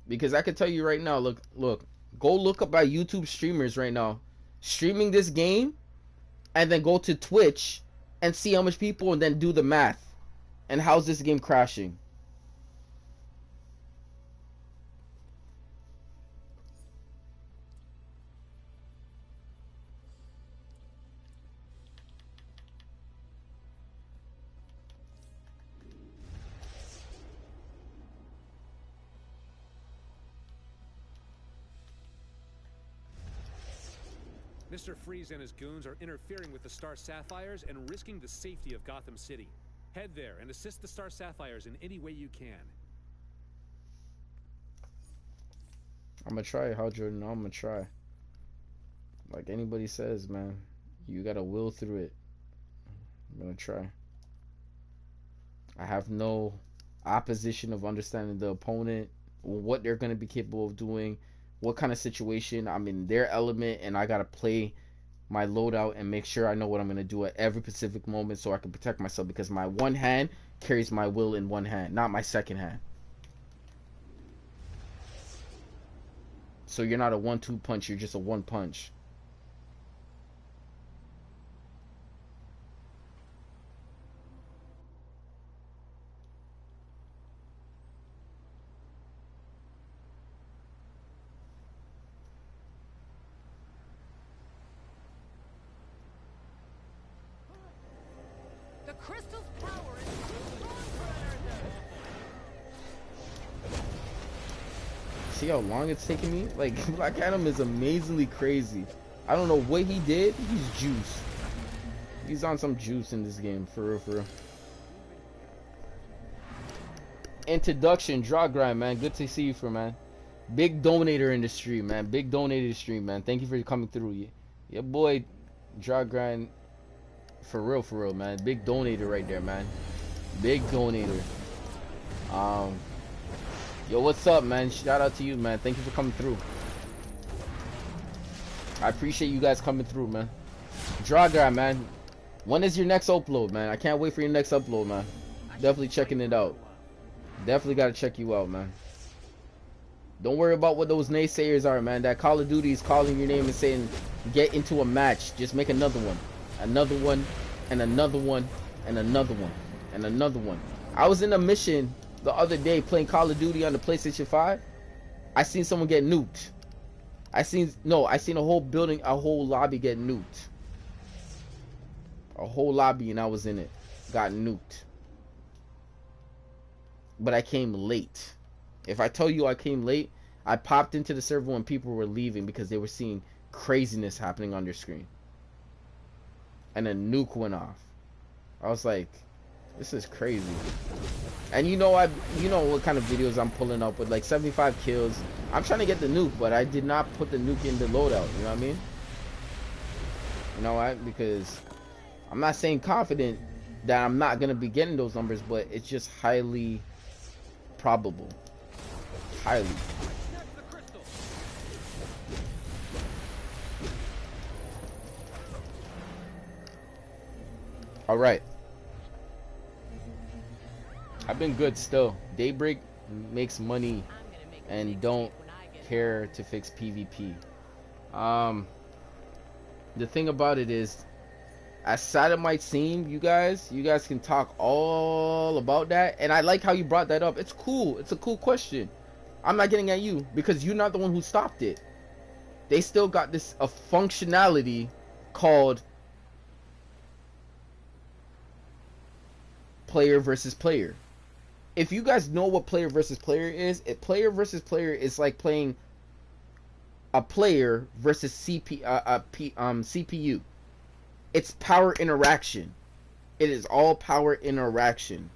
Because I can tell you right now, look, go look up our YouTube streamers right now streaming this game, and then go to Twitch and see how much people, and then do the math. And how's this game crashing? Mr. Freeze and his goons are interfering with the Star Sapphires and risking the safety of Gotham City. Head there and assist the Star Sapphires in any way you can. I'm gonna try, Hal Jordan. I'm gonna try. Like anybody says, man, you gotta will through it. I'm gonna try. I have no opposition of understanding the opponent, what they're gonna be capable of doing, what kind of situation I'm in their element, and I gotta play my loadout and make sure I know what I'm gonna do at every specific moment so I can protect myself, because my one hand carries my will in one hand, not my second hand. So you're not a 1-2 punch, you're just a one punch. The crystal's power is too strong for Unearther. See how long it's taking me? Like, Black Adam is amazingly crazy. I don't know what he did. He's juice. He's on some juice in this game, for real, for real. Introduction, Draw Grind, man. Good to see you, for man. Big donator in the stream, man. Big donator in the stream, man. Thank you for coming through. Your boy, Draw Grind, for real, man. Big donator right there, man. Big donator. Yo, what's up, man? Shout out to you, man. Thank you for coming through. I appreciate you guys coming through, man. Draw Grind, man. When is your next upload, man? I can't wait for your next upload, man. Definitely checking it out. Definitely gotta check you out, man. Don't worry about what those naysayers are, man. That Call of Duty is calling your name and saying, get into a match. Just make another one. Another one, and another one, and another one, and another one. I was in a mission the other day playing Call of Duty on the PlayStation 5. I seen someone get nuked. I seen a whole building, a whole lobby get nuked. A whole lobby, and I was in it. Got nuked. But I came late. If I tell you I came late, I popped into the server when people were leaving because they were seeing craziness happening on their screen. And a nuke went off. I was like, this is crazy. And you know what kind of videos I'm pulling up with, like 75 kills. I'm trying to get the nuke, but I did not put the nuke in the loadout, you know what I mean? You know why? Because I'm not saying confident that I'm not gonna be getting those numbers, but it's just highly probable. Highly. All right. I've been good still. Daybreak makes money and don't care to fix PvP. The thing about it is, as sad it might seem, you guys can talk all about that. And I like how you brought that up. It's cool. It's a cool question. I'm not getting at you because you're not the one who stopped it. They still got this a functionality called player versus player. If you guys know what player versus player is, player versus player is like playing a player versus CPU. It's power interaction. It is all power interaction.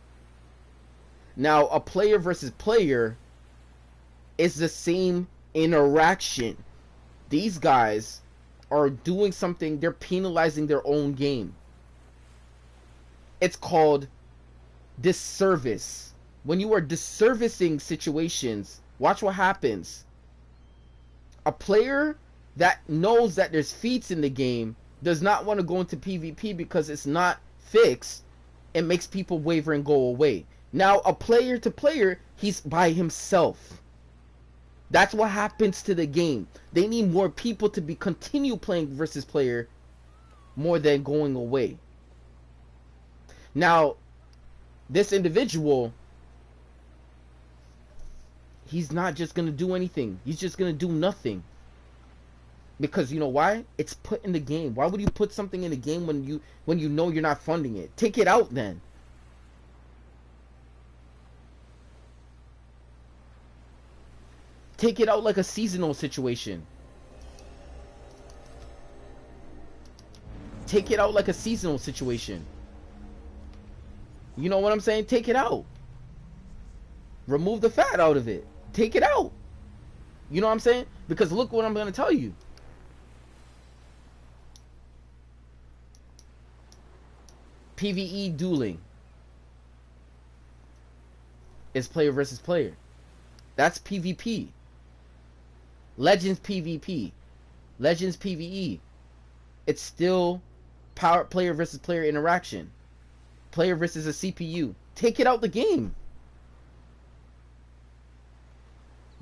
Now, a player versus player is the same interaction. These guys are doing something, they're penalizing their own game. It's called disservice. When you are disservicing situations, watch what happens. A player that knows that there's feats in the game does not want to go into PvP because it's not fixed. It makes people waver and go away. Now, a player to player, he's by himself. That's what happens to the game. They need more people to continue playing versus player more than going away. Now, this individual, he's not just going to do anything. He's just going to do nothing. Because you know why? It's put in the game. Why would you put something in the game when you know you're not funding it? Take it out then. Take it out like a seasonal situation. Take it out like a seasonal situation. You know what I'm saying? Take it out. Remove the fat out of it. Take it out. You know what I'm saying? Because look what I'm going to tell you. PvE dueling is player versus player. That's PvP. Legends PvP. Legends PvE. It's still player versus player interaction. Player versus a CPU. Take it out the game.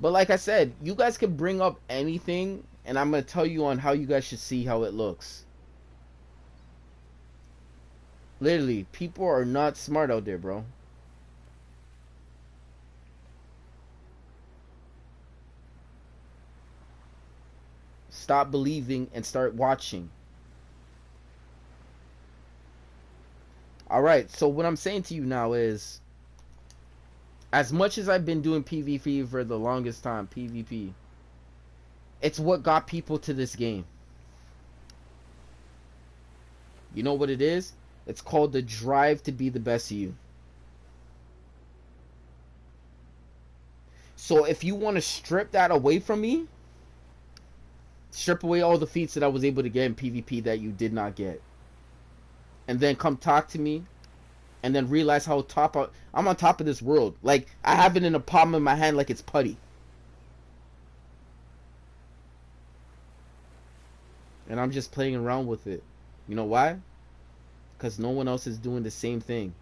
But like I said, you guys can bring up anything, and I'm going to tell you on how you guys should see how it looks. Literally, people are not smart out there, bro. Stop believing and start watching. Alright, so what I'm saying to you now is, as much as I've been doing PvP for the longest time, PvP, it's what got people to this game. You know what it is? It's called the drive to be the best of you. So if you want to strip that away from me, strip away all the feats that I was able to get in PvP that you did not get, and then come talk to me, and then realize how I'm on top of this world. Like, I have it in the palm of my hand like it's putty. And I'm just playing around with it. You know why? Because no one else is doing the same thing.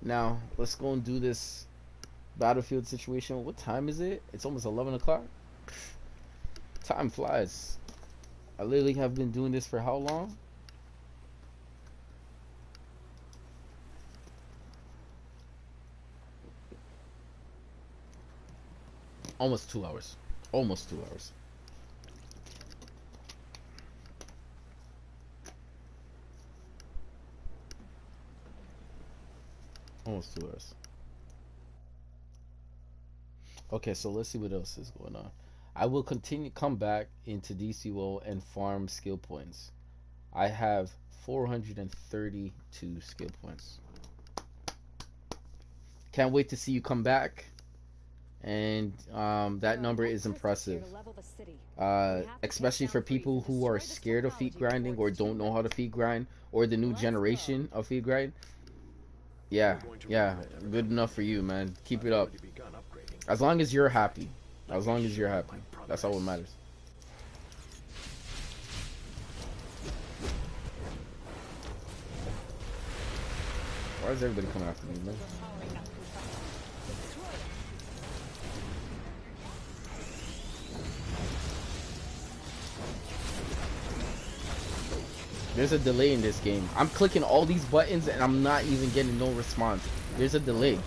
Now, let's go and do this battlefield situation. What time is it? It's almost 11 o'clock. Time flies. I literally have been doing this for how long? Almost 2 hours. Almost 2 hours. Almost 2 hours. Okay, so let's see what else is going on. I will come back into DCUO and farm skill points. I have 432 skill points. Can't wait to see you come back. And that number is impressive. Especially for people who are scared of feat grinding or don't know how to feat grind, or the new generation of feat grind. Yeah, We're going to yeah, rebuild everything. good enough for you, man. Keep it I've up. already begun upgrading. As long as you're happy. Let As me long as show you're you happy. my That's all that progress. matters. Why is everybody coming after me, man? There's a delay in this game. I'm clicking all these buttons and I'm not even getting no response. There's a delay.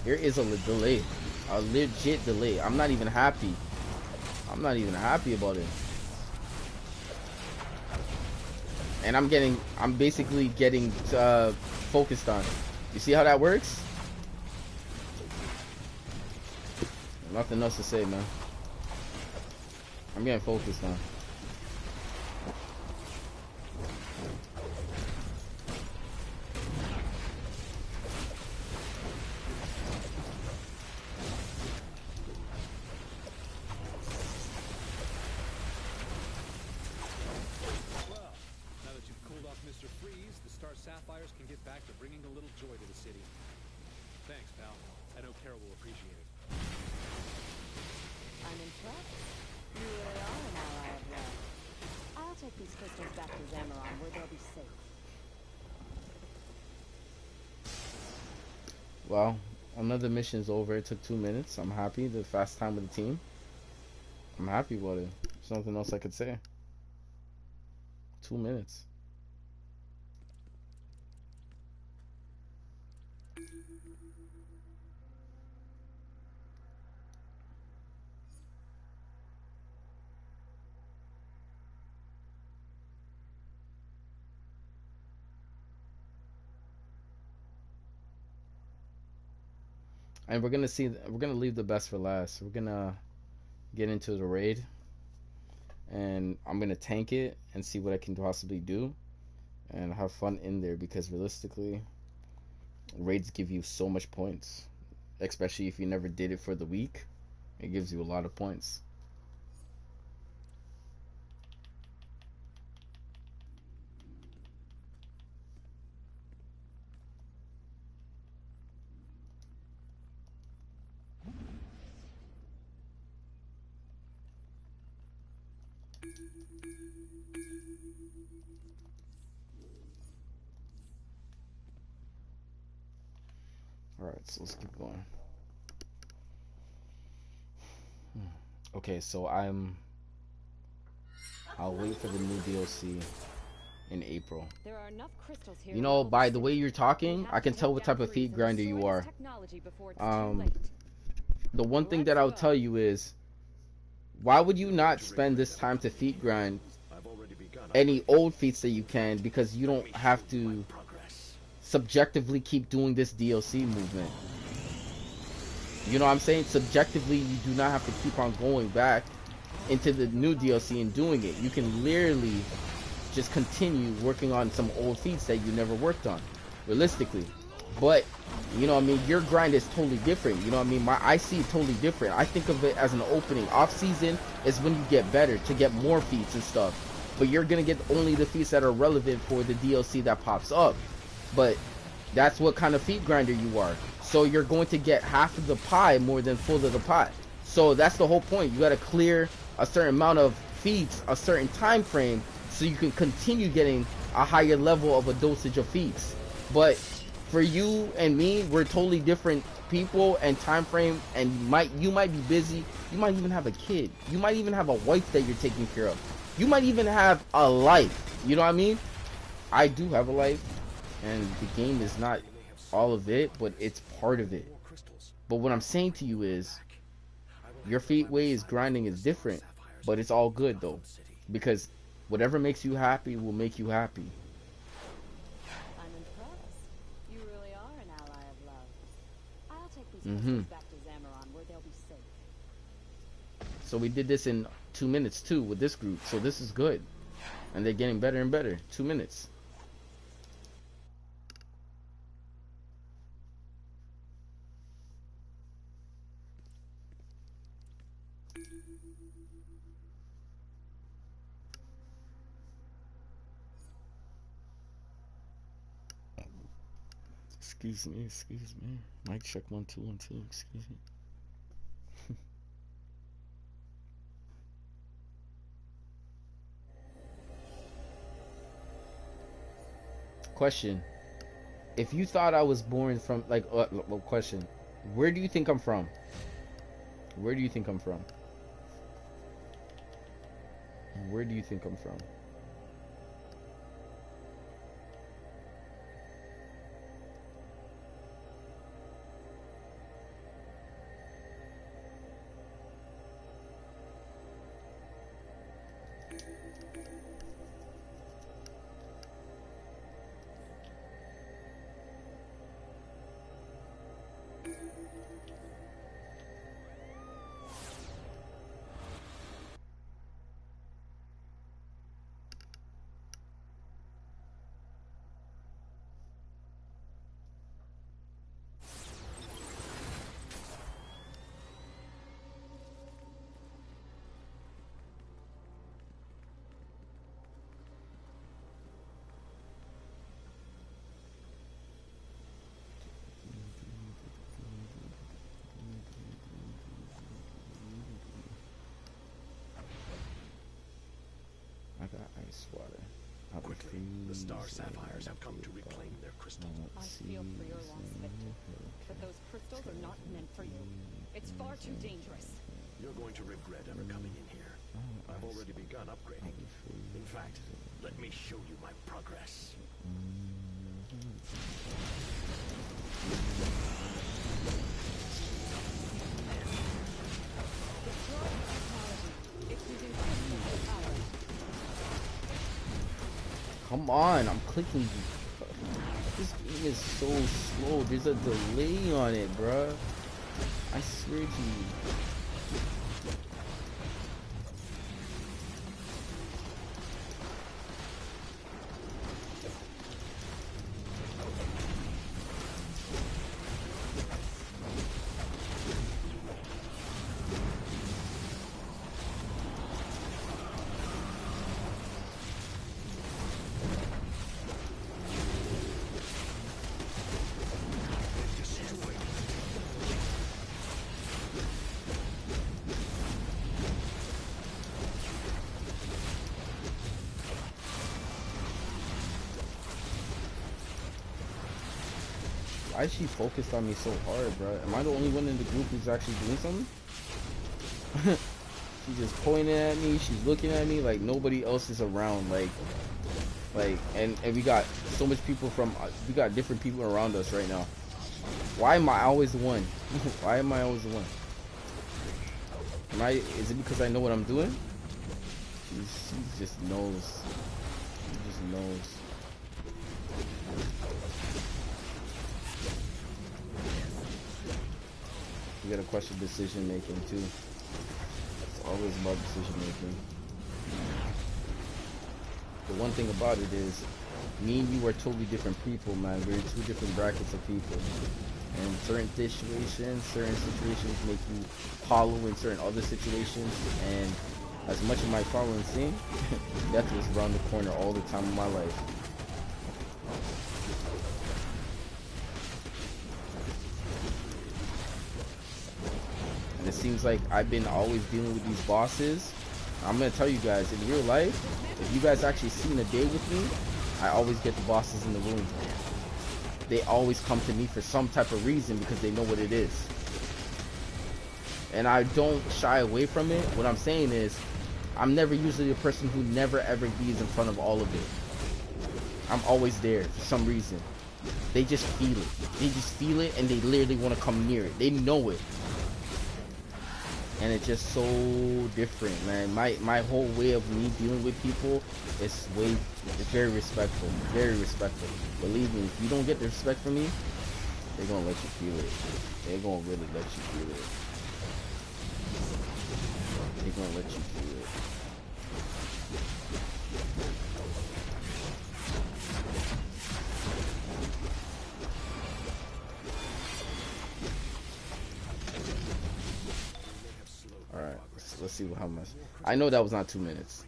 There is a delay. A legit delay. I'm not even happy. I'm not even happy about it. And I'm basically getting focused on. You see how that works? Nothing else to say, man. I'm getting focused on. Well, now that you've cooled off Mr. Freeze, the Star Sapphires can get back to bringing a little joy to the city. Thanks, pal. I know Carol will appreciate it. I'm impressed. You really are an ally of love. I'll take these crystals back to Zamaron where they'll be safe. Well, another mission's over. It took 2 minutes. I'm happy. The fast time with the team. I'm happy about it. There's nothing else I could say. 2 minutes. And we're gonna leave the best for last. We're gonna get into the raid, and I'm gonna tank it and see what I can possibly do and have fun in there, because realistically raids give you so much points, especially if you never did it for the week. It gives you a lot of points. All right, so let's keep going. Okay, so I'll wait for the new DLC in April. There are enough crystals here. You to know, level by the the way city. you're We talking, have I to can take tell what down type of Freeze feed and grinder destroy you his are. technology before it's too late. The one thing that Let's I'll go. tell you is, why would you not spend this time to feat grind I've already begun any upgrading. old feats that you can, because you Let don't me have show you my to progress. subjectively keep doing this DLC movement. You know what I'm saying? Subjectively, you do not have to keep on going back into the new DLC and doing it. You can literally just continue working on some old feats that you never worked on, realistically. But you know what I mean, your grind is totally different. You know what I mean, I see it totally different. I think of it as an opening. Off season is when you get better to get more feats and stuff, but you're gonna get only the feats that are relevant for the DLC that pops up. But that's what kind of feat grinder you are, so you're going to get half of the pie more than full of the pie. So that's the whole point. You got to clear a certain amount of feats a certain time frame so you can continue getting a higher level of a dosage of feats. But for you and me, we're totally different people and time frame, and you might be busy. You might even have a kid. You might even have a wife that you're taking care of. You might even have a life. You know what I mean? I do have a life, and the game is not all of it, but it's part of it. But what I'm saying to you is, your feet ways grinding is different, but it's all good though, because whatever makes you happy will make you happy. I'm impressed. You really are an ally of love. I'll take these Mm-hmm. crystals back to Zamaron where they'll be safe. So we did this in 2 minutes too with this group, so this is good, and they're getting better and better. 2 minutes. Excuse me, excuse me. Mic check 1 2 1 2. Excuse me. Question: if you thought I was born from like, well, question: where do you think I'm from? Where do you think I'm from? Where do you think I'm from? I got ice water. Quickly, the Star Sapphires have come to reclaim their crystal. I feel for your loss, Victor. But those crystals are not meant for you. It's far too dangerous. You're going to regret ever coming in here. I've already begun upgrading. In fact, let me show you my progress. It's using crystal power. Come on, I'm clicking. This game is so slow. There's a delay on it, bruh. I swear to you. Why is she focused on me so hard, bro? Am I the only one in the group who's actually doing something? She's just pointing at me. She's looking at me like nobody else is around. And we got so much people we got different people around us right now. Why am I always the one? Why am I always the one? Is it because I know what I'm doing? She just knows. She just knows. You gotta question decision making too. It's always about decision making. The one thing about it is, me and you are totally different people, man. We're in two different brackets of people. And certain situations make you hollow in certain other situations. And as much as my following scene, death was around the corner all the time in my life. And it seems like I've been always dealing with these bosses. I'm gonna tell you guys, in real life, if you guys actually seen a day with me, I always get the bosses in the room. They always come to me for some type of reason because they know what it is. And I don't shy away from it. What I'm saying is, I'm never usually a person who never ever bees in front of all of it. I'm always there for some reason. They just feel it. They just feel it and they literally want to come near it. They know it. And it's just so different, man. My whole way of me dealing with people is very respectful. Very respectful. Believe me, if you don't get the respect from me, they're gonna let you feel it. They're gonna really let you feel it. They're gonna let you feel it. Alright, let's see how much. I know that was not 2 minutes.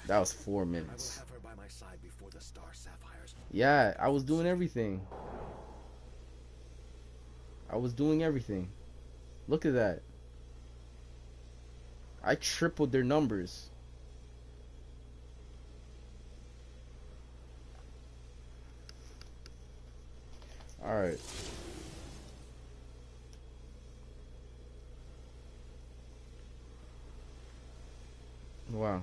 That was 4 minutes. Yeah, I was doing everything. I was doing everything. Look at that. I tripled their numbers. Alright. Wow.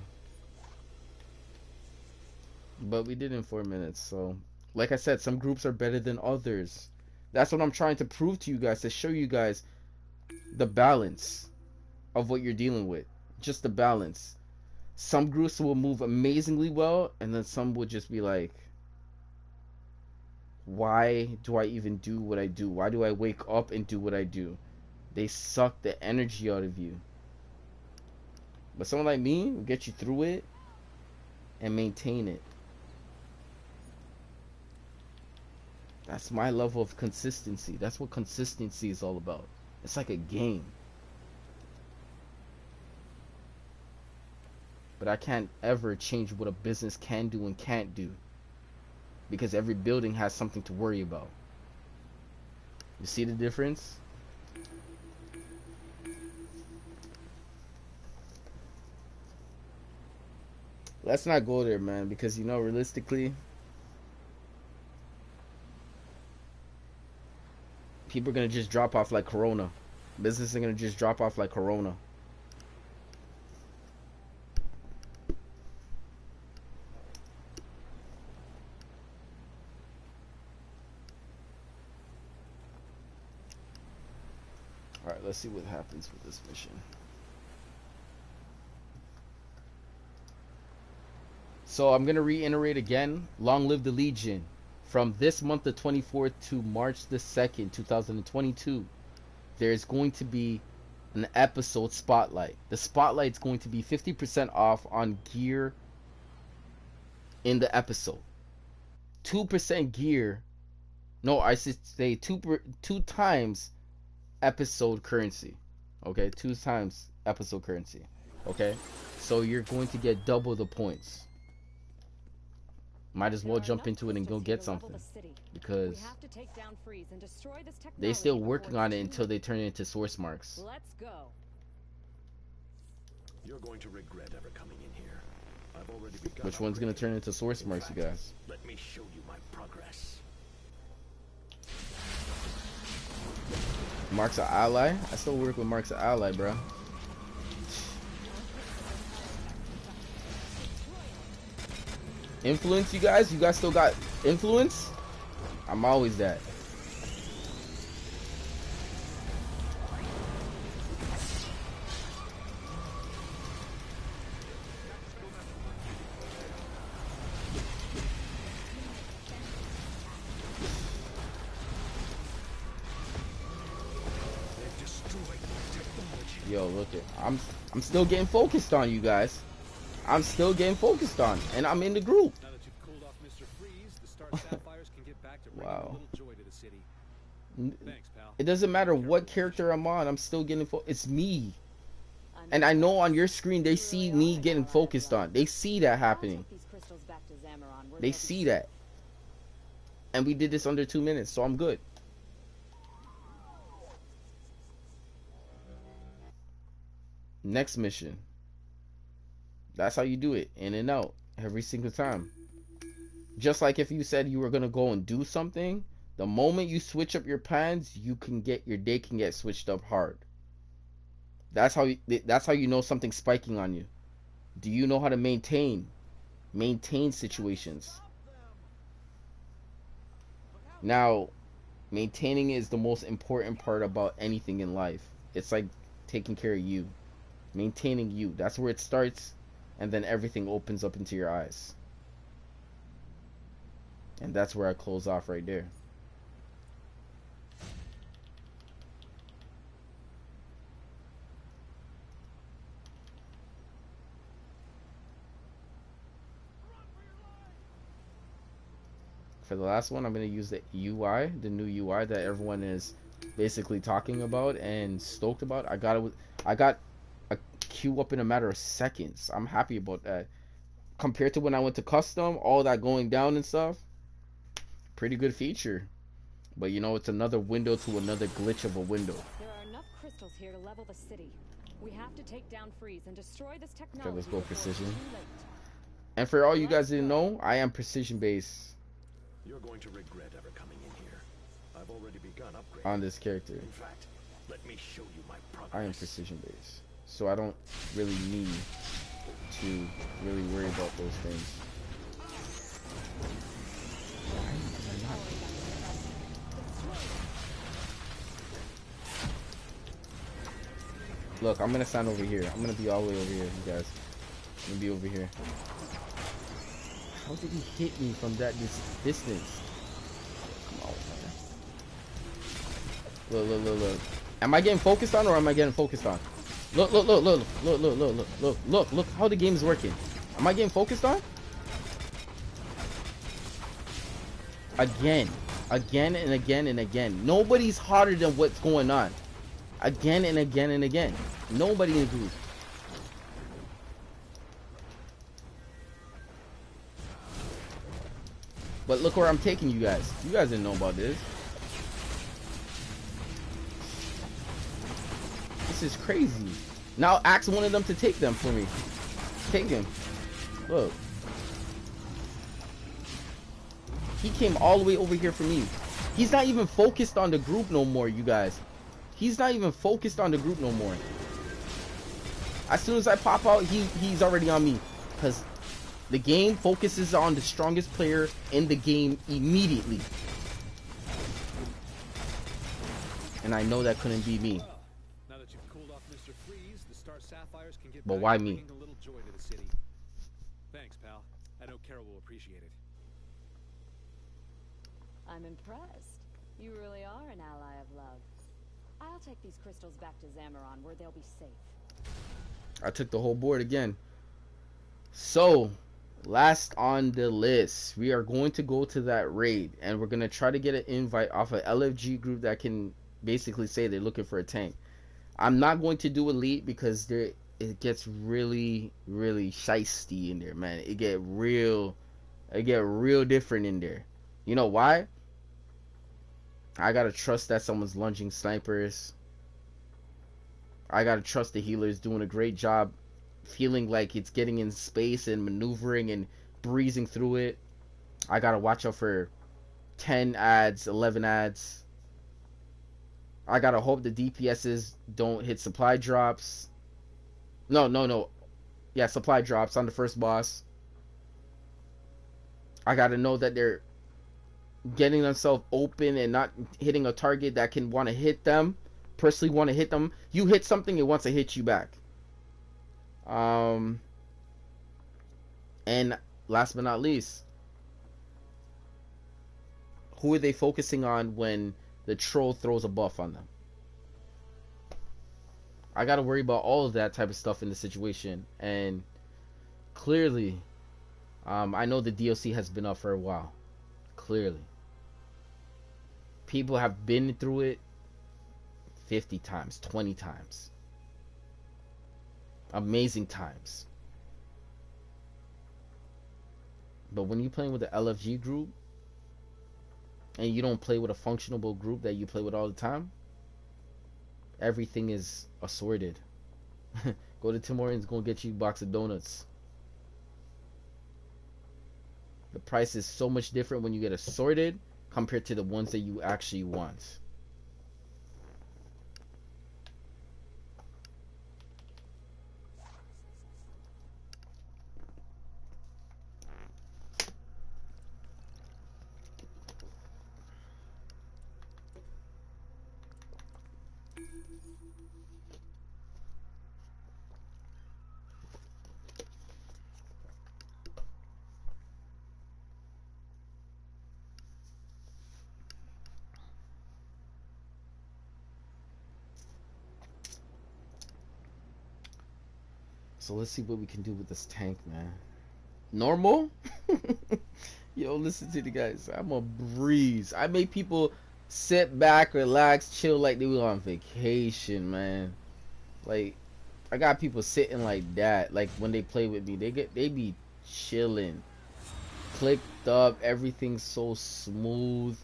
But we did in 4 minutes, so like I said, some groups are better than others. That's what I'm trying to prove to you guys, to show you guys the balance of what you're dealing with. Just the balance. Some groups will move amazingly well, and then some will just be like, why do I even do what I do? Why do I wake up and do what I do? They suck the energy out of you. But someone like me will get you through it and maintain it. That's my level of consistency. That's what consistency is all about. It's like a game. But I can't ever change what a business can do and can't do, because every building has something to worry about. You see the difference? Let's not go there, man, because you know, realistically, people are gonna just drop off like Corona. Business are gonna just drop off like Corona. Alright, let's see what happens with this mission. So I'm going to reiterate again, long live the Legion. From this month the 24th to March the 2nd, 2022, there's going to be an episode spotlight. The spotlight's going to be 50% off on gear in the episode. 2% gear, no, I should say two times episode currency. Okay, 2 times episode currency. Okay, so you're going to get double the points. Might as well jump into it and go get something, because they still working on it until they turn it into source marks. Let's go. You're going to regret ever coming in here. I've already begun. Which one's gonna turn into source marks, you guys? Let me show you my progress. Mark's an ally? I still work with Mark's an ally, bro. Influence, you guys? You guys still got influence? I'm always that. Yo, look it. I'm still getting focused on you guys. I'm still getting focused on, and I'm in the group. Now that you've cooled off Mr. Freeze, the Star Sapphires can get back to bringing a little joy to the city. Thanks, pal. It doesn't matter what character I'm on. I'm still getting it's me. And I know on your screen they see me getting focused on. They see that happening. They see that. And we did this under 2 minutes, so I'm good. Next mission. That's how you do it, in and out, every single time. Just like if you said you were gonna go and do something, the moment you switch up your plans, your day can get switched up hard. That's how you know something's spiking on you. Do you know how to maintain situations? Now, maintaining is the most important part about anything in life. It's like taking care of you, maintaining you. That's where it starts. And then everything opens up into your eyes. And that's where I close off right there. For the last one, I'm going to use the UI, the new UI that everyone is basically talking about and stoked about. I got a queue up in a matter of seconds. I'm happy about that. Compared to when I went to custom, all that going down and stuff, pretty good feature. But you know, it's another window to another glitch of a window. There are enough crystals here to level the city. We have to take down Freeze and destroy this technology. Okay, let's go before it's precision. too late. And for all you guys didn't know, I am precision based You're going to regret ever coming in here. I've already begun upgrading on this character. In fact, let me show you my progress. I am precision based, so I don't really need to really worry about those things. Look, I'm gonna stand over here. I'm gonna be all the way over here, you guys. I'm gonna be over here. How did he hit me from that distance? Come on, man. Look. Am I getting focused on or am I getting focused on? Look. Look how the game is working. Am I getting focused on? Again and again. Nobody's harder than what's going on. Again and again. Nobody in the group. But look where I'm taking you guys. You guys didn't know about this. This is crazy. Now ask one of them to take them for me. Take him. Look. He came all the way over here for me. He's not even focused on the group no more, you guys. He's not even focused on the group no more. As soon as I pop out, he's already on me. Because the game focuses on the strongest player in the game immediately. And I know that couldn't be me. Now that you've cooled off Mr. Freeze, the Star Sapphires can get But back why to me? bringing a little joy to the city. Thanks, pal. I know Carol will appreciate it. I'm impressed. You really are an ally of love. I'll take these crystals back to Zamaron where they'll be safe. I took the whole board again. So, last on the list, we are going to go to that raid. And we're going to try to get an invite off an LFG group that can basically say they're looking for a tank. I'm not going to do elite because it gets really shisty in there, man. It get real different in there. You know why? I gotta trust that someone's lunging snipers. I gotta trust the healer is doing a great job feeling like it's getting in space and maneuvering and breezing through it. I gotta watch out for 10 ads, 11 ads. I gotta hope the DPSs don't hit supply drops. No. Yeah, supply drops on the first boss. I gotta know that they're getting themselves open and not hitting a target that can want to hit them. Personally want to hit them. You hit something, it wants to hit you back. And last but not least, who are they focusing on when the troll throws a buff on them? I gotta worry about all of that type of stuff in the situation. And clearly, I know the DLC has been up for a while. Clearly. People have been through it 50 times, 20 times. Amazing times. But when you're playing with the LFG group, and you don't play with a functionable group that you play with all the time, everything is assorted. Go to Tim Hortons, go get you a box of donuts. The price is so much different when you get assorted compared to the ones that you actually want. So let's see what we can do with this tank, man. Normal? Yo, listen to the guys. I'm a breeze. I make people sit back, relax, chill like they were on vacation, man. Like, I got people sitting like that. Like when they play with me, they be chilling, clicked up, everything's so smooth.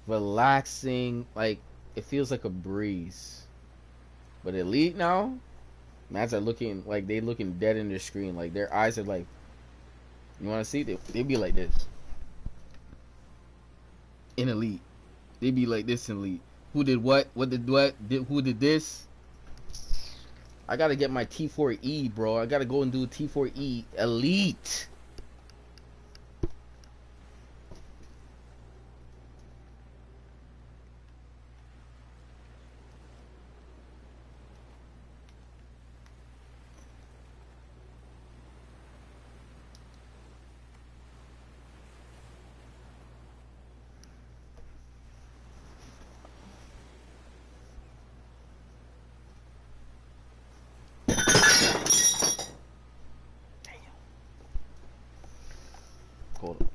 relaxing. Like, it feels like a breeze. But Elite now, mans are looking like they looking dead in their screen. Like their eyes are like, you want to see? They be like this. In Elite, they be like this in Elite. Who did what? What did what? Who did this? I gotta get my T4E, bro. I gotta go and do T4E Elite. Hold on.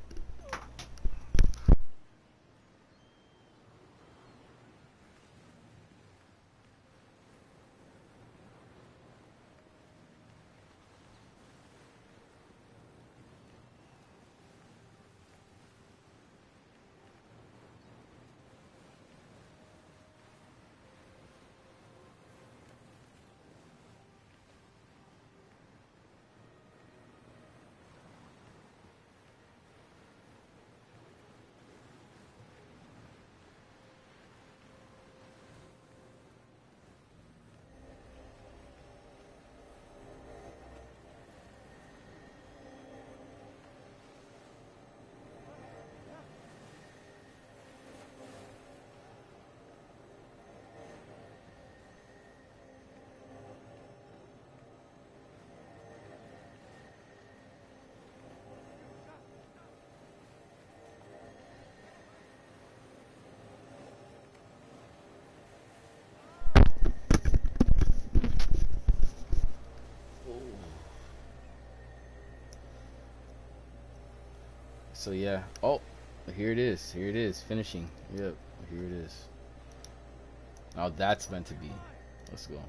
So yeah. Oh, here it is. Here it is. Finishing. Yep. Here it is. Now that's meant to be. Let's go.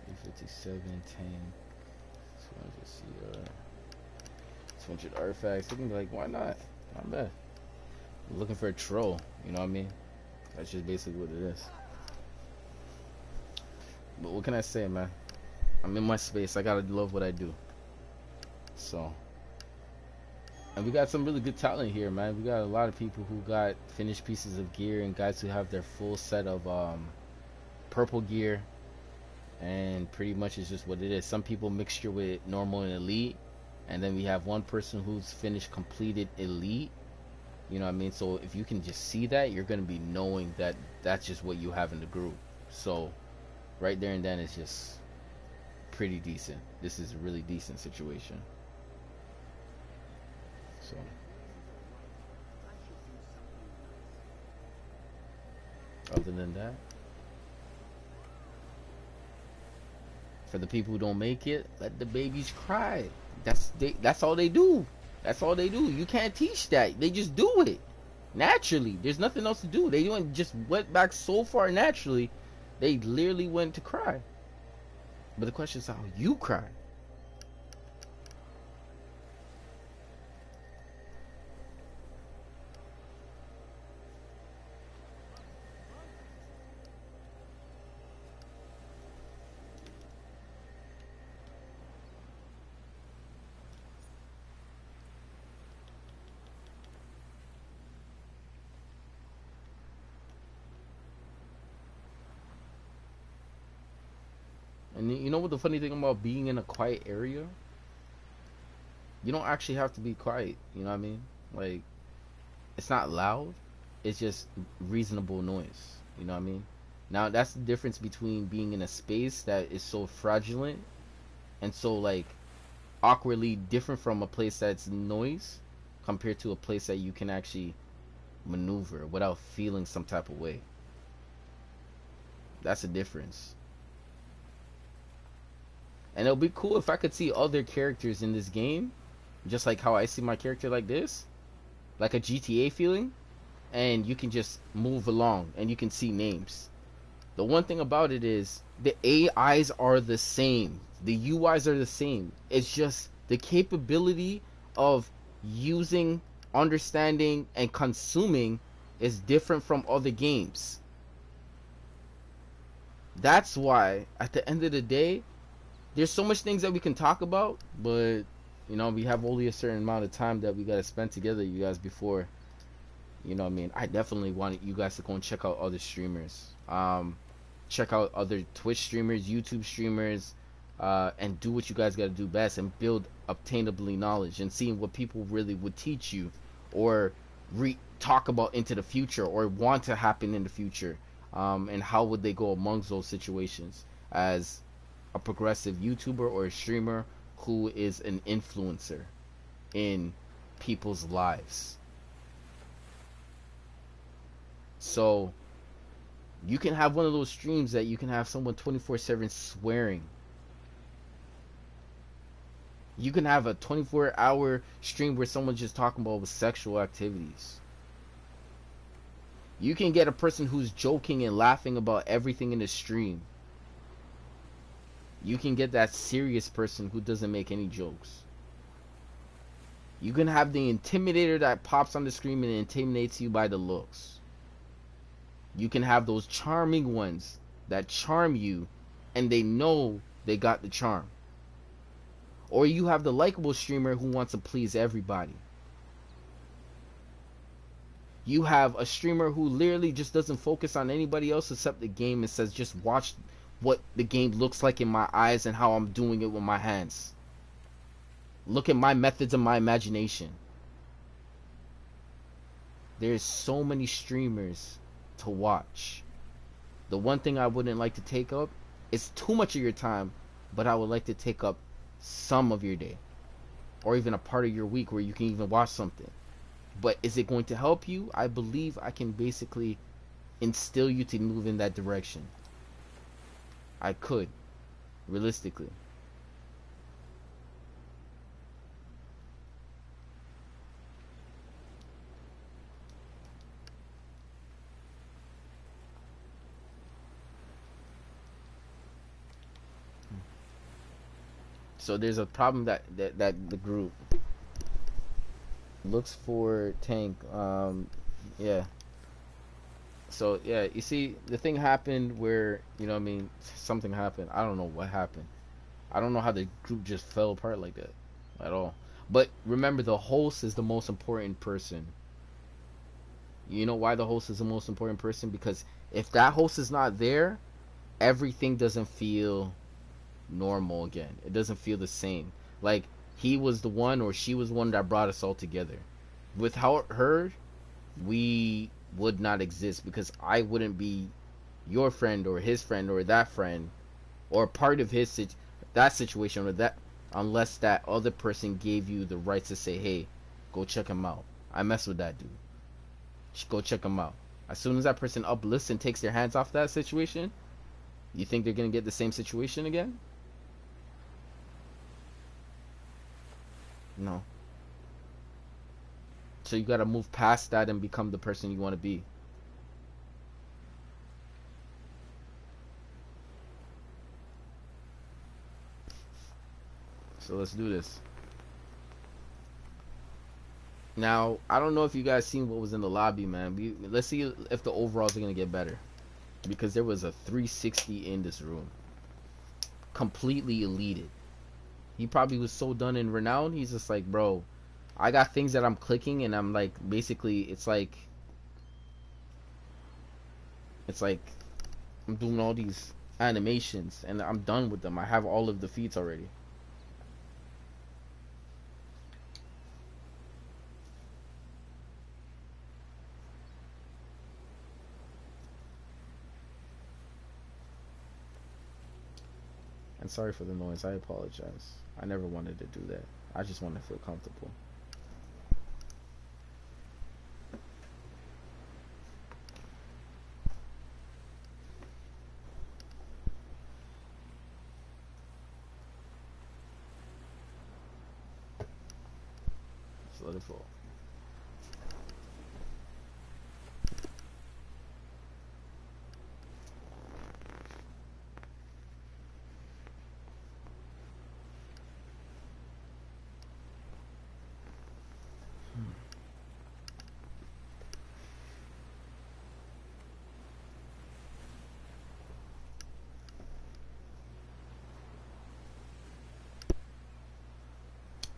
357, 10, 200 CR, 200 artifacts. They can be like, why not? Not bad. I'm looking for a troll. You know what I mean? That's just basically what it is. But what can I say, man? I'm in my space. I gotta love what I do. So, and we got some really good talent here, man. We got a lot of people who got finished pieces of gear and guys who have their full set of purple gear, and pretty much it's just what it is. Some people mixture with normal and elite, and then we have one person who's finished completed elite. You know what I mean? So if you can just see that, you're gonna be knowing that that's just what you have in the group. So right there and then it's just pretty decent. This is a really decent situation. So other than that, for the people who don't make it, let the babies cry. That's all they do. That's all they do. You can't teach that. They just do it naturally. There's nothing else to do. They just went back so far naturally. They literally went to cry. But the question is how you cry. And you know what the funny thing about being in a quiet area? You don't actually have to be quiet. You know what I mean? Like, it's not loud. It's just reasonable noise. You know what I mean? Now, that's the difference between being in a space that is so fraudulent and so, like, awkwardly different from a place that's noise compared to a place that you can actually maneuver without feeling some type of way. That's the difference. And it'll be cool if I could see other characters in this game, just like how I see my character like this, like a GTA feeling, and you can just move along and you can see names. The one thing about it is the AIs are the same, the UIs are the same. It's just the capability of using understanding, and consuming is different from other games. That's why, at the end of the day, there's so much things that we can talk about, but you know, we have only a certain amount of time that we gotta spend together, you guys, before, you know what I mean. I definitely want you guys to go and check out other streamers. Check out other Twitch streamers, YouTube streamers, and do what you guys gotta do best and build obtainably knowledge and seeing what people really would teach you or talk about into the future or want to happen in the future, and how would they go amongst those situations as a progressive YouTuber or a streamer who is an influencer in people's lives. So you can have one of those streams that you can have someone 24/7 swearing. You can have a 24-hour stream where someone's just talking about sexual activities. You can get a person who's joking and laughing about everything in the stream. You can get that serious person who doesn't make any jokes. You can have the intimidator that pops on the screen and intimidates you by the looks. You can have those charming ones that charm you and they know they got the charm. Or you have the likable streamer who wants to please everybody. You have a streamer who literally just doesn't focus on anybody else except the game and says, just watch what the game looks like in my eyes and how I'm doing it with my hands. Look at my methods and my imagination. There's so many streamers to watch. The one thing I wouldn't like to take up is too much of your time, but I would like to take up some of your day or even a part of your week where you can even watch something. But is it going to help you? I believe I can basically instill you to move in that direction. I could, realistically. So there's a problem that the group looks for tank. Yeah. So yeah, you see, the thing happened where, you know what I mean, something happened. I don't know what happened. I don't know how the group just fell apart like that at all. But remember, the host is the most important person. You know why the host is the most important person? Because if that host is not there, everything doesn't feel normal again. It doesn't feel the same. Like, he was the one or she was one that brought us all together. Without her, we would not exist, because I wouldn't be your friend or his friend or that friend or part of that situation or that, unless that other person gave you the right to say, hey, go check him out. I mess with that dude. Go check him out. As soon as that person uplifts and takes their hands off that situation, you think they're gonna get the same situation again? No. So you gotta move past that and become the person you want to be. So let's do this. Now, I don't know if you guys seen what was in the lobby, man. Let's see if the overalls are gonna get better, because there was a 360 in this room, completely eluded. He probably was so done in renown. He's just like, bro, I got things that I'm clicking, and I'm like, basically, it's like I'm doing all these animations, and I'm done with them. I have all of the feats already. And sorry for the noise. I apologize. I never wanted to do that. I just want to feel comfortable. Just let it fall.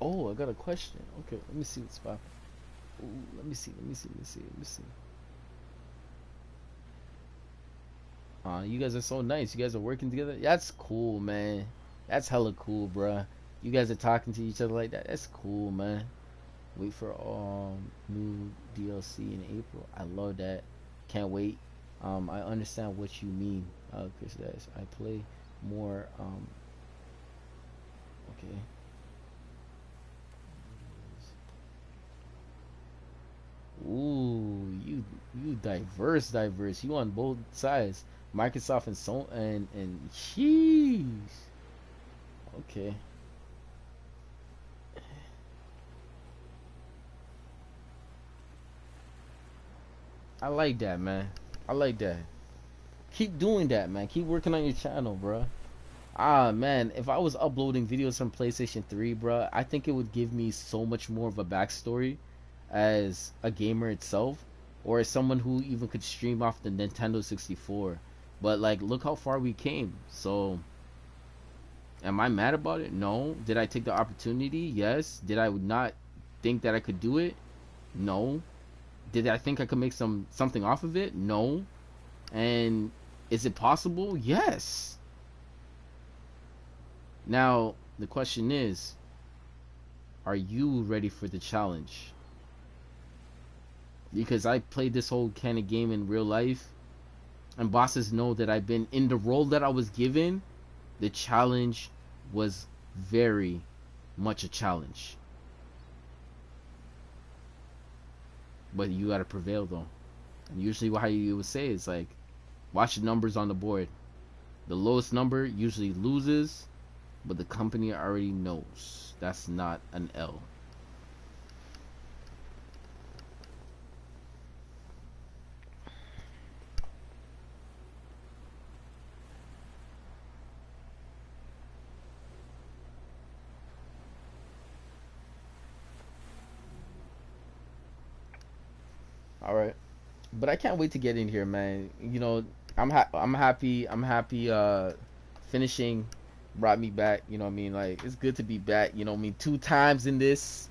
Oh, I got a question. Okay, let me see what's popping. Ooh, let me see. You guys are so nice. You guys are working together. That's cool, man. That's hella cool, bruh. You guys are talking to each other like that. That's cool, man. Wait for new DLC in April. I love that. Can't wait. I understand what you mean, ChrisDash. I play more. Okay. Ooh, you diverse. You on both sides, Microsoft and so and jeez. Okay. I like that, man. I like that. Keep doing that, man. Keep working on your channel, bruh. Ah, man, if I was uploading videos from PlayStation 3, bruh, I think it would give me so much more of a backstory as a gamer itself, or as someone who even could stream off the Nintendo 64. But, like, look how far we came. So, am I mad about it? No. Did I take the opportunity? Yes. Did I not think that I could do it? No. Did I think I could make something off of it? No. And is it possible? Yes. Now, the question is, are you ready for the challenge? Because I played this whole kind of game in real life, and bosses know that I've been in the role that I was given. The challenge was very much a challenge. But you gotta prevail though. And usually how you would say is like, watch the numbers on the board. The lowest number usually loses, but the company already knows that's not an L. All right, but I can't wait to get in here, man. You know, I'm happy. Finishing brought me back. You know what I mean? Like, it's good to be back. You know what I mean? 2 times in this.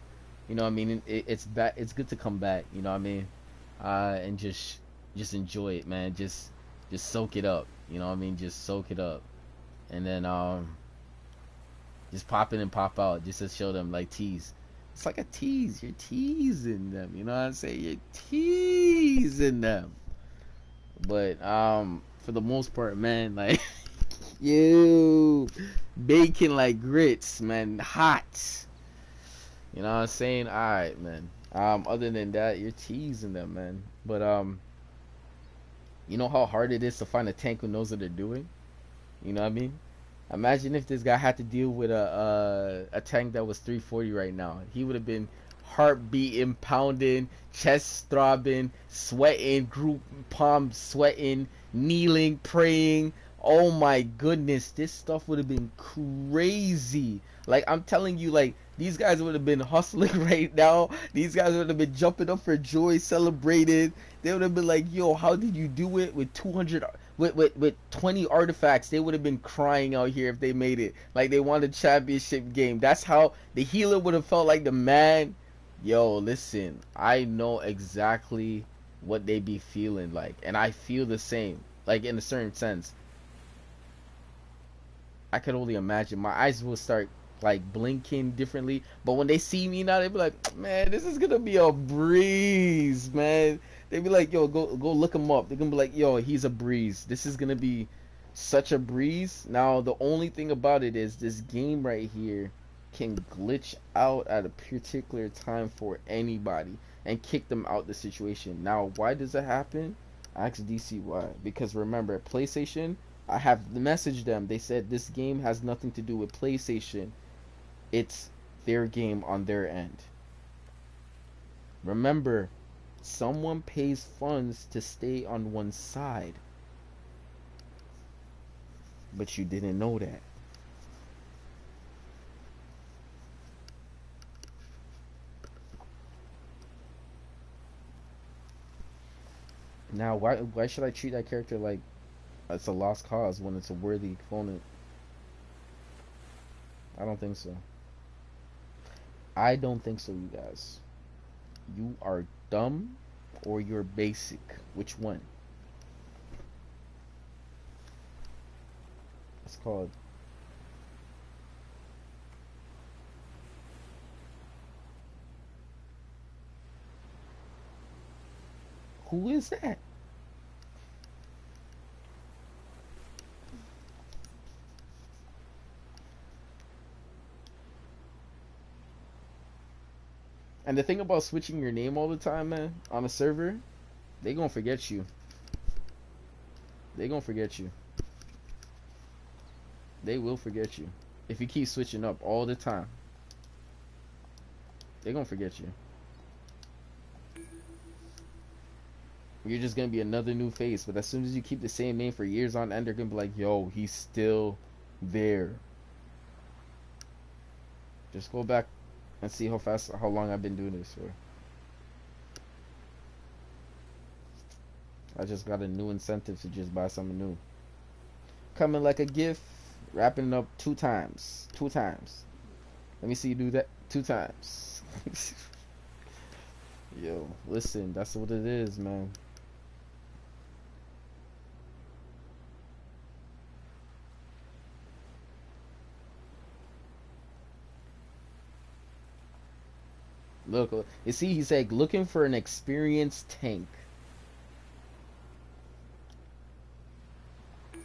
You know what I mean? It's back. It's good to come back. You know what I mean? And just enjoy it, man. Just soak it up. You know what I mean? Just soak it up, and then just pop in and pop out, just to show them, like, tease. It's like a tease. You're teasing them. You know what I'm saying? You're teasing them. But for the most part, man, like, you baking like grits, man, hot. You know what I'm saying? All right, man. Other than that, you're teasing them, man. But you know how hard it is to find a tank who knows what they're doing. You know what I mean? Imagine if this guy had to deal with a tank that was 340 right now. He would have been heart beating, pounding, chest throbbing, sweating, group palms sweating, kneeling, praying. Oh my goodness, this stuff would have been crazy. Like, I'm telling you, like, these guys would have been hustling right now. These guys would have been jumping up for joy, celebrated. They would have been like, yo, how did you do it with 200 with 20 artifacts? They would have been crying out here if they made it. Like, they won the championship game. That's how the healer would have felt like the man. Yo, listen, I know exactly what they be feeling like, and I feel the same, like, in a certain sense. I could only imagine. My eyes will start, like, blinking differently, but when they see me now, they be like, man, this is gonna be a breeze, man. They be like, yo, go look him up. They're gonna be like, yo, he's a breeze. This is gonna be such a breeze. Now, the only thing about it is this game right here can glitch out at a particular time for anybody and kick them out the situation. Now, why does it happen? Ask DC why. Because remember, PlayStation, I have messaged them. They said this game has nothing to do with PlayStation. It's their game on their end. Remember, someone pays funds to stay on one side. But you didn't know that. Now, why should I treat that character like it's a lost cause when it's a worthy opponent? I don't think so. I don't think so, you guys. You are dumb or you're basic. Which one? It's called. Who is that? And the thing about switching your name all the time, man, on a server, they gonna forget you. They gonna forget you. They will forget you. If you keep switching up all the time, they gonna forget you. You're just gonna be another new face, but as soon as you keep the same name for years on end, they're gonna be like, yo, he's still there. Just go back and see how long I've been doing this for. I just got a new incentive to just buy something new. Coming like a gift, wrapping it up 2 times. 2 times. Let me see you do that 2 times. Yo, listen, that's what it is, man. Look, you see, he's like looking for an experienced tank.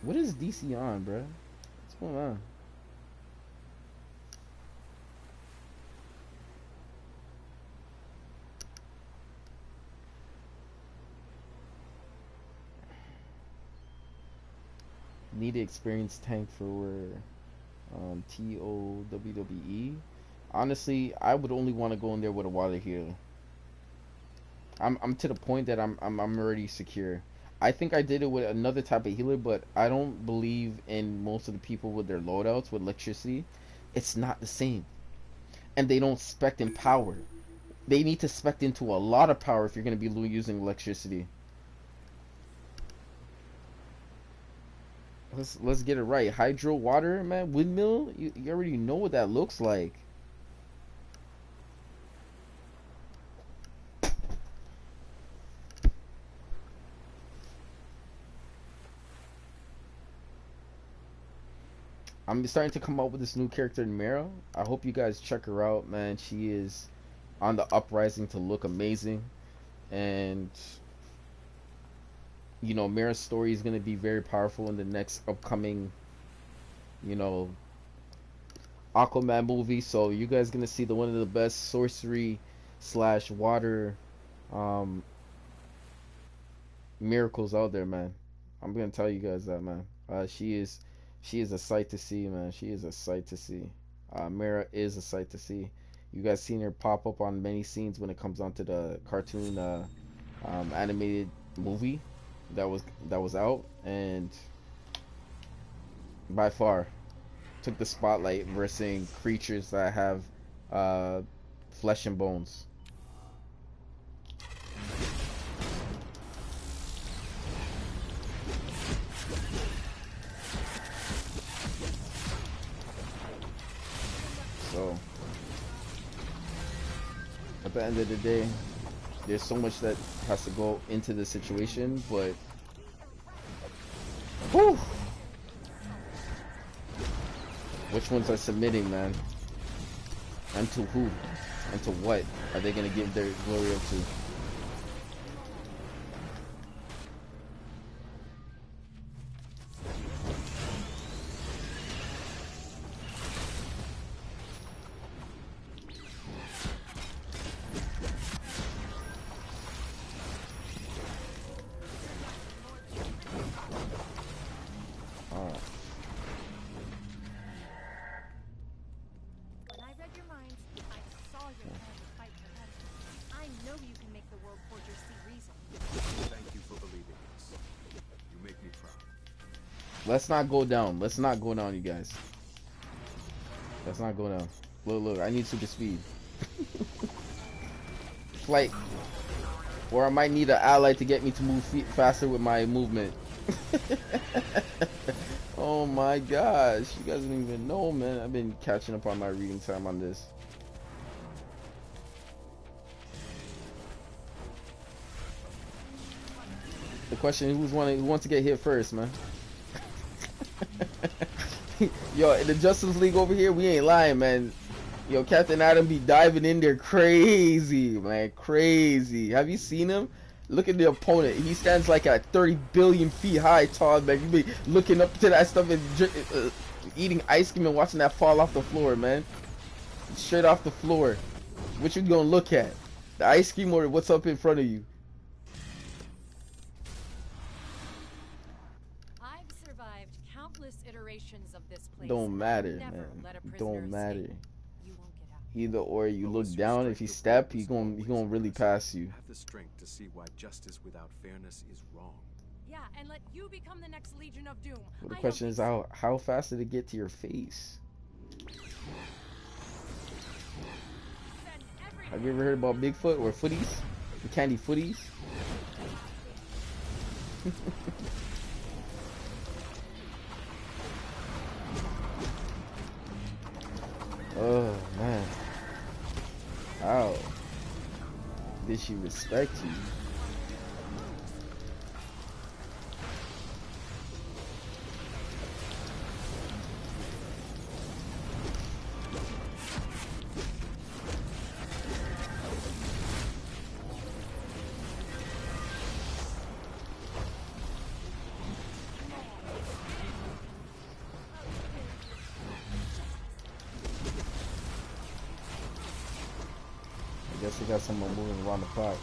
What is DC on, bro? What's going on? Need an experienced tank for TOWWE. Honestly, I would only want to go in there with a water healer. I'm to the point that I'm already secure. I think I did it with another type of healer, but I don't believe in most of the people with their loadouts with electricity. It's not the same. And they don't spec in power. They need to spec into a lot of power if you're going to be using electricity. Let's get it right. Hydro, water, man, windmill. You already know what that looks like. I'm starting to come up with this new character in Mara. I hope you guys check her out, man. She is on the uprising to look amazing. And you know, Mara's story is going to be very powerful in the next upcoming, you know, Aquaman movie. So you guys going to see one of the best sorcery / water miracles out there, man. I'm going to tell you guys that, man. She is a sight to see, man. She is a sight to see. Mara is a sight to see. You guys seen her pop up on many scenes when it comes onto the cartoon animated movie that was out, and by far took the spotlight versus creatures that have flesh and bones. So at the end of the day, there's so much that has to go into the situation, but whew, which ones are submitting, man? And to who? And to what are they gonna give their glory up to? Let's not go down. Let's not go down, you guys. Let's not go down. Look, I need super speed. Flight. Or I might need an ally to get me to move faster with my movement. Oh my gosh. You guys don't even know, man. I've been catching up on my reading time on this. The question: who wants to get hit first, man? Yo, in the Justice League over here, we ain't lying, man. Yo, Captain Atom be diving in there crazy, man, crazy. Have you seen him? Look at the opponent. He stands like at 30 billion feet high, tall, man. You be looking up to that stuff and eating ice cream and watching that fall off the floor, man. Straight off the floor. What you gonna look at? The ice cream or what's up in front of you? I've survived countless iterations of this place. Don't matter, Never man. let a prisoner Don't matter. escape. You won't get out. Either or you But look was your down. strength If you of will step, was he gonna always really impressive. pass you. Have the strength to see why justice without fairness is wrong. Yeah, and let you become the next Legion of Doom. But the I question don't is think how fast did it get to your face? Send every Have you ever heard about Bigfoot or footies? The candy footies? Oh man. How did she respect you? I guess we got someone moving around the clock.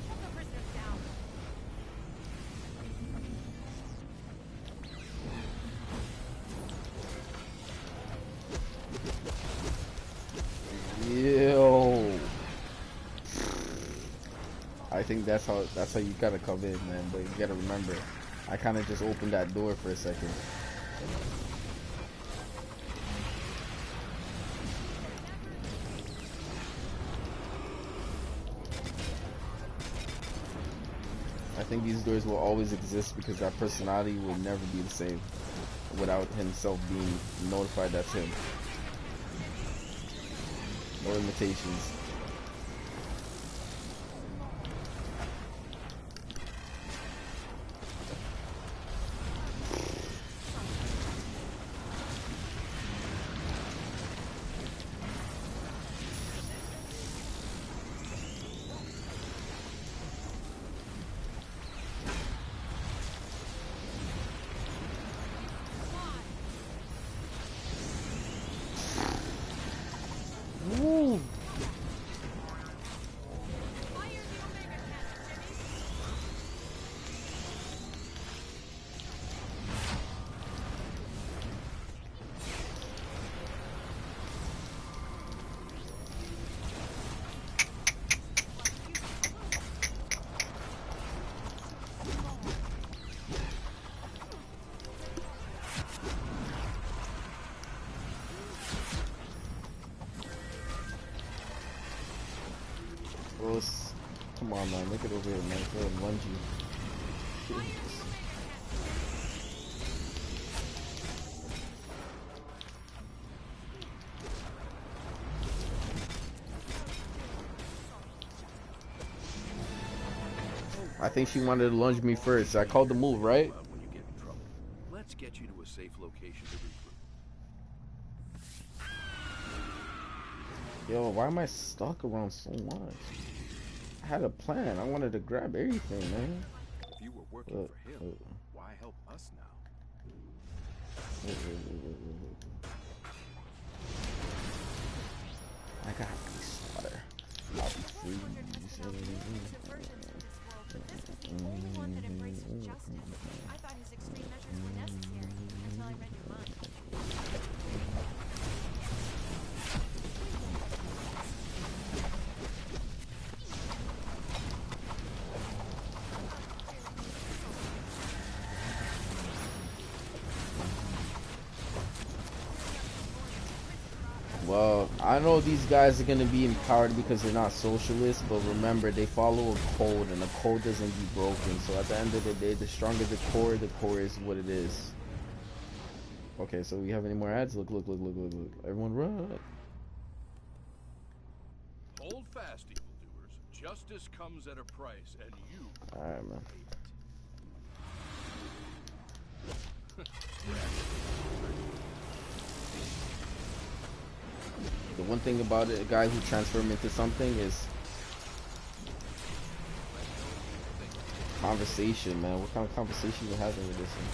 put the prisoners down. Yo, I think that's how you gotta come in, man. But you gotta remember, I kind of just opened that door for a second. I think these doors will always exist because that personality will never be the same without himself being notified that's him. No limitations. Woo! Gross. Come on, man. Look it over here, man. Go ahead and lunge you. I think she wanted to lunge me first. I called the move, right? When you get in trouble. Let's get you to a safe location to regroup. Yo, why am I stuck around so much? I had a plan. I wanted to grab everything, man. If you were working for him, why help us now? I got peace water. I'll be free. Only one that embraces justice. I thought his extreme measures were necessary until I read your mind. Well, I know these guys are gonna be empowered because they're not socialists, but remember, they follow a code, and the code doesn't be broken. So at the end of the day, the stronger the core is what it is. Okay, so we have any more ads? Look. Everyone run. Hold fast, evildoers. Justice comes at a price, and you Alright, man. pay it. The one thing about it, a guy who transforms into something is conversation, man. What kind of conversation you having with this one?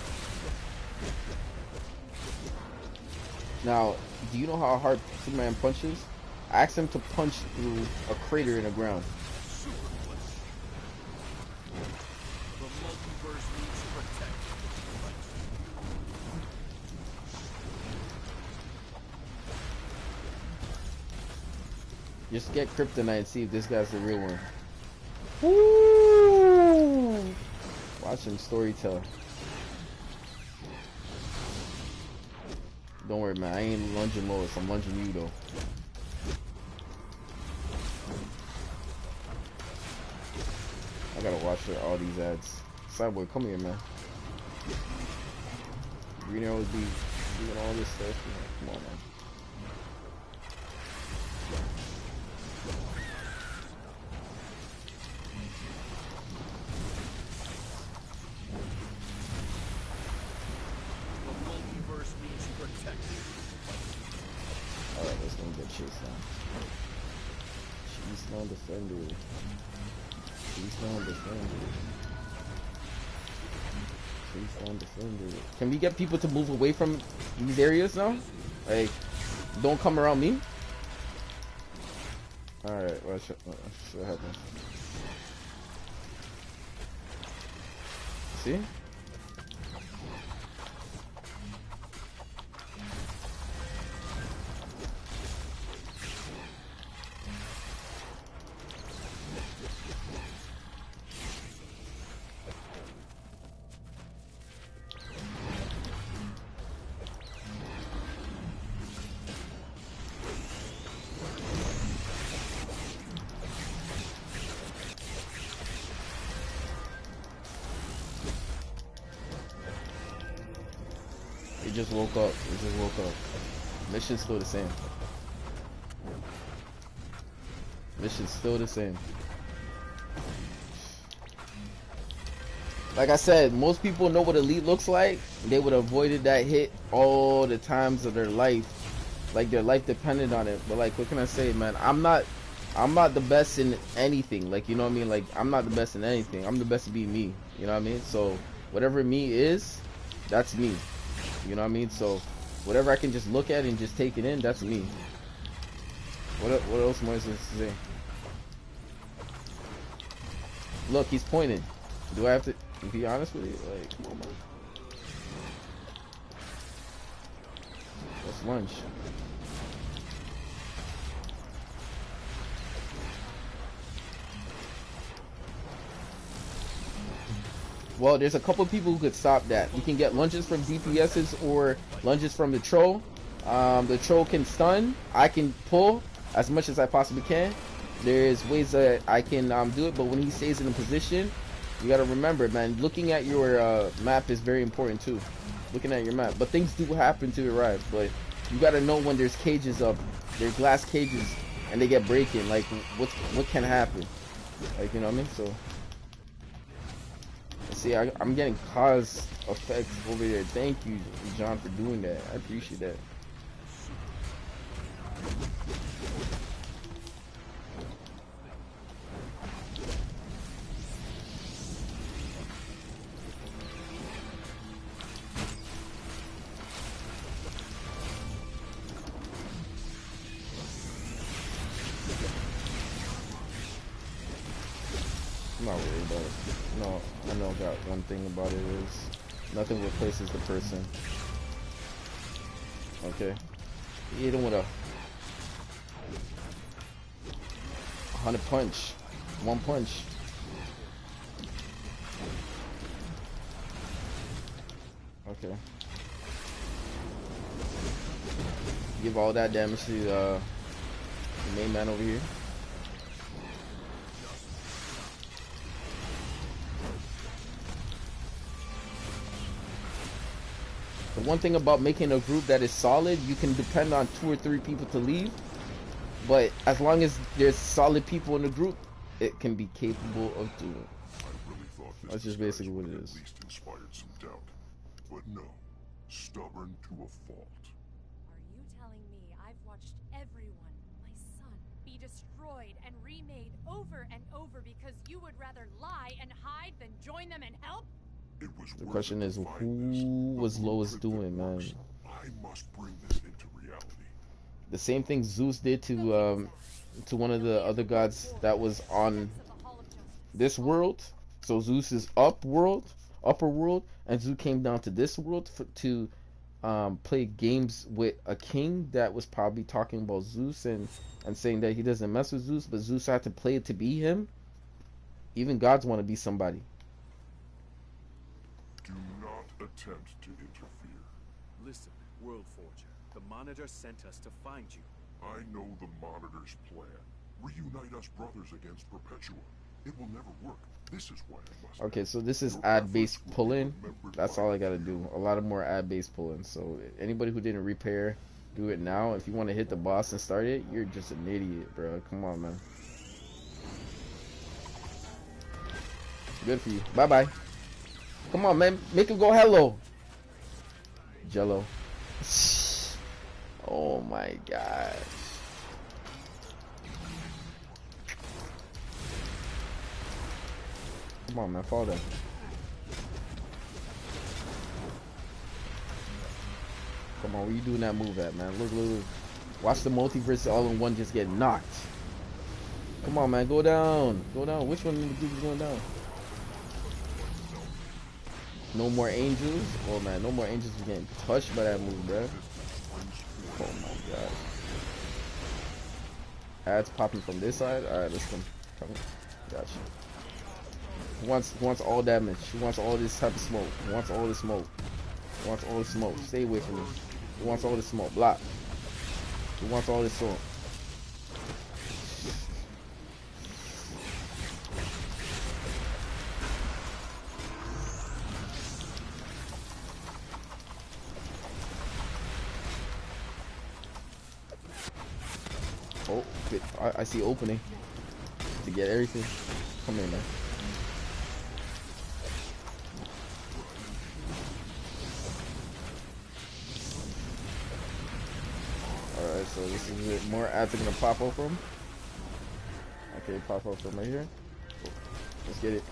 Now, do you know how hard Superman punches? I asked him to punch through a crater in the ground. The multiverse needs protect. Just get kryptonite and see if this guy's the real one. Woo! Watch him storytell. Don't worry, man. I ain't lunging Lois. I'm lunging you, though. I gotta watch all these ads. Cyborg, come here, man. Green Arrow be doing all this stuff. Come on, man. Alright, let's go get Chase now. She's no defender. Can we get people to move away from these areas now? Like, don't come around me. Alright, what should happen? See? He just woke up. Mission's still the same. Like I said, most people know what elite looks like. They would have avoided that hit all the times of their life. Like their life depended on it. But like, what can I say, man? I'm not the best in anything. Like, you know what I mean? Like, I'm not the best in anything. I'm the best to be me. You know what I mean? So whatever me is, that's me. You know what I mean? So whatever I can just look at and just take it in, that's me. What else more is there to say? Look, he's pointing. Do I have to be honest with you? Like, come on, man. Let's lunch. Well, there's a couple people who could stop that. We can get lunges from DPSs or lunges from the troll. The troll can stun. I can pull as much as I possibly can. There's ways that I can do it, but when he stays in a position, you gotta remember, man, looking at your map is very important too. Looking at your map. But things do happen to arrive, but you gotta know when there's cages up, there's glass cages, and they get breaking. Like, what can happen? Like, you know what I mean? So, see, I'm getting cause effects over there. Thank you, John, for doing that. I appreciate that. I'm not worried about it. No, I know got one thing about it is nothing replaces the person. Okay. He hit him with a 100 punch. One punch. Okay. give all that damage to the main man over here. The one thing about making a group that is solid, you can depend on 2 or 3 people to leave, but as long as there's solid people in the group, it can be capable of doing. That's just basically what it is. At least inspired some doubt, but no, stubborn to a fault. Are you telling me I've watched everyone, my son, be destroyed and remade over and over because you would rather lie and hide than join them and help? It was The question is, who was Lois doing, man? I must bring this into reality. The same thing Zeus did to one of the other gods that was on this world. So Zeus is upper world, and Zeus came down to this world to play games with a king that was probably talking about Zeus and saying that he doesn't mess with Zeus, but Zeus had to play it to be him. Even gods want to be somebody. Do not attempt to interfere. Listen, World Forger. The Monitor sent us to find you. I know the Monitor's plan. Reunite us brothers against Perpetua. It will never work. This is why I must. Okay, so this is ad-based pull-in. That's all I gotta do. A lot of more ad-based pull-in. So anybody who didn't repair, do it now. If you want to hit the boss and start it, you're just an idiot, bro. Come on, man. Good for you. Bye-bye. Come on, man. Make him go hello. Jello. Oh my gosh. Come on, man. Fall down. Come on, where you doing that move at, man? Look, look, look. Watch the multiverse all in one just get knocked. Come on, man. Go down. Go down. Which one of the dudes is going down? No more angels? Oh, man. No more angels are getting touched by that move, bro. Oh, my God. Ads popping from this side? Alright, let's come. Gotcha. He wants all damage. He wants all this type of smoke. He wants all the smoke. He wants all the smoke. Stay away from me. He wants all the smoke. Block. He wants all this smoke. Oh, I see opening to get everything. Come here, man. Alright, so this is it. More ads are gonna pop up from. Okay, pop up from right here. Let's get it.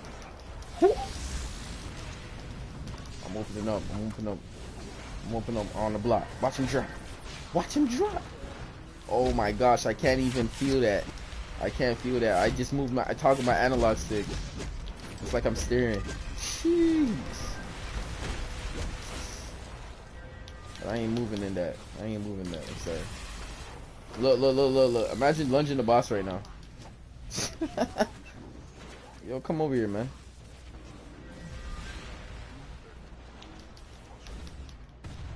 I'm opening up. I'm opening up. I'm opening up on the block. Watch him drop. Watch him drop. Oh my gosh, I can't even feel that. I can't feel that. I just moved I toggled my analog stick. It's like I'm steering. Jeez. I ain't moving in that. I ain't moving that. I'm sorry. Look, look, look, look, look. Imagine lunging the boss right now. Yo, come over here, man.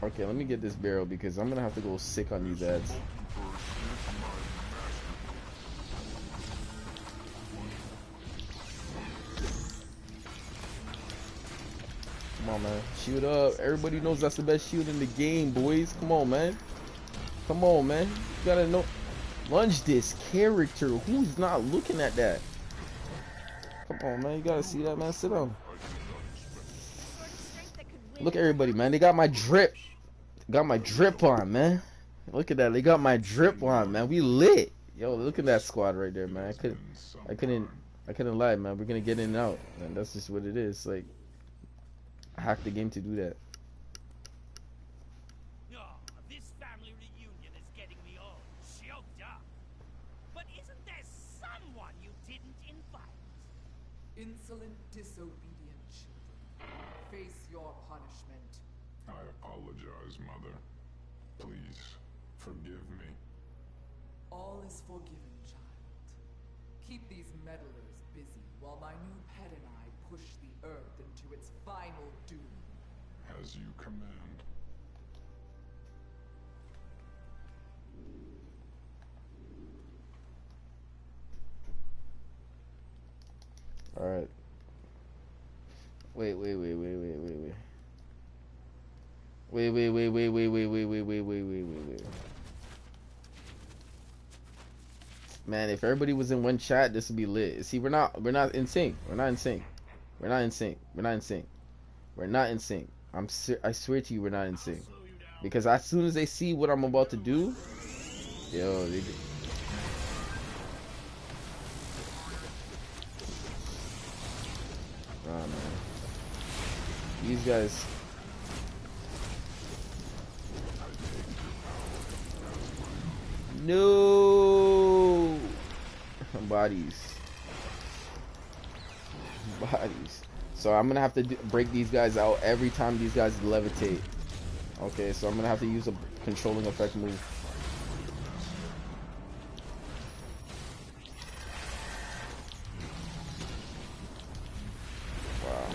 Okay, let me get this barrel because I'm gonna have to go sick on these ads. Come on, man. Shoot up. Everybody knows that's the best shield in the game, boys. Come on, man. Come on, man. You gotta know. Lunge this character. Who's not looking at that? Come on, man. You gotta see that, man. Sit down. Look at everybody, man. They got my drip. Got my drip on, man. Look at that. They got my drip on, man. We lit. Yo, look at that squad right there, man. I couldn't lie, man. We're gonna get in and out, and that's just what it is. Like, I hacked the game to do that. Oh, this family reunion is getting me all choked up. But isn't there someone you didn't invite? Insolent, disobedient children. Face your punishment. I apologize, Mother. Please, forgive me. All is forgiven, child. Keep these meddlers busy while my new pet and I push the Earth into its final doom. As you command. Wait, wait, wait, wait, wait, wait, wait. Wait, wait, wait, wait, wait, wait, wait, wait, wait, wait, wait, wait, wait. Man, if everybody was in one chat, this would be lit. See, we're not in sync. We're not in sync. We're not in sync. We're not in sync. We're not in sync. I swear to you, we're not in sync. Because as soon as they see what I'm about to do, yo, they. Oh man, these guys. No bodies. So I'm gonna have to break these guys out every time these guys levitate. Okay, so I'm gonna have to use a controlling effect move. Wow.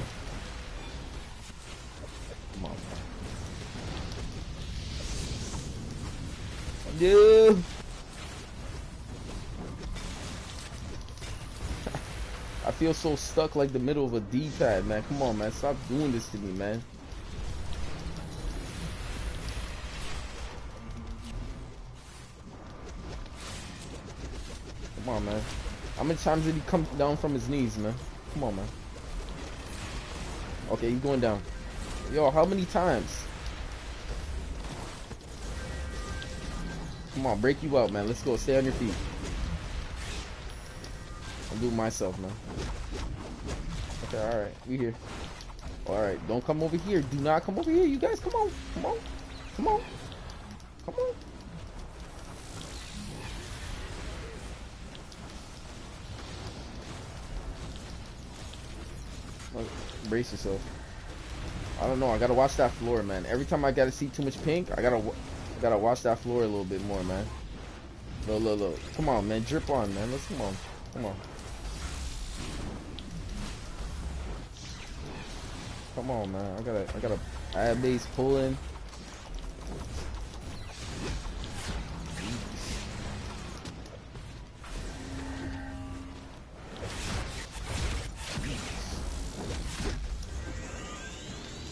Come on. Dude. I feel so stuck like the middle of a D-pad, man. Come on, man. Stop doing this to me, man. Come on, man. How many times did he come down from his knees, man? Come on, man. Okay, he's going down. Yo, how many times? Come on, break you out, man. Let's go. Stay on your feet. I'm doing myself, man. Okay, alright. We here. Alright, don't come over here. Do not come over here. You guys, come on. Come on. Come on. Come on. Brace yourself. I don't know. I gotta watch that floor, man. Every time I gotta see too much pink, I gotta watch that floor a little bit more, man. Look. Come on, man. Drip on, man. Let's come on. Come on. Come on, man. I gotta add base pulling.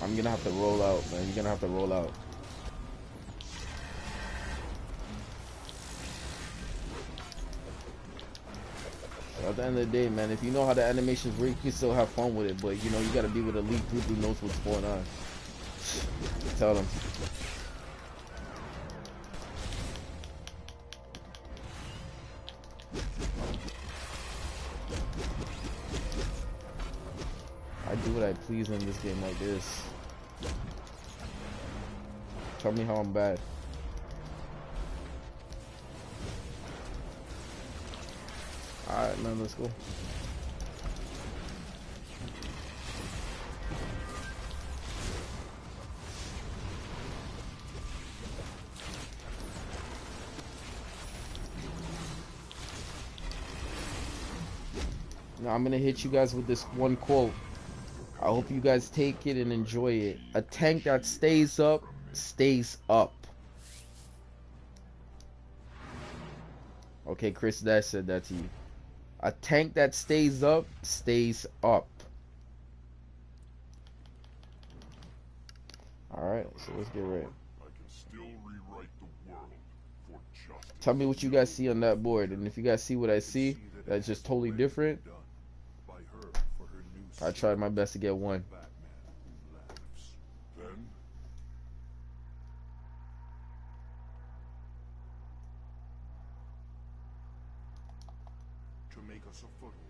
I'm gonna have to roll out, man. You're gonna have to roll out. At the end of the day, man, if you know how the animations work, you can still have fun with it. But you know, you gotta be with a elite group who knows what's going on. Tell them. I do what I please in this game like this. Tell me how I'm bad. Alright, man, let's go. Now I'm gonna hit you guys with this one quote. I hope you guys take it and enjoy it. A tank that stays up, stays up. Okay, ChrisDash said that to you. A tank that stays up, stays up. Alright, so let's get ready. Tell me what you guys see on that board, and if you guys see what I see, that's just totally different. I tried my best to get one. To make us a foothold.